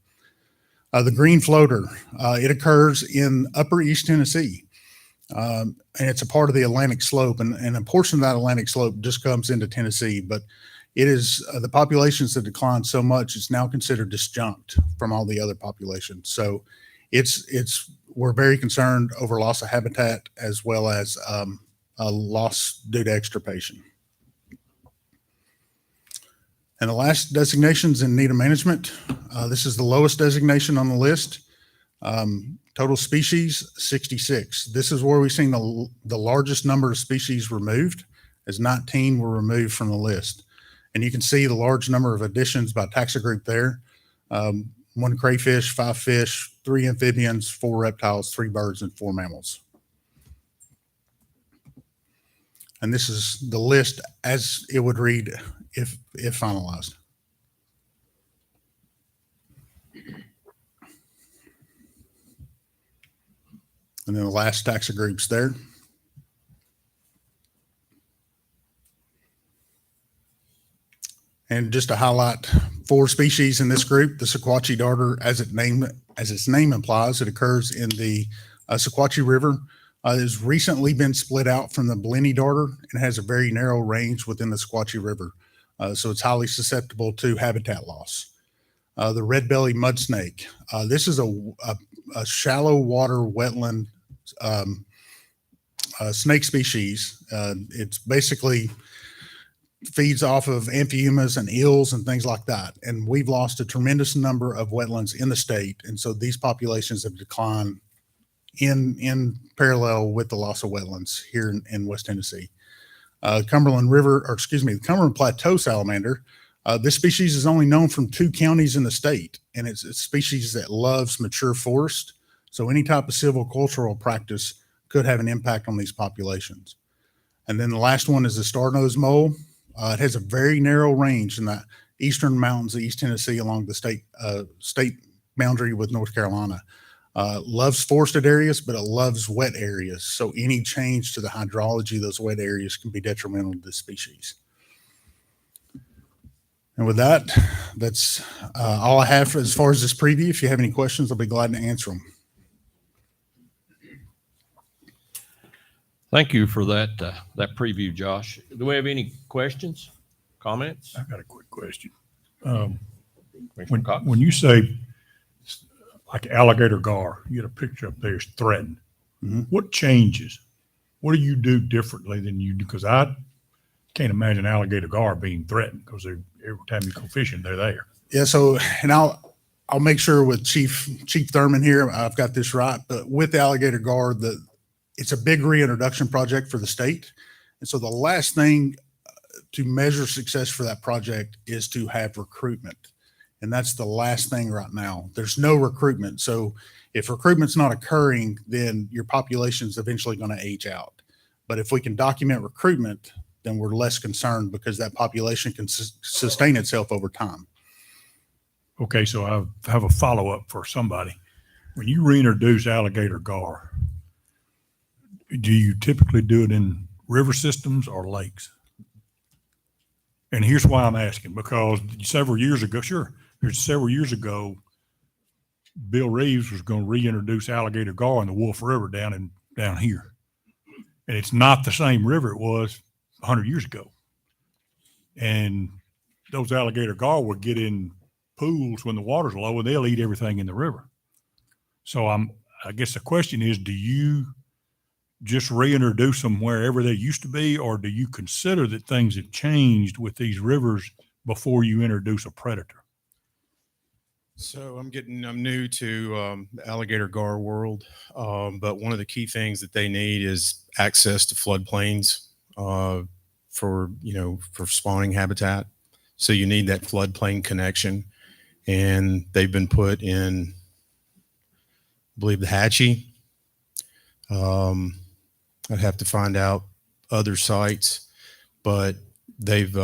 [SPEAKER 16] The green floater, it occurs in upper East Tennessee, and it's a part of the Atlantic slope, and a portion of that Atlantic slope just comes into Tennessee, but it is the populations that declined so much, it's now considered disjunct from all the other populations. So we're very concerned over loss of habitat as well as a loss due to extirpation. And the last designations in need of management. This is the lowest designation on the list. Total species, 66. This is where we've seen the largest number of species removed, as 19 were removed from the list. And you can see the large number of additions by taxa group there. 1 crayfish, 5 fish, 3 amphibians, 4 reptiles, 3 birds, and 4 mammals. And this is the list as it would read if finalized. And then the last taxa groups there. And just to highlight 4 species in this group, the Sequatchie darter, as its name implies, it occurs in the Sequatchie River. It has recently been split out from the Blenny darter and has a very narrow range within the Sequatchie River. So it's highly susceptible to habitat loss. The red-bellied mud snake. This is a shallow water wetland snake species. It's basically feeds off of amphiumas and eels and things like that. And we've lost a tremendous number of wetlands in the state. And so these populations have declined in parallel with the loss of wetlands here in West Tennessee. The Cumberland Plateau salamander. This species is only known from 2 counties in the state, and it's a species that loves mature forest. So any type of silvicultural practice could have an impact on these populations. And then the last one is the star-nosed mole. It has a very narrow range in the eastern mountains of East Tennessee along the state boundary with North Carolina. Loves forested areas, but it loves wet areas. So any change to the hydrology of those wet areas can be detrimental to this species. And with that, that's all I have as far as this preview. If you have any questions, I'll be glad to answer them.
[SPEAKER 1] Thank you for that preview, Josh. Do we have any questions, comments?
[SPEAKER 2] I've got a quick question.
[SPEAKER 1] Commissioner Cox?
[SPEAKER 2] When you say like alligator gar, you get a picture up there, it's threatened.
[SPEAKER 16] Mm-hmm.
[SPEAKER 2] What changes? What do you do differently than you do? Because I can't imagine alligator gar being threatened because every time you go fishing, they're there.
[SPEAKER 16] Yeah. So, and I'll make sure with Chief Thurman here, I've got this right. But with the alligator gar, it's a big reintroduction project for the state. And so the last thing to measure success for that project is to have recruitment. And that's the last thing right now. There's no recruitment. So if recruitment's not occurring, then your population's eventually going to age out. But if we can document recruitment, then we're less concerned because that population can sustain itself over time.
[SPEAKER 2] Okay, so I have a follow-up for somebody. When you reintroduce alligator gar, do you typically do it in river systems or lakes? And here's why I'm asking, because several years ago, Bill Reeves was going to reintroduce alligator gar in the Wolf River down in down here. And it's not the same river it was 100 years ago. And those alligator gar will get in pools when the water's low and they'll eat everything in the river. So I guess the question is, do you just reintroduce them wherever they used to be, or do you consider that things have changed with these rivers before you introduce a predator?
[SPEAKER 17] So I'm new to the alligator gar world, but one of the key things that they need is access to floodplains for spawning habitat. So you need that floodplain connection, and they've been put in, I believe, the Hatchie. I'd have to find out other sites, but they've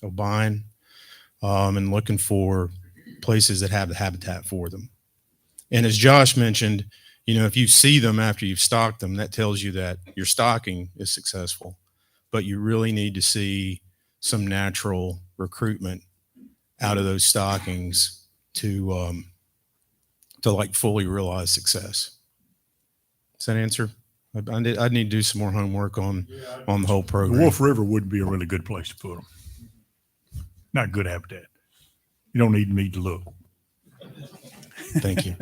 [SPEAKER 17] O'Bine, and looking for places that have the habitat for them. And as Josh mentioned, if you see them after you've stocked them, that tells you that your stocking is successful, but you really need to see some natural recruitment out of those stockings to like fully realize success. Does that answer? I need to do some more homework on the whole program.
[SPEAKER 2] The Wolf River would be a really good place to put them. Not good habitat. You don't need me to look.
[SPEAKER 17] Thank you.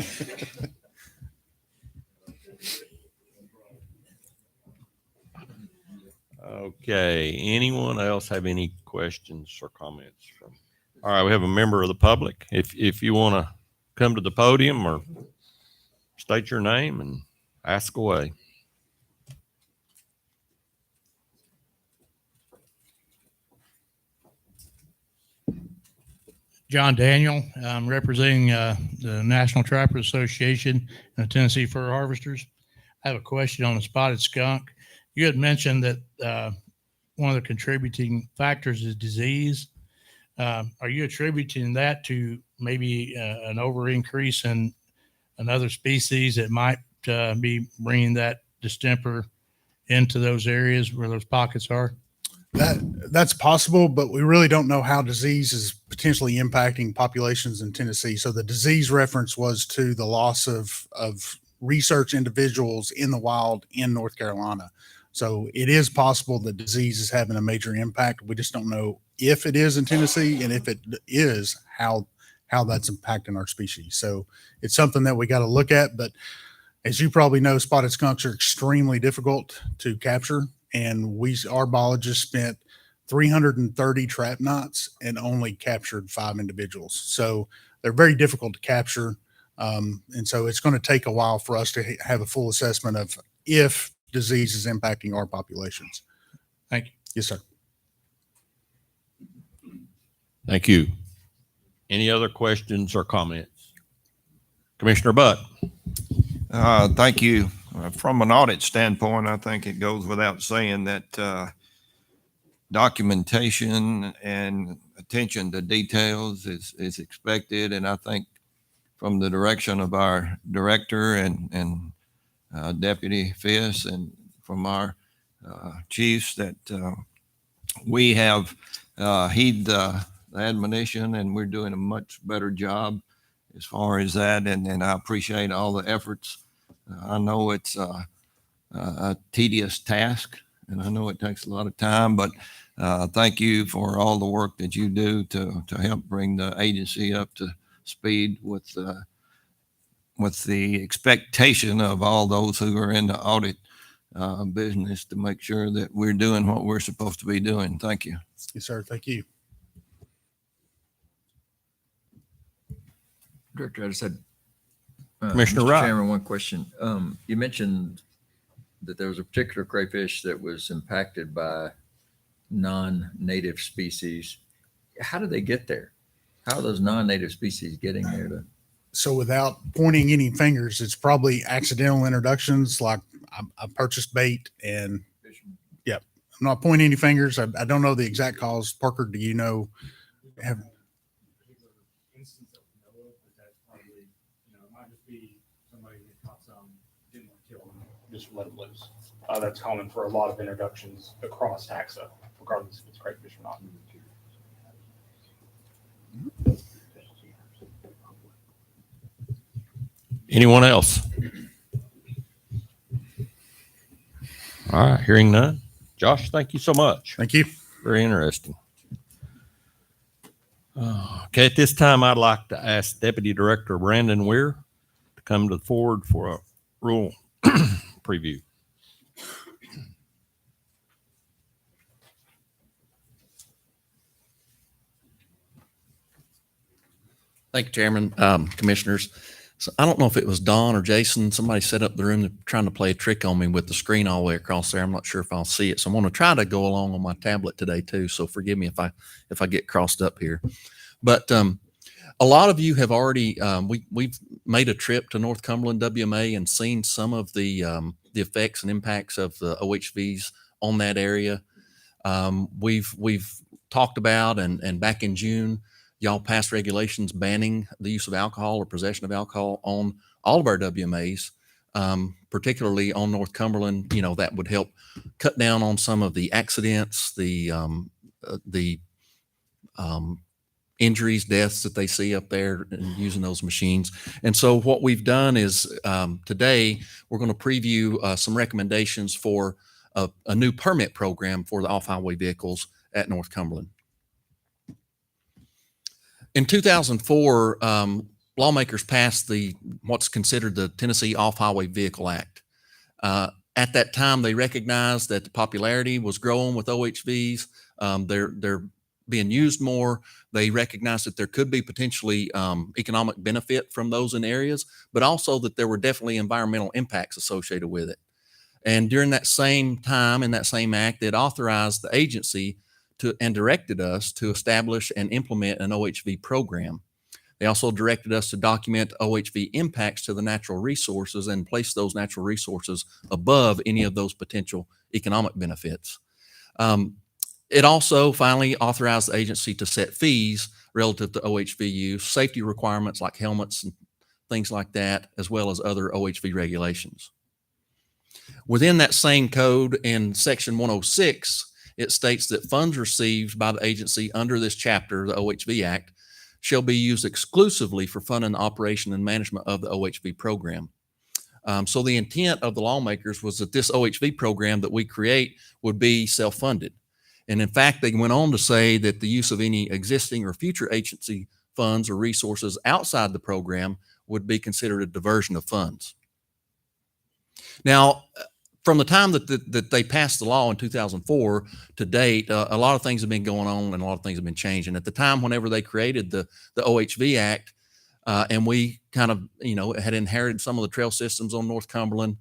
[SPEAKER 1] Okay. Anyone else have any questions or comments? All right. We have a member of the public. If you want to come to the podium or state your name and ask away.
[SPEAKER 18] John Daniel. I'm representing the National Trappers Association and the Tennessee Fur Harvesters. I have a question on the spotted skunk. You had mentioned that one of the contributing factors is disease. Are you attributing that to maybe an over increase in another species that might be bringing that distemper into those areas where those pockets are?
[SPEAKER 16] That's possible, but we really don't know how disease is potentially impacting populations in Tennessee. So the disease reference was to the loss of research individuals in the wild in North Carolina. So it is possible that disease is having a major impact. We just don't know if it is in Tennessee, and if it is, how that's impacting our species. So it's something that we got to look at. But as you probably know, spotted skunks are extremely difficult to capture. And our biologists spent 330 trap knots and only captured 5 individuals. So they're very difficult to capture. And so it's going to take a while for us to have a full assessment of if disease is impacting our populations.
[SPEAKER 18] Thank you.
[SPEAKER 16] Yes, sir.
[SPEAKER 1] Thank you. Any other questions or comments? Commissioner Butt.
[SPEAKER 19] Thank you. From an audit standpoint, I think it goes without saying that documentation and attention to details is expected. And I think from the direction of our director and Deputy Fiss and from our chiefs that we have heed the admonition, and we're doing a much better job as far as that. And I appreciate all the efforts. I know it's a tedious task, and I know it takes a lot of time, but thank you for all the work that you do to help bring the agency up to speed with the expectation of all those who are in the audit business to make sure that we're doing what we're supposed to be doing. Thank you.
[SPEAKER 16] Yes, sir. Thank you.
[SPEAKER 10] Director, I just had
[SPEAKER 1] Commissioner
[SPEAKER 10] Mr.
[SPEAKER 1] Wright.
[SPEAKER 10] Chairman, one question. You mentioned that there was a particular crayfish that was impacted by non-native species. How do they get there? How are those non-native species getting there?
[SPEAKER 16] So without pointing any fingers, it's probably accidental introductions. Like I purchased bait and yep. I'm not pointing any fingers. I don't know the exact cause. Parker, do you know?
[SPEAKER 14] Just let them loose. That's common for a lot of introductions across taxa, regardless if it's crayfish or not.
[SPEAKER 1] Anyone else? All right, hearing none. Josh, thank you so much.
[SPEAKER 16] Thank you.
[SPEAKER 1] Very interesting. Okay, at this time, I'd like to ask Deputy Director Brandon Weir to come to the forward for a rural preview.
[SPEAKER 20] Thank you, Chairman, Commissioners. So I don't know if it was Don or Jason, somebody set up the room trying to play a trick on me with the screen all the way across there. I'm not sure if I'll see it. So I'm going to try to go along on my tablet today too. So forgive me if I get crossed up here. But a lot of you have already, we've made a trip to North Cumberland WMA and seen some of the effects and impacts of the OHVs on that area. We've talked about, and back in June, y'all passed regulations banning the use of alcohol or possession of alcohol on all of our WMAs, particularly on North Cumberland. You know, that would help cut down on some of the accidents, the injuries, deaths that they see up there and using those machines. And so what we've done is today we're going to preview some recommendations for a new permit program for the off-highway vehicles at North Cumberland. In 2004, lawmakers passed what's considered the Tennessee Off-Highway Vehicle Act. At that time, they recognized that the popularity was growing with OHVs. They're being used more. They recognized that there could be potentially economic benefit from those in areas, but also that there were definitely environmental impacts associated with it. And during that same time, in that same act, it authorized the agency and directed us to establish and implement an OHV program. They also directed us to document OHV impacts to the natural resources and place those natural resources above any of those potential economic benefits. It also finally authorized the agency to set fees relative to OHV use, safety requirements like helmets and things like that, as well as other OHV regulations. Within that same code in section 106, it states that funds received by the agency under this chapter, the OHV Act, shall be used exclusively for funding the operation and management of the OHV program. So the intent of the lawmakers was that this OHV program that we create would be self-funded. And in fact, they went on to say that the use of any existing or future agency funds or resources outside the program would be considered a diversion of funds. Now, from the time that they passed the law in 2004 to date, a lot of things have been going on and a lot of things have been changing. At the time, whenever they created the OHV Act, and we kind of, had inherited some of the trail systems on North Cumberland,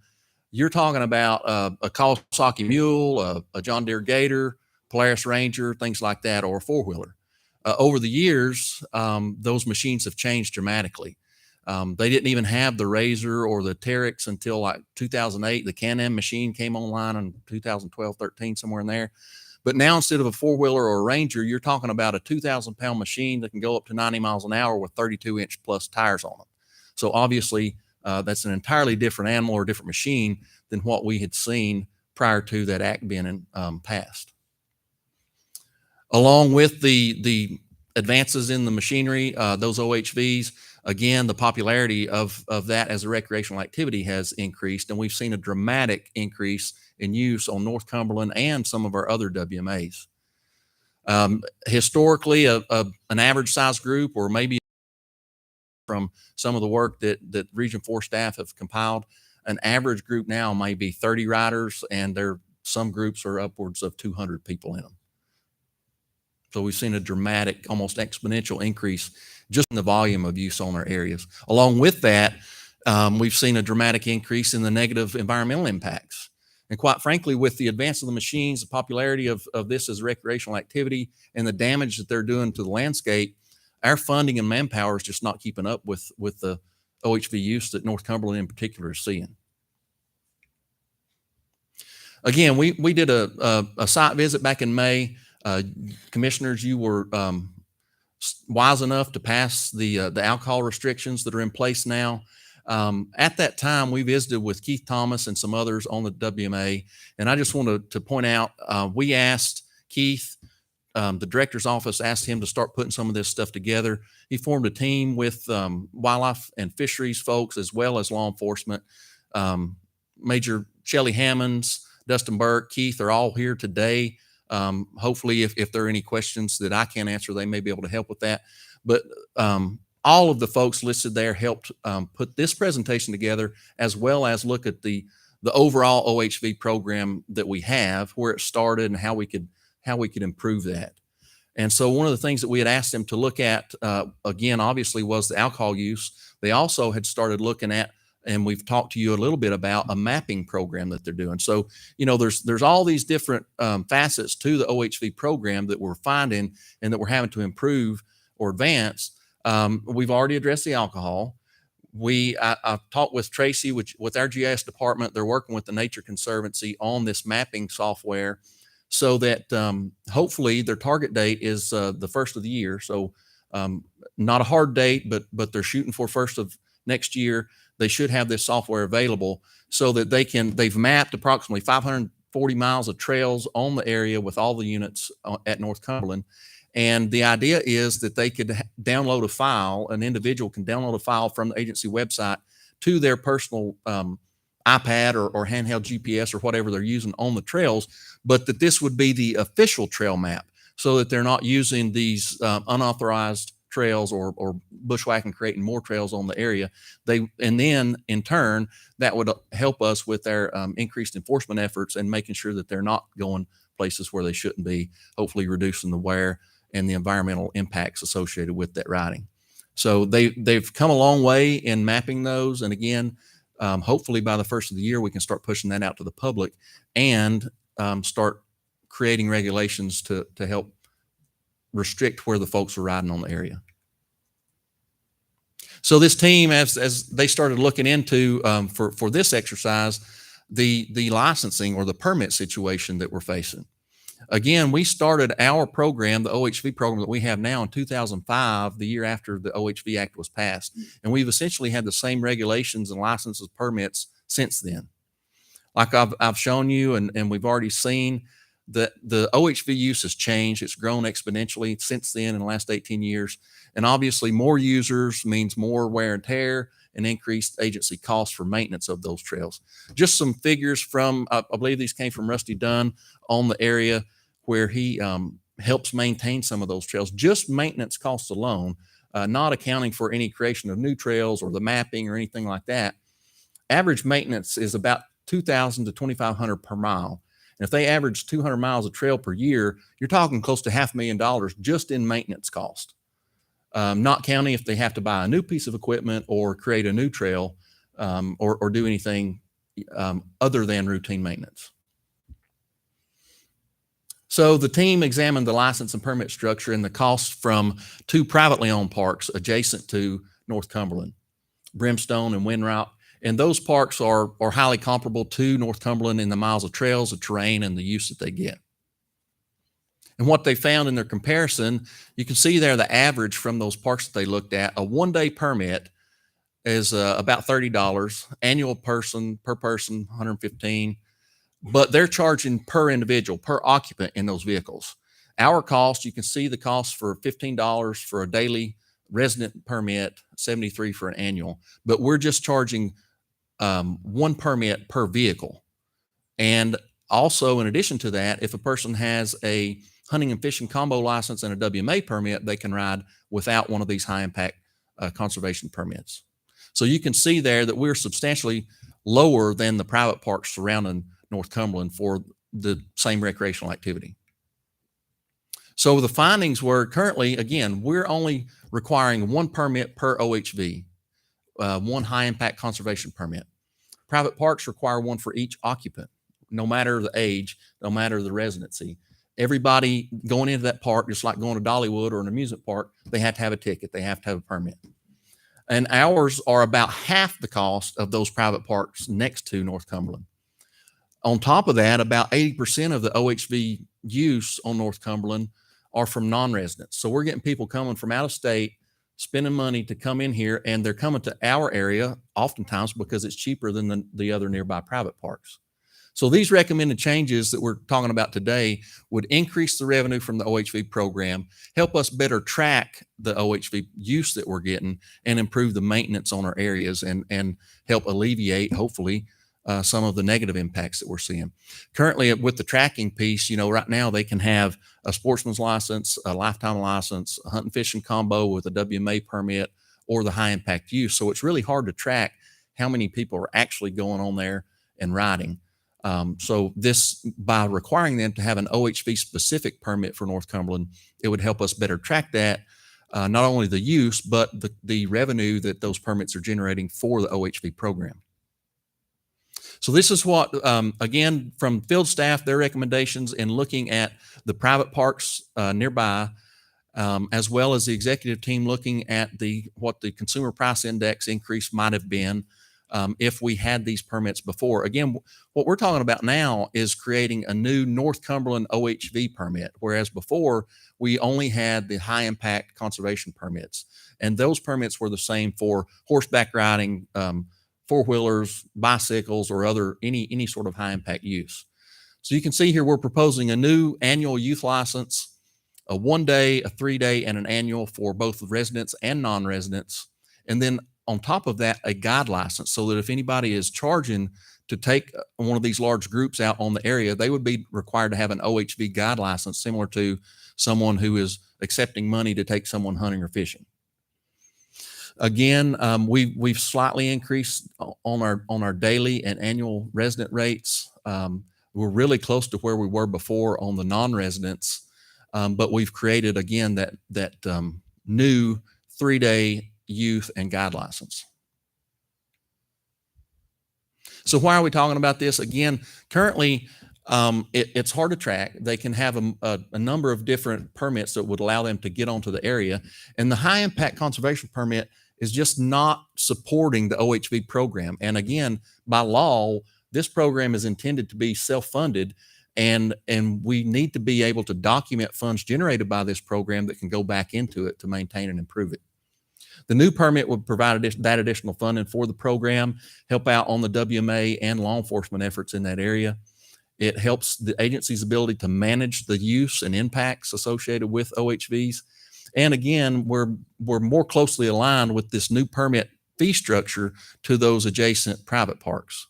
[SPEAKER 20] you're talking about a Kawasaki Mule, a John Deere Gator, Polaris Ranger, things like that, or a four-wheeler. Over the years, those machines have changed dramatically. They didn't even have the Razor or the Terex until like 2008. The Can-Am machine came online in 2012, 13, somewhere in there. But now instead of a four-wheeler or a Ranger, you're talking about a 2,000-pound machine that can go up to 90 miles an hour with 32-inch plus tires on them. So obviously, that's an entirely different animal or different machine than what we had seen prior to that act being passed. Along with the advances in the machinery, those OHVs, again, the popularity of that as a recreational activity has increased, and we've seen a dramatic increase in use on North Cumberland and some of our other WMAs. Historically, an average size group, or maybe from some of the work that Region 4 staff have compiled, an average group now may be 30 riders, and some groups are upwards of 200 people in them. So we've seen a dramatic, almost exponential increase just in the volume of use on our areas. Along with that, we've seen a dramatic increase in the negative environmental impacts. And quite frankly, with the advance of the machines, the popularity of this as a recreational activity, and the damage that they're doing to the landscape, our funding and manpower is just not keeping up with the OHV use that North Cumberland in particular is seeing. Again, we did a site visit back in May. Commissioners, you were wise enough to pass the alcohol restrictions that are in place now. At that time, we visited with Keith Thomas and some others on the WMA, and I just wanted to point out, we asked Keith, the director's office asked him to start putting some of this stuff together. He formed a team with wildlife and fisheries folks as well as law enforcement. Major Shelley Hammonds, Dustin Burke, Keith are all here today. Hopefully, if there are any questions that I can't answer, they may be able to help with that. But all of the folks listed there helped put this presentation together, as well as look at the overall OHV program that we have, where it started, and how we could improve that. And so one of the things that we had asked them to look at, again, obviously, was the alcohol use. They also had started looking at, and we've talked to you a little bit about, a mapping program that they're doing. So, there's all these different facets to the OHV program that we're finding and that we're having to improve or advance. We've already addressed the alcohol. I've talked with Tracy, with our GIS department. They're working with the Nature Conservancy on this mapping software, so that hopefully their target date is the first of the year. So not a hard date, but they're shooting for first of next year. They should have this software available so that they've mapped approximately 540 miles of trails on the area with all the units at North Cumberland. And the idea is that they could download a file, an individual can download a file from the agency website to their personal iPad or handheld GPS or whatever they're using on the trails, but that this would be the official trail map, so that they're not using these unauthorized trails or bushwhacking, creating more trails on the area. And then in turn, that would help us with our increased enforcement efforts and making sure that they're not going places where they shouldn't be, hopefully reducing the wear and the environmental impacts associated with that riding. So they've come a long way in mapping those. And again, hopefully by the first of the year, we can start pushing that out to the public and start creating regulations to help restrict where the folks are riding on the area. So this team, as they started looking into for this exercise, the licensing or the permit situation that we're facing. Again, we started our program, the OHV program that we have now, in 2005, the year after the OHV Act was passed. And we've essentially had the same regulations and licenses, permits since then. Like I've shown you, and we've already seen that the OHV use has changed. It's grown exponentially since then in the last 18 years. And obviously more users means more wear and tear and increased agency costs for maintenance of those trails. Just some figures from, I believe these came from Rusty Dunn on the area where he helps maintain some of those trails. Just maintenance costs alone, not accounting for any creation of new trails or the mapping or anything like that. Average maintenance is about $2,000 to $2,500 per mile. And if they average 200 miles of trail per year, you're talking close to $500,000 just in maintenance cost. Not counting if they have to buy a new piece of equipment or create a new trail or do anything other than routine maintenance. So the team examined the license and permit structure and the costs from two privately owned parks adjacent to North Cumberland, Brimstone and Windroute. And those parks are highly comparable to North Cumberland in the miles of trails, the terrain, and the use that they get. And what they found in their comparison, you can see there the average from those parks that they looked at. A one-day permit is about $30, annual per person, $115. But they're charging per individual, per occupant in those vehicles. Our cost, you can see the cost for $15 for a daily resident permit, $73 for an annual. But we're just charging one permit per vehicle. And also, in addition to that, if a person has a hunting and fishing combo license and a WMA permit, they can ride without one of these high impact conservation permits. So you can see there that we're substantially lower than the private parks surrounding North Cumberland for the same recreational activity. So the findings were currently, again, we're only requiring one permit per OHV, one high impact conservation permit. Private parks require one for each occupant, no matter the age, no matter the residency. Everybody going into that park, just like going to Dollywood or an amusement park, they have to have a ticket. They have to have a permit. And ours are about half the cost of those private parks next to North Cumberland. On top of that, about 80% of the OHV use on North Cumberland are from non-residents. So we're getting people coming from out of state, spending money to come in here, and they're coming to our area oftentimes because it's cheaper than the other nearby private parks. So these recommended changes that we're talking about today would increase the revenue from the OHV program, help us better track the OHV use that we're getting, and improve the maintenance on our areas and help alleviate, hopefully, some of the negative impacts that we're seeing. Currently, with the tracking piece, right now they can have a sportsman's license, a lifetime license, a hunt and fishing combo with a WMA permit, or the high impact use. So it's really hard to track how many people are actually going on there and riding. So this, by requiring them to have an OHV specific permit for North Cumberland, it would help us better track that, not only the use, but the revenue that those permits are generating for the OHV program. So this is what, again, from field staff, their recommendations in looking at the private parks nearby, as well as the executive team looking at what the consumer price index increase might have been if we had these permits before. Again, what we're talking about now is creating a new North Cumberland OHV permit, whereas before we only had the high impact conservation permits. And those permits were the same for horseback riding, four-wheelers, bicycles, or any sort of high impact use. So you can see here we're proposing a new annual youth license, a 1-day, a 3-day, and an annual for both residents and non-residents. And then on top of that, a guide license, so that if anybody is charging to take one of these large groups out on the area, they would be required to have an OHV guide license, similar to someone who is accepting money to take someone hunting or fishing. Again, we've slightly increased on our daily and annual resident rates. We're really close to where we were before on the non-residents, but we've created again that new 3-day youth and guide license. So why are we talking about this? Again, currently it's hard to track. They can have a number of different permits that would allow them to get onto the area, and the high impact conservation permit is just not supporting the OHV program. And again, by law, this program is intended to be self-funded, and we need to be able to document funds generated by this program that can go back into it to maintain and improve it. The new permit would provide that additional funding for the program, help out on the WMA and law enforcement efforts in that area. It helps the agency's ability to manage the use and impacts associated with OHVs. And again, we're more closely aligned with this new permit fee structure to those adjacent private parks.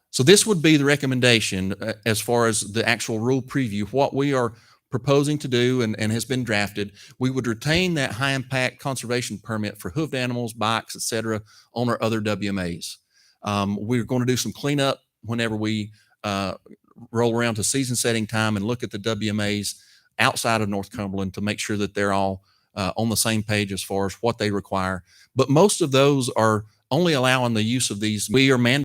[SPEAKER 20] So this would be the recommendation as far as the actual rule preview. What we are proposing to do and has been drafted, we would retain that high impact conservation permit for hoofed animals, bikes, etc., on our other WMAs. We're going to do some cleanup whenever we roll around to season setting time and look at the WMAs outside of North Cumberland to make sure that they're all on the same page as far as what they require. But most of those are only allowing the use of these. We are mandating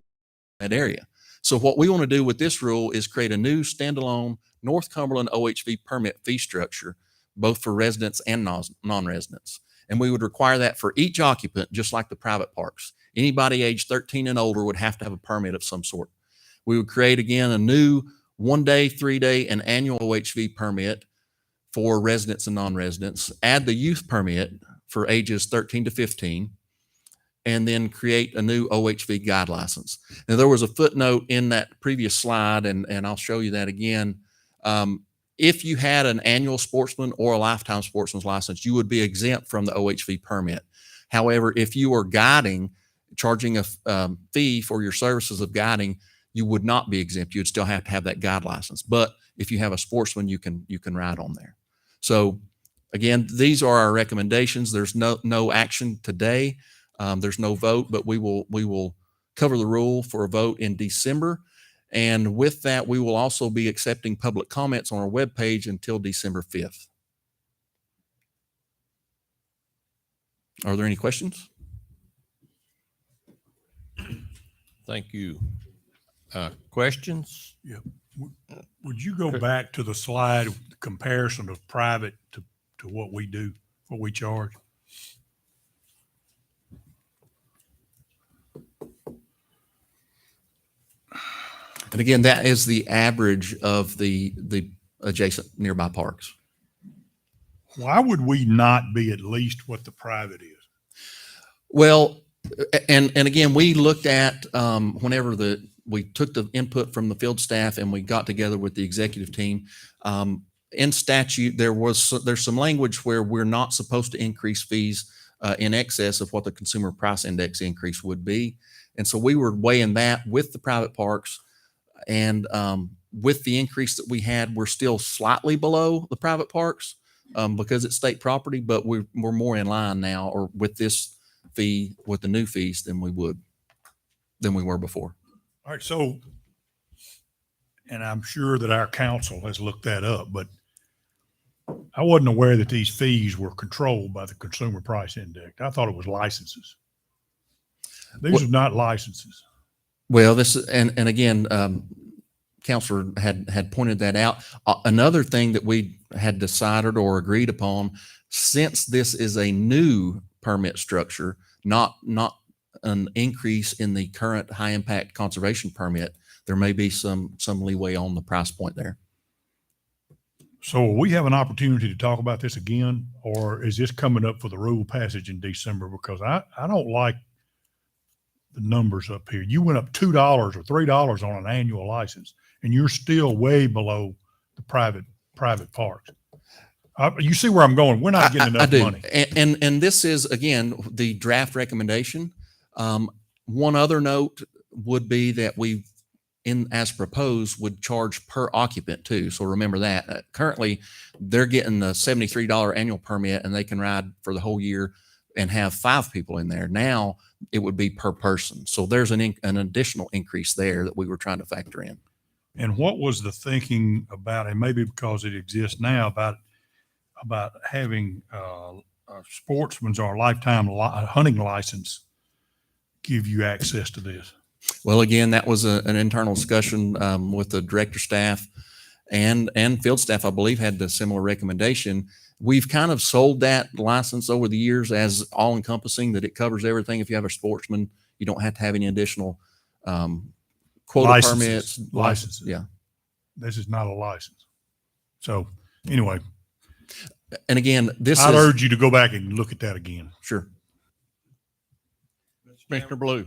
[SPEAKER 20] that area. So what we want to do with this rule is create a new standalone North Cumberland OHV permit fee structure, both for residents and non-residents. And we would require that for each occupant, just like the private parks. Anybody age 13 and older would have to have a permit of some sort. We would create, again, a new 1-day, 3-day, and annual OHV permit for residents and non-residents, add the youth permit for ages 13 to 15, and then create a new OHV guide license. Now, there was a footnote in that previous slide, and I'll show you that again. If you had an annual sportsman or a lifetime sportsman's license, you would be exempt from the OHV permit. However, if you are guiding, charging a fee for your services of guiding, you would not be exempt. You'd still have to have that guide license. But if you have a sportsman, you can ride on there. So again, these are our recommendations. There's no action today. There's no vote, but we will cover the rule for a vote in December. And with that, we will also be accepting public comments on our webpage until December 5th. Are there any questions?
[SPEAKER 1] Thank you. Questions?
[SPEAKER 2] Yeah. Would you go back to the slide of the comparison of private to what we do, what we charge?
[SPEAKER 20] And again, that is the average of the adjacent nearby parks.
[SPEAKER 2] Why would we not be at least what the private is?
[SPEAKER 20] Well, and again, we looked at whenever we took the input from the field staff and we got together with the executive team. In statute, there's some language where we're not supposed to increase fees in excess of what the consumer price index increase would be. And so we were weighing that with the private parks, and with the increase that we had, we're still slightly below the private parks because it's state property, but we're more in line now, or with this fee, with the new fees, than we were before.
[SPEAKER 2] All right, so, and I'm sure that our council has looked that up, but I wasn't aware that these fees were controlled by the Consumer Price Index. I thought it was licenses. These are not licenses.
[SPEAKER 20] Well, this is, and again, Counselor had pointed that out. Another thing that we had decided or agreed upon, since this is a new permit structure, not an increase in the current high impact conservation permit, there may be some leeway on the price point there.
[SPEAKER 2] So will we have an opportunity to talk about this again, or is this coming up for the rule passage in December? Because I don't like the numbers up here. You went up $2 or $3 on an annual license, and you're still way below the private parks. You see where I'm going? We're not getting enough money.
[SPEAKER 20] And this is, again, the draft recommendation. One other note would be that we, as proposed, would charge per occupant too. So remember that. Currently, they're getting a $73 annual permit, and they can ride for the whole year and have 5 people in there. Now it would be per person. So there's an additional increase there that we were trying to factor in.
[SPEAKER 2] And what was the thinking about, and maybe because it exists now, about having a sportsman's or lifetime hunting license give you access to this?
[SPEAKER 20] Well, again, that was an internal discussion with the director staff and field staff, I believe, had the similar recommendation. We've kind of sold that license over the years as all encompassing, that it covers everything. If you have a sportsman, you don't have to have any additional quota permits.
[SPEAKER 2] Licenses.
[SPEAKER 20] Yeah.
[SPEAKER 2] This is not a license. So anyway.
[SPEAKER 20] And again,
[SPEAKER 2] I'd urge you to go back and look at that again.
[SPEAKER 20] Sure.
[SPEAKER 6] Mr. Blue.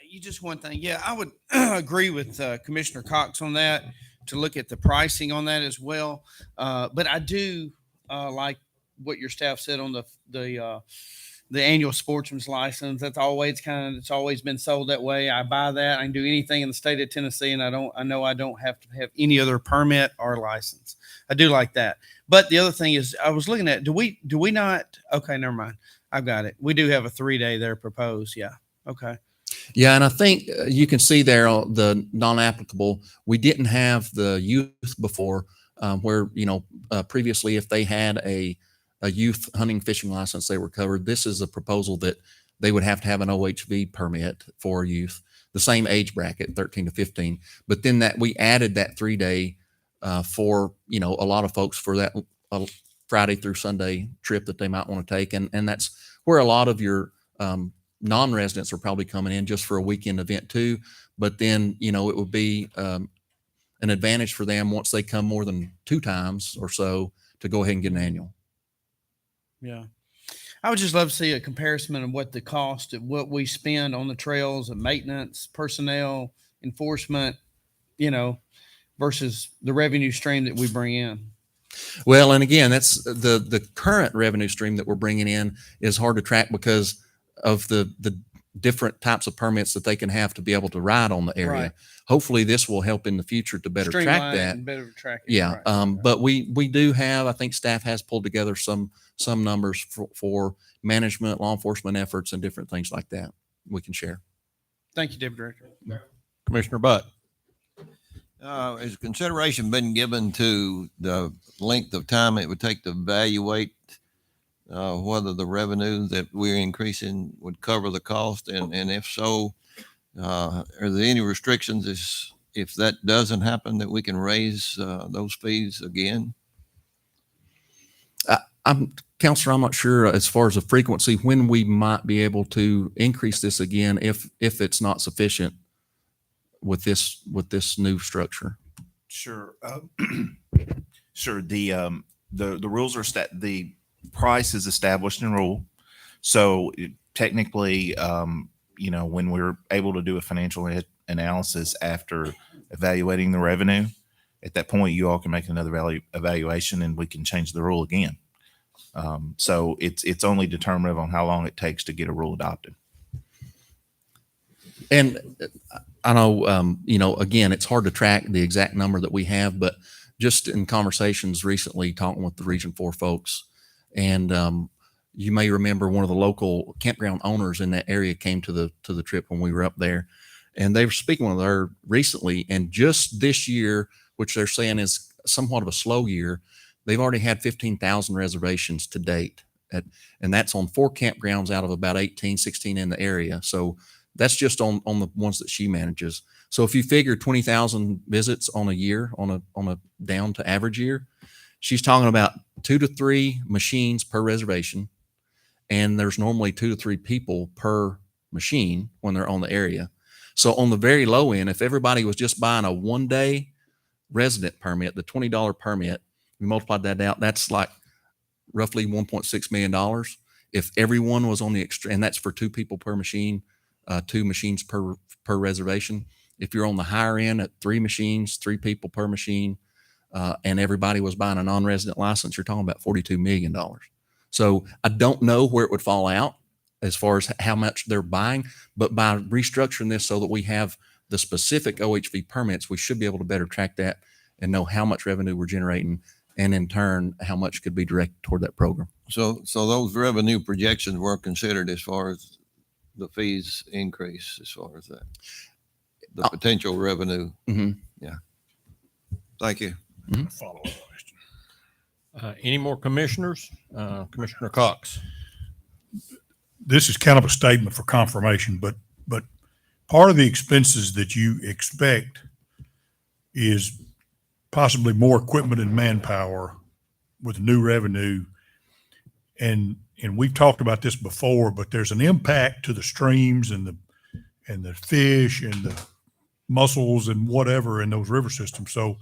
[SPEAKER 11] You just one thing. Yeah, I would agree with Commissioner Cox on that, to look at the pricing on that as well. But I do like what your staff said on the annual sportsman's license. That's always it's always been sold that way. I buy that. I can do anything in the state of Tennessee, and I know I don't have to have any other permit or license. I do like that. But the other thing is, I was looking at, do we not? Okay, never mind. I've got it. We do have a 3-day there proposed. Yeah. Okay.
[SPEAKER 20] Yeah, and I think you can see there the non-applicable. We didn't have the youth before, where previously if they had a youth hunting fishing license, they were covered. This is a proposal that they would have to have an OHV permit for youth, the same age bracket, 13 to 15. But then that we added that 3-day for a lot of folks for that Friday through Sunday trip that they might want to take, and that's where a lot of your non-residents are probably coming in just for a weekend event too. But then, it would be an advantage for them once they come more than 2 times or so to go ahead and get an annual.
[SPEAKER 11] Yeah. I would just love to see a comparison of what the cost of what we spend on the trails and maintenance, personnel, enforcement, versus the revenue stream that we bring in.
[SPEAKER 20] Well, and again, that's the current revenue stream that we're bringing in is hard to track because of the different types of permits that they can have to be able to ride on the area. Right. Hopefully this will help in the future to better track that.
[SPEAKER 11] And better track it.
[SPEAKER 20] Yeah.
[SPEAKER 11] Right.
[SPEAKER 20] But we do have, I think staff has pulled together some numbers for management, law enforcement efforts, and different things like that we can share.
[SPEAKER 11] Thank you, Deputy Director.
[SPEAKER 6] Commissioner Butt.
[SPEAKER 19] Has consideration been given to the length of time it would take to evaluate whether the revenue that we're increasing would cover the cost? And if so, are there any restrictions if that doesn't happen, that we can raise those fees again?
[SPEAKER 20] Counselor, I'm not sure as far as the frequency when we might be able to increase this again if it's not sufficient with this new structure.
[SPEAKER 21] Sure. Sure. The rules are the price is established in rule. So technically, when we're able to do a financial analysis after evaluating the revenue, at that point, you all can make another evaluation and we can change the rule again. So it's only determinative on how long it takes to get a rule adopted.
[SPEAKER 20] And I know, again, it's hard to track the exact number that we have, but just in conversations recently talking with the Region 4 folks, and you may remember one of the local campground owners in that area came to the trip when we were up there, and they were speaking with her recently, and just this year, which they're saying is somewhat of a slow year, they've already had 15,000 reservations to date. And that's on 4 campgrounds out of about 16 in the area. So that's just on the ones that she manages. So if you figure 20,000 visits on a year, on a down to average year, she's talking about 2 to 3 machines per reservation. And there's normally 2 to 3 people per machine when they're on the area. So on the very low end, if everybody was just buying a 1-day resident permit, the $20 permit, we multiplied that out, that's like roughly $1.6 million. If everyone was on the extra, and that's for 2 people per machine, 2 machines per reservation. If you're on the higher end at 3 machines, 3 people per machine, and everybody was buying a non-resident license, you're talking about $42 million. So I don't know where it would fall out as far as how much they're buying, but by restructuring this so that we have the specific OHV permits, we should be able to better track that and know how much revenue we're generating, and in turn, how much could be directed toward that program.
[SPEAKER 19] So those revenue projections were considered as far as the fees increase, as far as that, the potential revenue.
[SPEAKER 20] Mm-hmm.
[SPEAKER 19] Yeah. Thank you.
[SPEAKER 20] Mm-hmm.
[SPEAKER 2] Follow-up question.
[SPEAKER 1] Any more commissioners? Commissioner Cox.
[SPEAKER 2] This is kind of a statement for confirmation, but part of the expenses that you expect is possibly more equipment and manpower with new revenue. And we've talked about this before, but there's an impact to the streams and the fish and the mussels and whatever in those river systems. So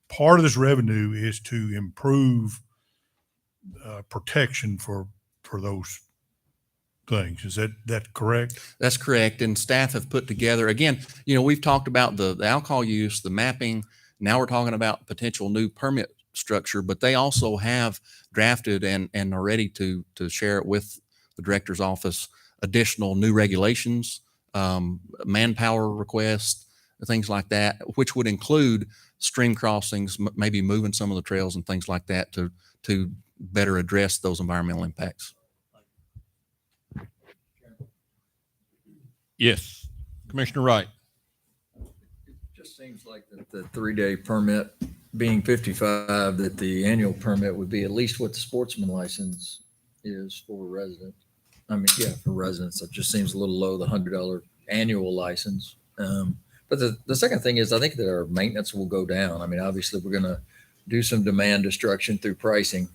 [SPEAKER 2] part of this revenue is to improve protection for those things. Is that correct?
[SPEAKER 20] That's correct. And staff have put together, again, we've talked about the alcohol use, the mapping. Now we're talking about potential new permit structure, but they also have drafted and are ready to share it with the director's office, additional new regulations, manpower requests, things like that, which would include stream crossings, maybe moving some of the trails and things like that to better address those environmental impacts.
[SPEAKER 1] Yes, Commissioner Wright.
[SPEAKER 10] Just seems like that the 3-day permit being 55, that the annual permit would be at least what the sportsman license is for residents. I mean, yeah, for residents, it just seems a little low, the $100 annual license. But the second thing is, I think that our maintenance will go down. I mean, obviously we're going to do some demand destruction through pricing,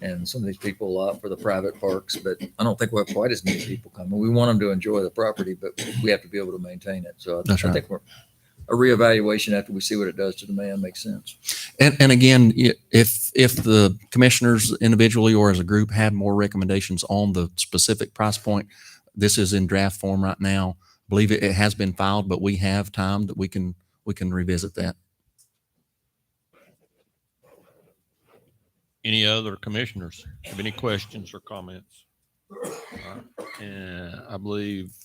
[SPEAKER 10] and some of these people will opt for the private parks, but I don't think we'll have quite as many people coming. We want them to enjoy the property, but we have to be able to maintain it. So I think a reevaluation after we see what it does to demand makes sense.
[SPEAKER 20] And again, if the commissioners individually or as a group had more recommendations on the specific price point, this is in draft form right now. I believe it has been filed, but we have time that we can revisit that.
[SPEAKER 1] Any other commissioners have any questions or comments? All right. And I believe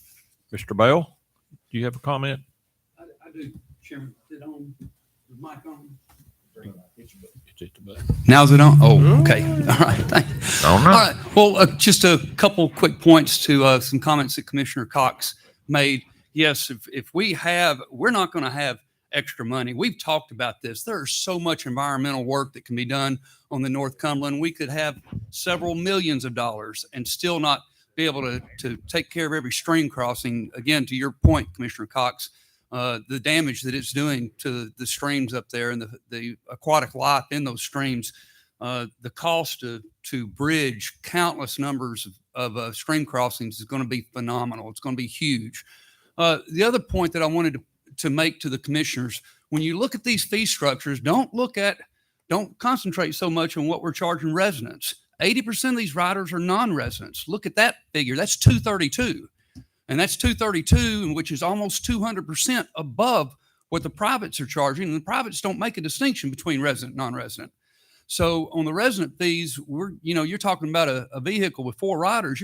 [SPEAKER 1] Mr. Bell, do you have a comment?
[SPEAKER 12] I do, Chairman. Is it on? Is the mic on?
[SPEAKER 1] It's
[SPEAKER 12] Now is it on? Oh, okay. All right. Thanks.
[SPEAKER 1] All
[SPEAKER 12] All right. Well, just a couple quick points to some comments that Commissioner Cox made. Yes, if we're not going to have extra money. We've talked about this. There's so much environmental work that can be done on the North Cumberland. We could have several millions of dollars and still not be able to take care of every stream crossing. Again, to your point, Commissioner Cox, the damage that it's doing to the streams up there and the aquatic life in those streams, the cost to bridge countless numbers of stream crossings is going to be phenomenal. It's going to be huge. The other point that I wanted to make to the commissioners, when you look at these fee structures, don't concentrate so much on what we're charging residents. 80% of these riders are non-residents. Look at that figure. That's 232. And that's 232, which is almost 200% above what the privates are charging. And the privates don't make a distinction between resident and non-resident. So on the resident fees, you're talking about a vehicle with 4 riders,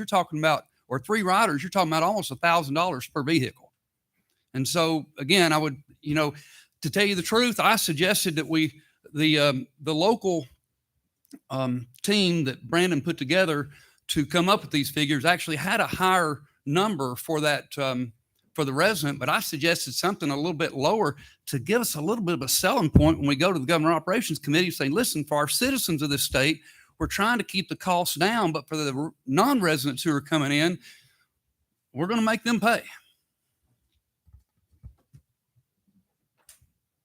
[SPEAKER 12] or 3 riders, you're talking about almost $1,000 per vehicle. And so again, I would, to tell you the truth, I suggested that the local team that Brandon put together to come up with these figures actually had a higher number for that, for the resident, but I suggested something a little bit lower to give us a little bit of a selling point when we go to the Government Operations Committee saying, listen, for our citizens of this state, we're trying to keep the costs down, but for the non-residents who are coming in, we're going to make them pay.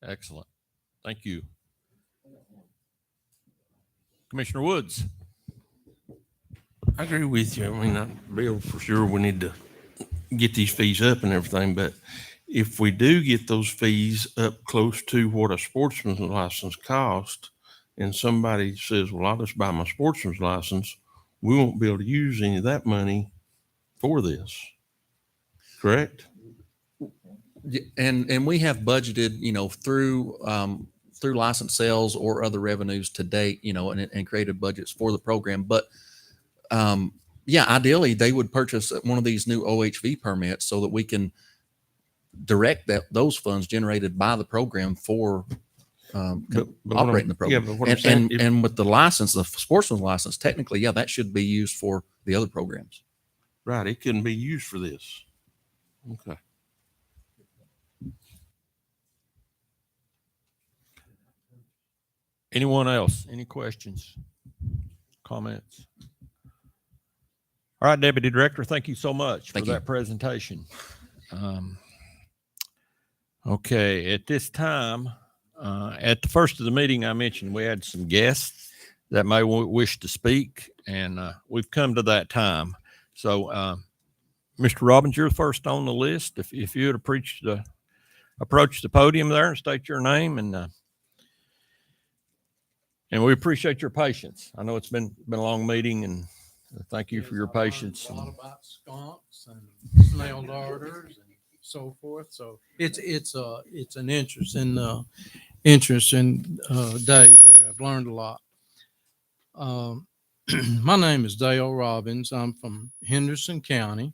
[SPEAKER 1] Excellent. Thank you. Commissioner Woods.
[SPEAKER 4] I agree with you. I mean, Bill, for sure, we need to get these fees up and everything, but if we do get those fees up close to what a sportsman's license costs, and somebody says, well, I'll just buy my sportsman's license, we won't be able to use any of that money for this. Correct?
[SPEAKER 20] And we have budgeted, through license sales or other revenues to date, and created budgets for the program. But ideally they would purchase one of these new OHV permits so that we can direct those funds generated by the program for operating the program.
[SPEAKER 4] Yeah, but what I'm saying,
[SPEAKER 20] and with the license, the sportsman's license, technically, that should be used for the other programs.
[SPEAKER 4] Right. It couldn't be used for this. Okay.
[SPEAKER 1] Anyone else? Any questions? Comments? All right, Deputy Director, thank you so much for that presentation. Okay, at this time, at the first of the meeting, I mentioned we had some guests that may wish to speak, and we've come to that time. So, Mr. Robbins, you're first on the list. If you would approach the podium there and state your name, and we appreciate your patience. I know it's been a long meeting, and thank you for your patience.
[SPEAKER 18] A lot about skunks and snail darters and so forth. So it's an interesting day there. I've learned a lot. My name is Dale Robbins. I'm from Henderson County,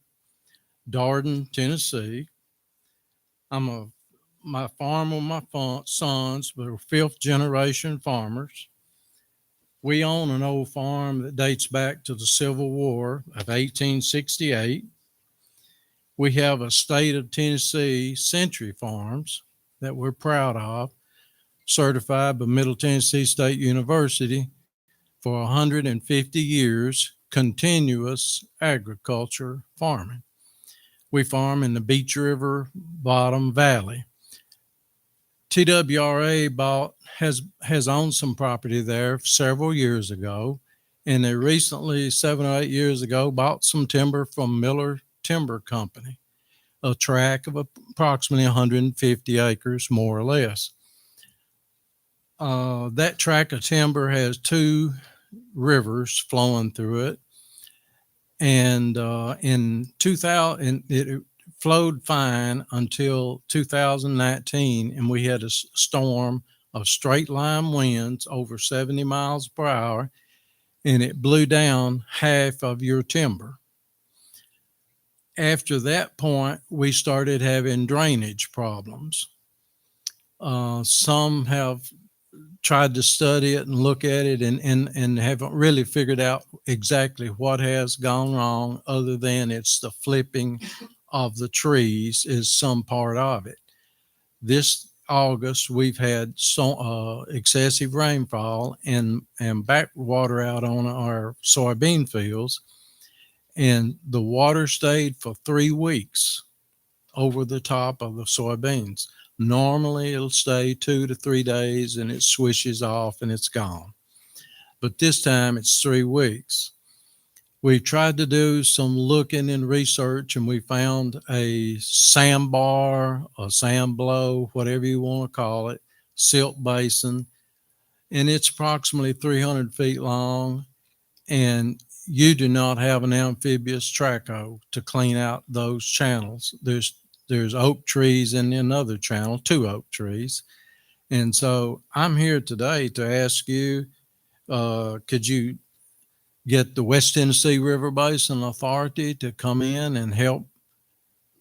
[SPEAKER 18] Darden, Tennessee. My farm with my sons, we're fifth generation farmers. We own an old farm that dates back to the Civil War of 1868. We have a state of Tennessee century farms that we're proud of, certified by Middle Tennessee State University for 150 years, continuous agriculture farming. We farm in the Beach River bottom valley. TWRA has owned some property there several years ago, and they recently, 7 or 8 years ago, bought some timber from Miller Timber Company, a tract of approximately 150 acres, more or less. That tract of timber has 2 rivers flowing through it, and in 2000, it flowed fine until 2019, and we had a storm of straight line winds over 70 miles per hour, and it blew down half of your timber. After that point, we started having drainage problems. Some have tried to study it and look at it and haven't really figured out exactly what has gone wrong, other than it's the flipping of the trees is some part of it. This August, we've had excessive rainfall and backwater out on our soybean fields, and the water stayed for 3 weeks over the top of the soybeans. Normally, it'll stay 2 to 3 days and it swishes off and it's gone. But this time, it's 3 weeks. We tried to do some looking and research, and we found a sandbar, a sand blow, whatever you want to call it, silt basin, and it's approximately 300 feet long, and you do not have an amphibious trackhoe to clean out those channels. There's oak trees in another channel, 2 oak trees, and so I'm here today to ask you, could you get the West Tennessee River Basin Authority to come in and help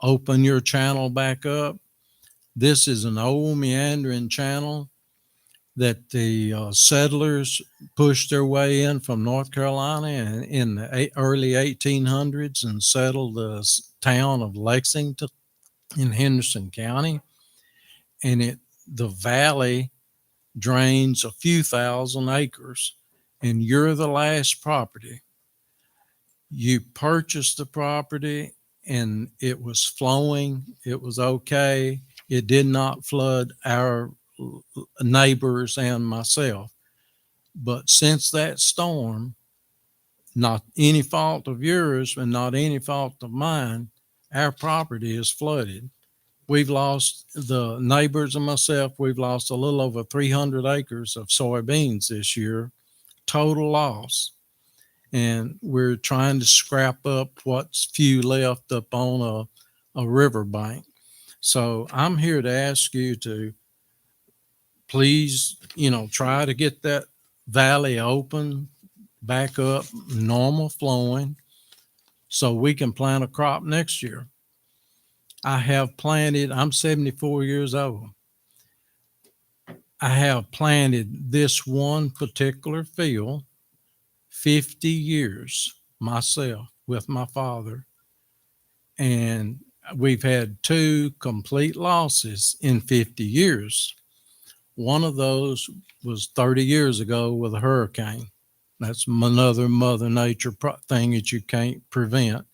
[SPEAKER 18] open your channel back up
[SPEAKER 3] This is an old meandering channel that the settlers pushed their way in from North Carolina in the early 1800s and settled the town of Lexington in Henderson County. And the valley drains a few thousand acres, and you're the last property. You purchased the property and it was flowing. It was okay. It did not flood our neighbors and myself. But since that storm, not any fault of yours and not any fault of mine, our property is flooded. We've lost, the neighbors and myself, we've lost a little over 300 acres of soybeans this year, total loss. And we're trying to scrap up what's few left up on a riverbank. So I'm here to ask you to please, try to get that valley open, back up, normal flowing, so we can plant a crop next year. I have planted, I'm 74 years old. I have planted this one particular field 50 years myself with my father. And we've had 2 complete losses in 50 years. One of those was 30 years ago with a hurricane. That's another Mother Nature thing that you can't prevent.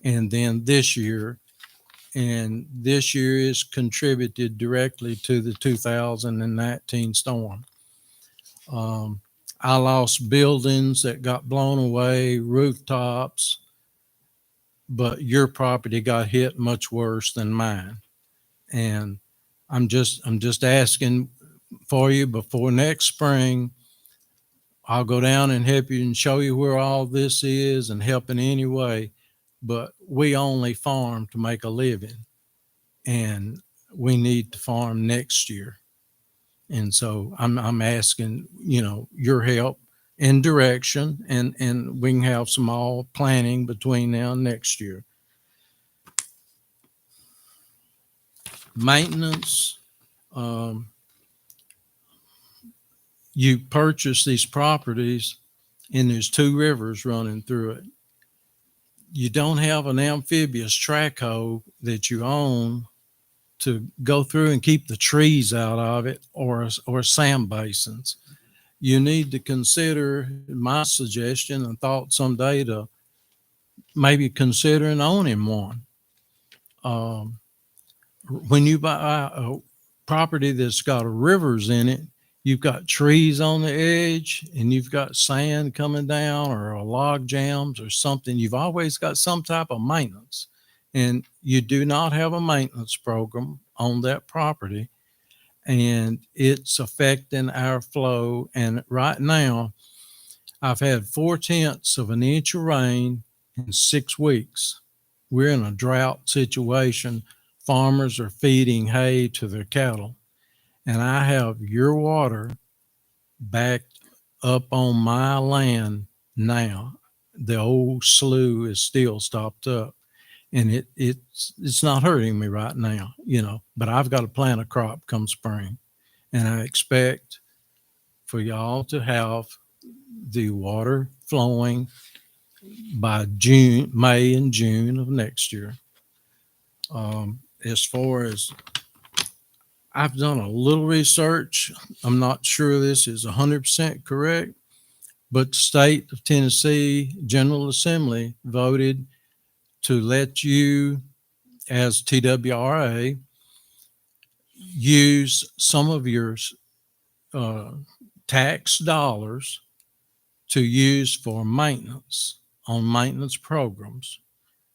[SPEAKER 3] And then this year is contributed directly to the 2019 storm. I lost buildings that got blown away, rooftops, but your property got hit much worse than mine. And I'm just asking for you before next spring. I'll go down and help you and show you where all this is and help in any way. But we only farm to make a living, and we need to farm next year. And so I'm asking, your help and direction, and we can have some all planning between now and next year. Maintenance, you purchase these properties and there's 2 rivers running through it. You don't have an amphibious track hoe that you own to go through and keep the trees out of it, or sand basins. You need to consider my suggestion and thought someday to maybe considering owning one. When you buy a property that's got rivers in it, you've got trees on the edge and you've got sand coming down or a log jams or something. You've always got some type of maintenance, and you do not have a maintenance program on that property, and it's affecting our flow. And right now I've had 4/10 of an inch of rain in 6 weeks. We're in a drought situation. Farmers are feeding hay to their cattle. And I have your water backed up on my land now. The old slough is still stopped up, and it's not hurting me right now, but I've got to plant a crop come spring, and I expect for y'all to have the water flowing by May and June of next year. As far as I've done a little research, I'm not sure this is 100% correct, but the state of Tennessee General Assembly voted to let you, as TWRA, use some of your tax dollars to use for maintenance on maintenance programs.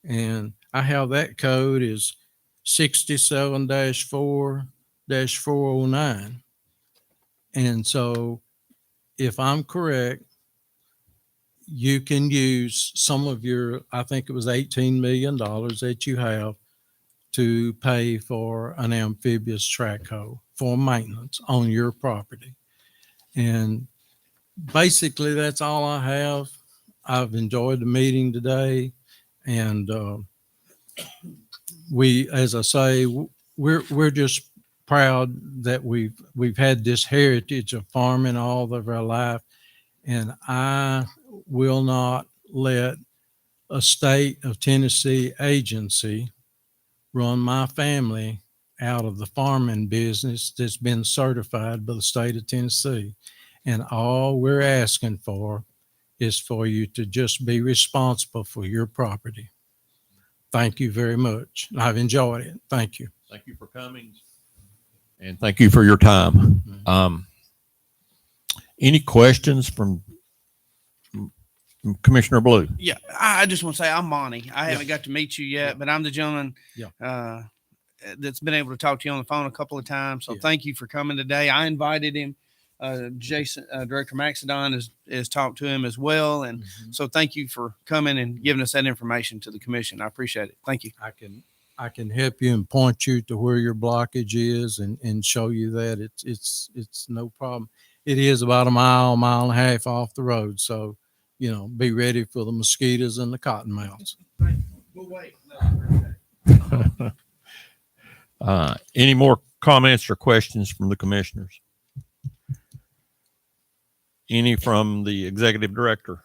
[SPEAKER 3] And I have that code is 67-4-409. And so if I'm correct, you can use some of your, I think it was $18 million that you have to pay for an amphibious track hoe for maintenance on your property. And basically that's all I have. I've enjoyed the meeting today, and we, as I say, we're just proud that we've had this heritage of farming all of our life, and I will not let a state of Tennessee agency run my family out of the farming business that's been certified by the state of Tennessee. And all we're asking for is for you to just be responsible for your property. Thank you very much. I've enjoyed it. Thank you.
[SPEAKER 1] Thank you for coming. And thank you for your time. Any questions from Commissioner Blue?
[SPEAKER 11] Yeah, I just want to say I'm Monty. I haven't got to meet you yet, but I'm the gentleman that's been able to talk to you on the phone a couple of times. So thank you for coming today. I invited him. Jason, Director Maxidon has talked to him as well. And so thank you for coming and giving us that information to the commission. I appreciate it. Thank you.
[SPEAKER 3] I can help you and point you to where your blockage is and show you that it's no problem. It is about a mile and a half off the road. So, be ready for the mosquitoes and the cottonmouths.
[SPEAKER 11] We'll wait.
[SPEAKER 1] Any more comments or questions from the commissioners? Any from the executive director?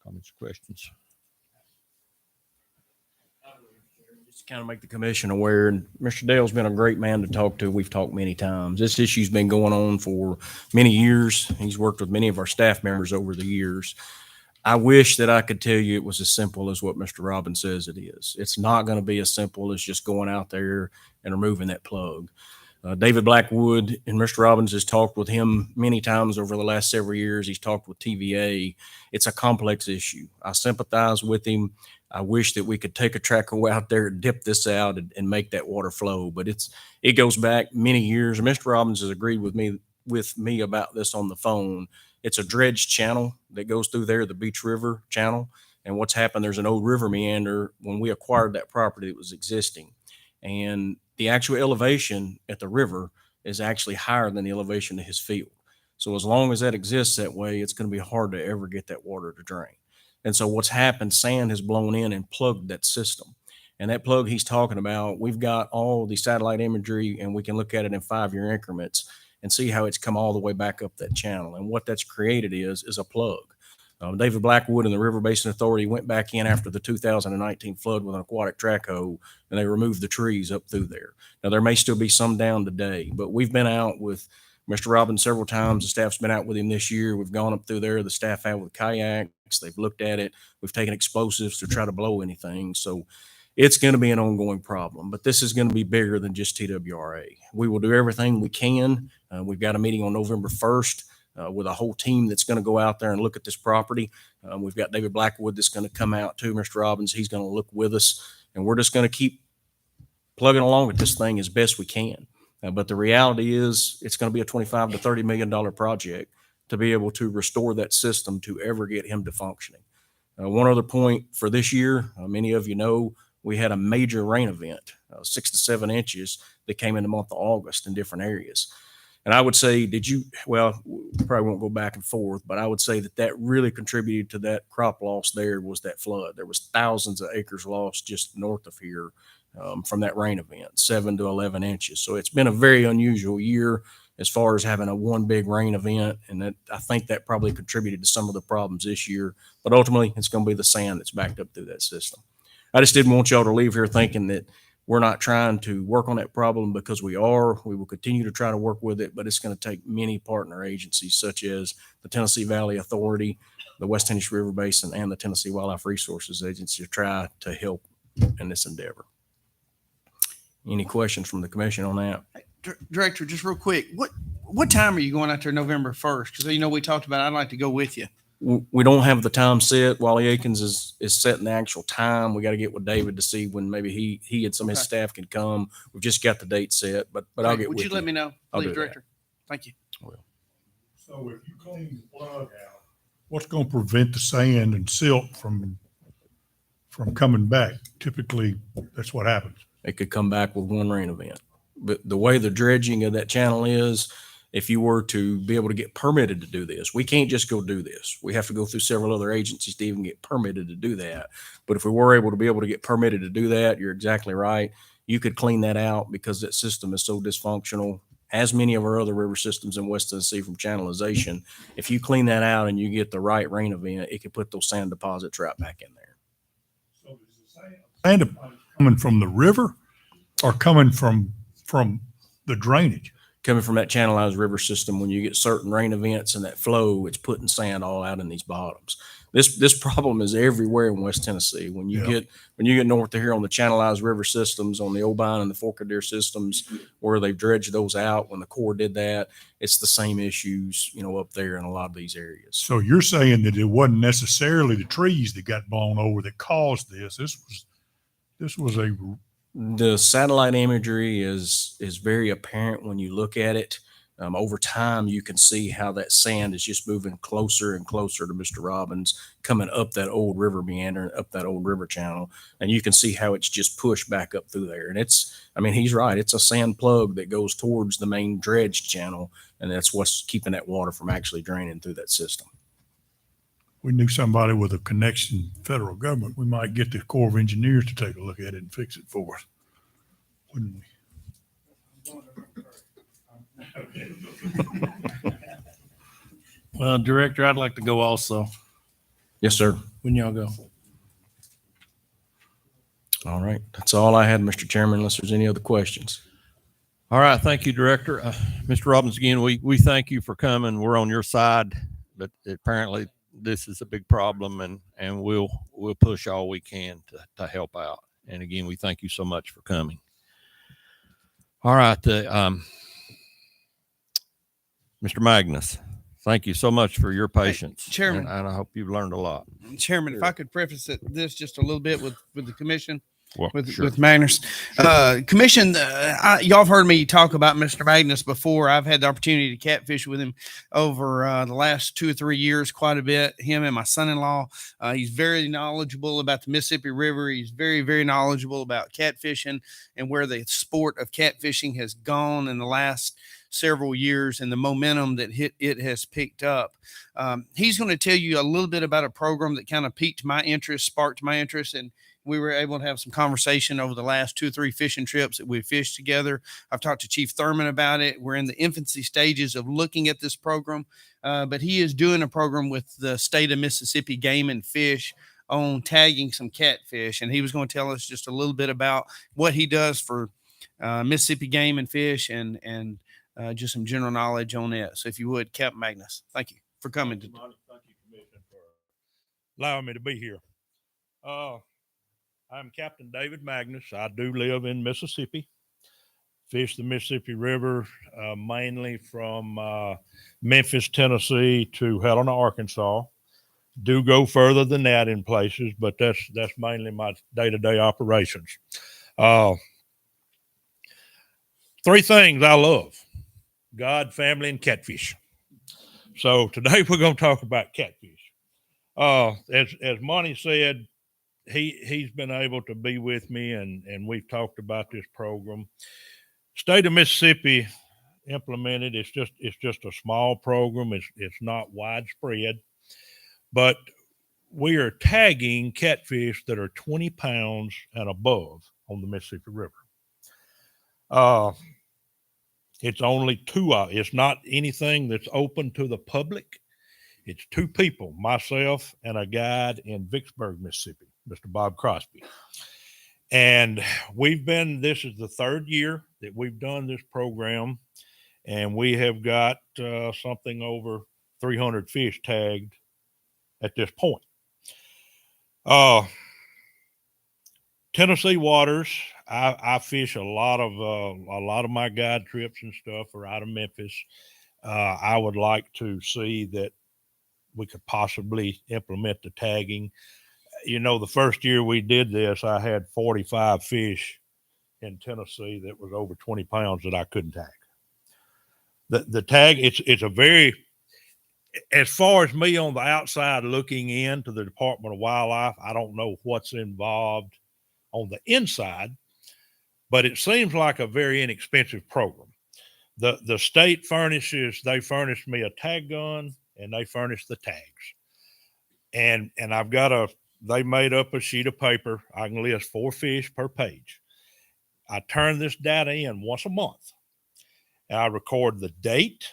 [SPEAKER 1] Comments or questions?
[SPEAKER 6] Just kind of make the commission aware, and Mr. Dale's been a great man to talk to. We've talked many times. This issue's been going on for many years. He's worked with many of our staff members over the years. I wish that I could tell you it was as simple as what Mr. Robbins says it is. It's not going to be as simple as just going out there and removing that plug. David Blackwood and Mr. Robbins has talked with him many times over the last several years. He's talked with TVA. It's a complex issue. I sympathize with him. I wish that we could take a tracker out there and dip this out and make that water flow. But it goes back many years. Mr. Robbins has agreed with me about this on the phone. It's a dredged channel that goes through there, the Beach River channel. And what's happened, there's an old river meander when we acquired that property that was existing. And the actual elevation at the river is actually higher than the elevation of his field. So as long as that exists that way, it's going to be hard to ever get that water to drain. And so what's happened, sand has blown in and plugged that system. And that plug he's talking about, we've got all the satellite imagery and we can look at it in 5-year increments and see how it's come all the way back up that channel. And what that's created is a plug. David Blackwood and the River Basin Authority went back in after the 2019 flood with an aquatic track hoe, and they removed the trees up through there. Now, there may still be some down today, but we've been out with Mr. Robbins several times. The staff's been out with him this year. We've gone up through there. The staff out with kayaks. They've looked at it. We've taken explosives to try to blow anything. So it's going to be an ongoing problem, but this is going to be bigger than just TWRA. We will do everything we can. We've got a meeting on November 1st. With a whole team that's going to go out there and look at this property. We've got David Blackwood that's going to come out too, Mr. Robbins. He's going to look with us, and we're just going to keep plugging along at this thing as best we can. But the reality is it's going to be a $25 to $30 million project to be able to restore that system to ever get him to functioning. One other point for this year, many of you know, we had a major rain event, 6 to 7 inches that came in the month of August in different areas. And I would say, we probably won't go back and forth, but I would say that really contributed to that crop loss there was that flood. There was thousands of acres lost just north of here from that rain event, 7 to 11 inches. So it's been a very unusual year as far as having a one big rain event. And I think that probably contributed to some of the problems this year. But ultimately, it's going to be the sand that's backed up through that system. I just didn't want y'all to leave here thinking that we're not trying to work on that problem, because we are. We will continue to try to work with it, but it's going to take many partner agencies such as the Tennessee Valley Authority, the West Tennessee River Basin, and the Tennessee Wildlife Resources Agency to try to help in this endeavor. Any questions from the commission on that?
[SPEAKER 11] Director, just real quick, what time are you going out there November 1st? Because we talked about I'd like to go with you.
[SPEAKER 6] We don't have the time set. Wally Elkins is setting the actual time. We got to get with David to see when maybe he and some of his staff can come. We've just got the date set, but I'll get with you.
[SPEAKER 11] Would you let me know, please, Director?
[SPEAKER 6] That.
[SPEAKER 11] Thank you.
[SPEAKER 2] So if you clean the plug out, what's going to prevent the sand and silt from coming back? Typically, that's what happens.
[SPEAKER 6] It could come back with one rain event. But the way the dredging of that channel is, if you were to be able to get permitted to do this, we can't just go do this. We have to go through several other agencies to even get permitted to do that. But if we were able to get permitted to do that, you're exactly right. you could clean that out because that system is so dysfunctional, as many of our other river systems in West Tennessee from channelization. If you clean that out and you get the right rain event, it could put those sand deposits right back in there.
[SPEAKER 2] Sand deposits coming from the river or coming from the drainage?
[SPEAKER 6] Coming from that channelized river system, when you get certain rain events and that flow, it's putting sand all out in these bottoms. This problem is everywhere in West Tennessee. When you get north of here on the channelized river systems, on the Obion and the Forkadere systems, where they've dredged those out, when the Corps did that, it's the same issues, up there in a lot of these areas.
[SPEAKER 2] So you're saying that it wasn't necessarily the trees that got blown over that caused this. This was
[SPEAKER 6] The satellite imagery is very apparent when you look at it. Over time, you can see how that sand is just moving closer and closer to Mr. Robbins, coming up that old river meander, up that old river channel. And you can see how it's just pushed back up through there. And he's right. It's a sand plug that goes towards the main dredge channel. And that's what's keeping that water from actually draining through that system.
[SPEAKER 2] We knew somebody with a connection to federal government, we might get the Corps of Engineers to take a look at it and fix it for us, wouldn't we?
[SPEAKER 5] Well, Director, I'd like to go also.
[SPEAKER 6] Yes, sir.
[SPEAKER 5] When y'all go.
[SPEAKER 6] All right. That's all I had, Mr. Chairman, unless there's any other questions.
[SPEAKER 1] All right. Thank you, Director. Mr. Robbins, again, we thank you for coming. We're on your side, but apparently this is a big problem, and we'll push all we can to help out. And again, we thank you so much for coming. All right. Mr. Magnus, thank you so much for your patience.
[SPEAKER 11] Hey, Chairman.
[SPEAKER 1] And I hope you've learned a lot.
[SPEAKER 11] Chairman, if I could preface this just a little bit with the commission.
[SPEAKER 1] Well,
[SPEAKER 11] with Magnus. Commission, y'all have heard me talk about Mr. Magnus before. I've had the opportunity to catfish with him over the last 2 or 3 years quite a bit, him and my son-in-law. He's very knowledgeable about the Mississippi River. He's very, very knowledgeable about catfishing and where the sport of catfishing has gone in the last several years and the momentum that it has picked up. He's going to tell you a little bit about a program that kind of piqued my interest, sparked my interest, and we were able to have some conversation over the last 2 or 3 fishing trips that we fished together. I've talked to Chief Thurman about it. We're in the infancy stages of looking at this program, but he is doing a program with the state of Mississippi Game and Fish on tagging some catfish. And he was going to tell us just a little bit about what he does for Mississippi Game and Fish and just some general knowledge on it. So if you would, Captain Magnus, thank you for coming.
[SPEAKER 2] Thank you, Commissioner, for allowing me to be here. I'm Captain David Magnus. I do live in Mississippi, fish the Mississippi River, mainly from Memphis, Tennessee to Helena, Arkansas. Do go further than that in places, but that's mainly my day-to-day operations. 3 things I love: God, family, and catfish. So today we're going to talk about catfish. As Monty said, he's been able to be with me, and we've talked about this program. State of Mississippi implemented. It's just a small program. It's not widespread, but we are tagging catfish that are 20 pounds and above on the Mississippi River. It's only 2. It's not anything that's open to the public. It's 2 people, myself and a guide in Vicksburg, Mississippi, Mr. Bob Crosby. And this is the 3rd year that we've done this program, and we have got something over 300 fish tagged at this point. Tennessee waters, I fish a lot of my guide trips and stuff are out of Memphis. I would like to see that we could possibly implement the tagging. The first year we did this, I had 45 fish in Tennessee that was over 20 pounds that I couldn't tag. The tag, it's a very, as far as me on the outside looking into the Department of Wildlife, I don't know what's involved on the inside, but it seems like a very inexpensive program. The state they furnished me a tag gun, and they furnished the tags. And they made up a sheet of paper. I can list 4 fish per page.
[SPEAKER 8] I turn this data in once a month. And I record the date.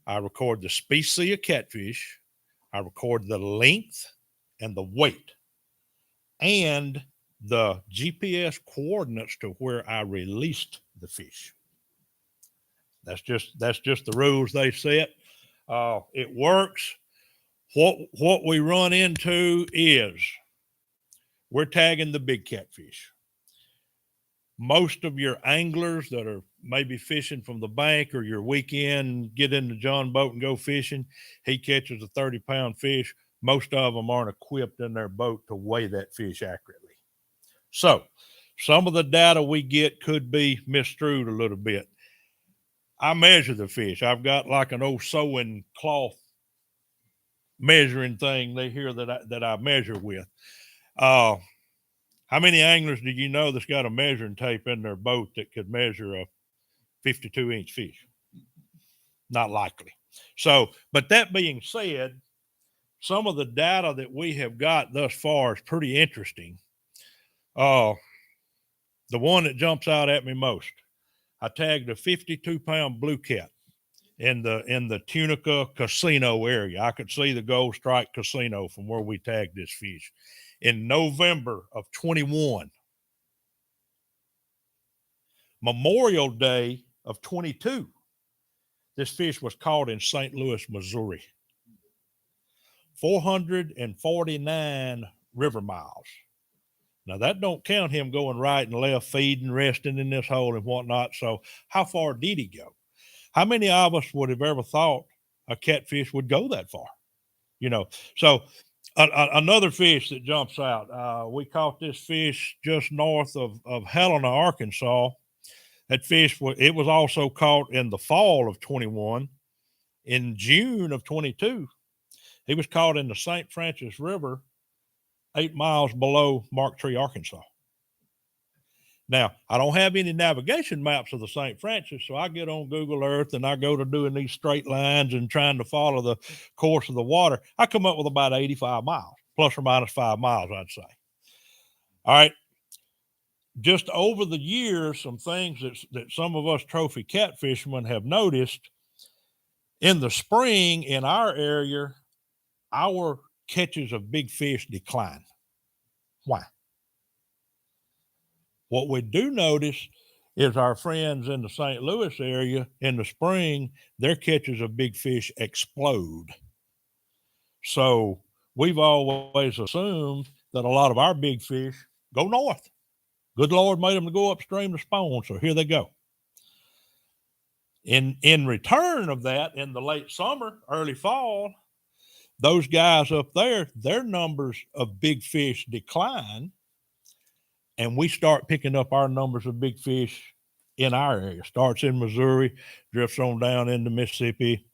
[SPEAKER 8] I record the species of catfish. I record the length and the weight and the GPS coordinates to where I released the fish. That's just the rules they set. It works. What we run into is we're tagging the big catfish. Most of your anglers that are maybe fishing from the bank or your weekend, get in the John boat and go fishing, he catches a 30-pound fish. Most of them aren't equipped in their boat to weigh that fish accurately. So some of the data we get could be misstrued a little bit. I measure the fish. I've got like an old sewing cloth measuring thing they hear that I measure with. How many anglers do you know that's got a measuring tape in their boat that could measure a 52-inch fish? Not likely. So, but that being said, some of the data that we have got thus far is pretty interesting. The one that jumps out at me most, I tagged a 52-pound blue cat in the Tunica Casino area. I could see the Gold Strike Casino from where we tagged this fish. In November of 21, Memorial Day of 22, this fish was caught in St. Louis, Missouri. 449 river miles. Now that don't count him going right and left, feeding, resting in this hole and whatnot. So how far did he go? How many of us would have ever thought a catfish would go that far? You know, so another fish that jumps out. We caught this fish just north of Helena, Arkansas. That fish was also caught in the fall of 21. In June of 22, he was caught in the St. Francis River, 8 miles below Mark Tree, Arkansas. Now, I don't have any navigation maps of the St. Francis, so I get on Google Earth and I go to doing these straight lines and trying to follow the course of the water. I come up with about 85 miles, plus or minus 5 miles, I'd say. All right. Just over the years, some things that some of us trophy catfishermen have noticed in the spring in our area, our catches of big fish decline. Why? What we do notice is our friends in the St. Louis area in the spring, their catches of big fish explode. So we've always assumed that a lot of our big fish go north. Good Lord made them to go upstream to spawn, so here they go. In return of that, in the late summer, early fall, those guys up there, their numbers of big fish decline, and we start picking up our numbers of big fish in our area. Starts in Missouri, drifts on down into Mississippi.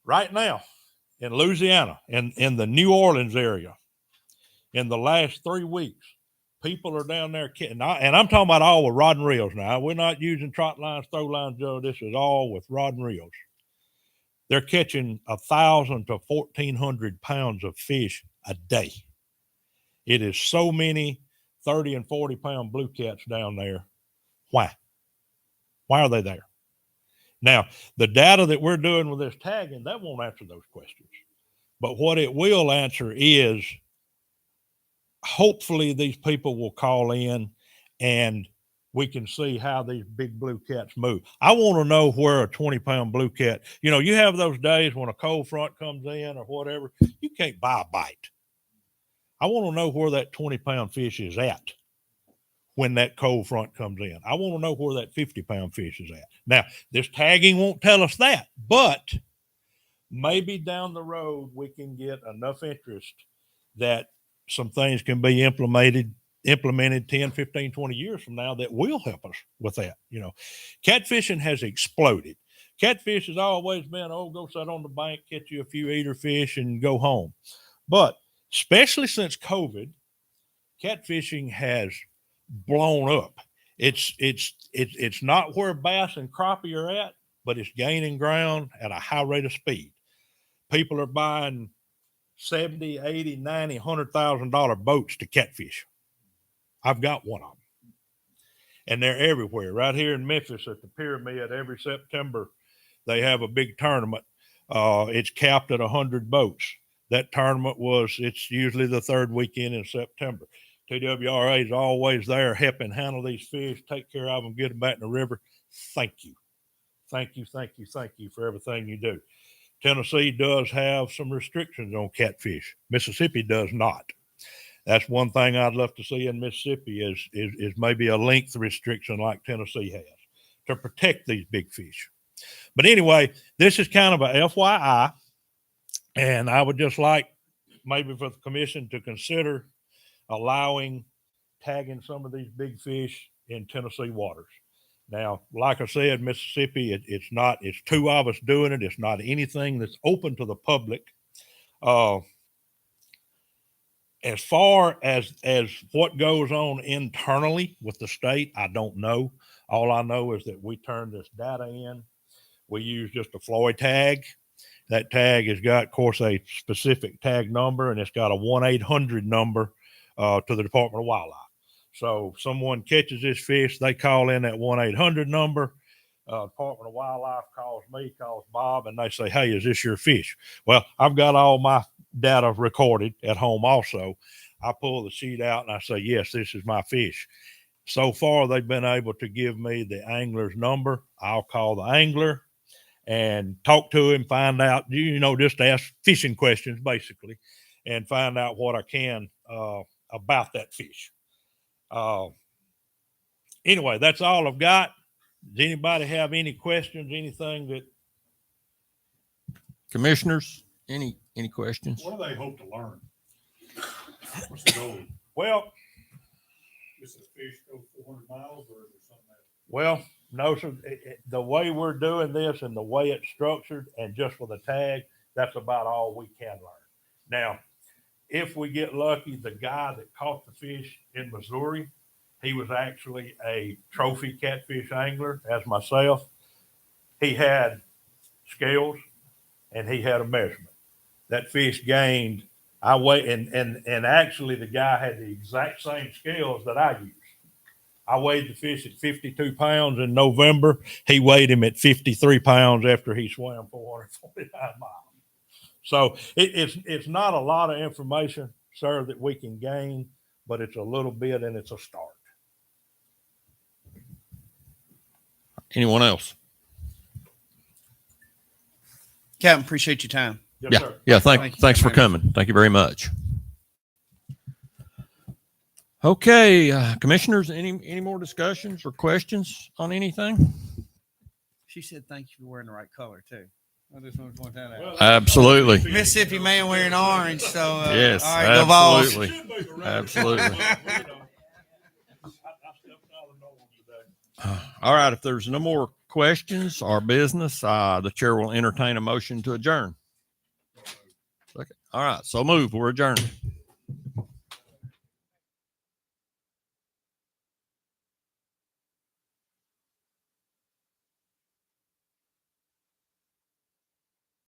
[SPEAKER 8] Right now, in Louisiana, in the New Orleans area, in the last 3 weeks, people are down there, and I'm talking about all with rod and reels now. We're not using trot lines, throw lines, Joe. This is all with rod and reels. They're catching 1,000 to 1,400 pounds of fish a day. It is so many 30 and 40 pound blue cats down there. Why? Why are they there? Now, the data that we're doing with this tagging, that won't answer those questions. But what it will answer is, hopefully these people will call in and we can see how these big blue cats move. I want to know where a 20-pound blue cat, you have those days when a cold front comes in or whatever, you can't buy a bite. I want to know where that 20-pound fish is at when that cold front comes in. I want to know where that 50-pound fish is at. Now, this tagging won't tell us that, but maybe down the road we can get enough interest that some things can be implemented 10, 15, 20 years from now that will help us with that. Catfishing has exploded. Catfish has always been, go sit on the bank, catch you a few eater fish and go home. But especially since COVID, catfishing has blown up. It's not where bass and crappie are at, but it's gaining ground at a high rate of speed. People are buying $70, $80, $90, $100,000 boats to catfish. I've got one of them. and they're everywhere. Right here in Memphis at the Pyramid, every September, they have a big tournament. It's capped at 100 boats. That tournament it's usually the third weekend in September. TWRA is always there helping handle these fish, take care of them, get them back in the river. Thank you. Thank you, thank you, thank you for everything you do. Tennessee does have some restrictions on catfish. Mississippi does not. That's one thing I'd love to see in Mississippi is maybe a length restriction like Tennessee has to protect these big fish. But anyway, this is kind of a FYI, and I would just like maybe for the commission to consider allowing tagging some of these big fish in Tennessee waters. Now, like I said, Mississippi, it's two of us doing it. It's not anything that's open to the public. As far as what goes on internally with the state, I don't know. All I know is that we turn this data in. We use just a Floyd tag. That tag has got, of course, a specific tag number, and it's got a 1-800 number to the Department of Wildlife. So if someone catches this fish, they call in that 1-800 number. Department of Wildlife calls me, calls Bob, and they say, hey, is this your fish? Well, I've got all my data recorded at home also. I pull the sheet out and I say, yes, this is my fish. So far, they've been able to give me the angler's number. I'll call the angler and talk to him, find out, just ask fishing questions basically, and find out what I can about that fish. Anyway, that's all I've got. Does anybody have any questions? Anything that
[SPEAKER 1] Commissioners, any questions?
[SPEAKER 2] What do they hope to learn? What's the goal?
[SPEAKER 8] Well,
[SPEAKER 2] Does the fish go 400 miles or is there something else?
[SPEAKER 8] well, no, sir. The way we're doing this and the way it's structured and just with a tag, that's about all we can learn. Now, if we get lucky, the guy that caught the fish in Missouri, he was actually a trophy catfish angler as myself. He had scales and he had a measurement. That fish gained, and actually the guy had the exact same scales that I used. I weighed the fish at 52 pounds in November. He weighed him at 53 pounds after he swam 449 miles. So it's not a lot of information, sir, that we can gain, but it's a little bit and it's a start.
[SPEAKER 1] Anyone else?
[SPEAKER 11] Captain, appreciate your time.
[SPEAKER 8] Yes,
[SPEAKER 1] Yeah.
[SPEAKER 8] sir.
[SPEAKER 1] Yeah.
[SPEAKER 11] Thank you.
[SPEAKER 1] Thanks for coming. Thank you very much. Okay, commissioners, any more discussions or questions on anything?
[SPEAKER 11] She said, thank you for wearing the right color too. I just want to point that out.
[SPEAKER 1] Absolutely.
[SPEAKER 11] Mississippi man wearing orange. So,
[SPEAKER 1] Yes,
[SPEAKER 11] all right, go Vols.
[SPEAKER 1] absolutely. Absolutely. All right. If there's no more questions or business, the chair will entertain a motion to adjourn. Okay. All right. So move. We're adjourned.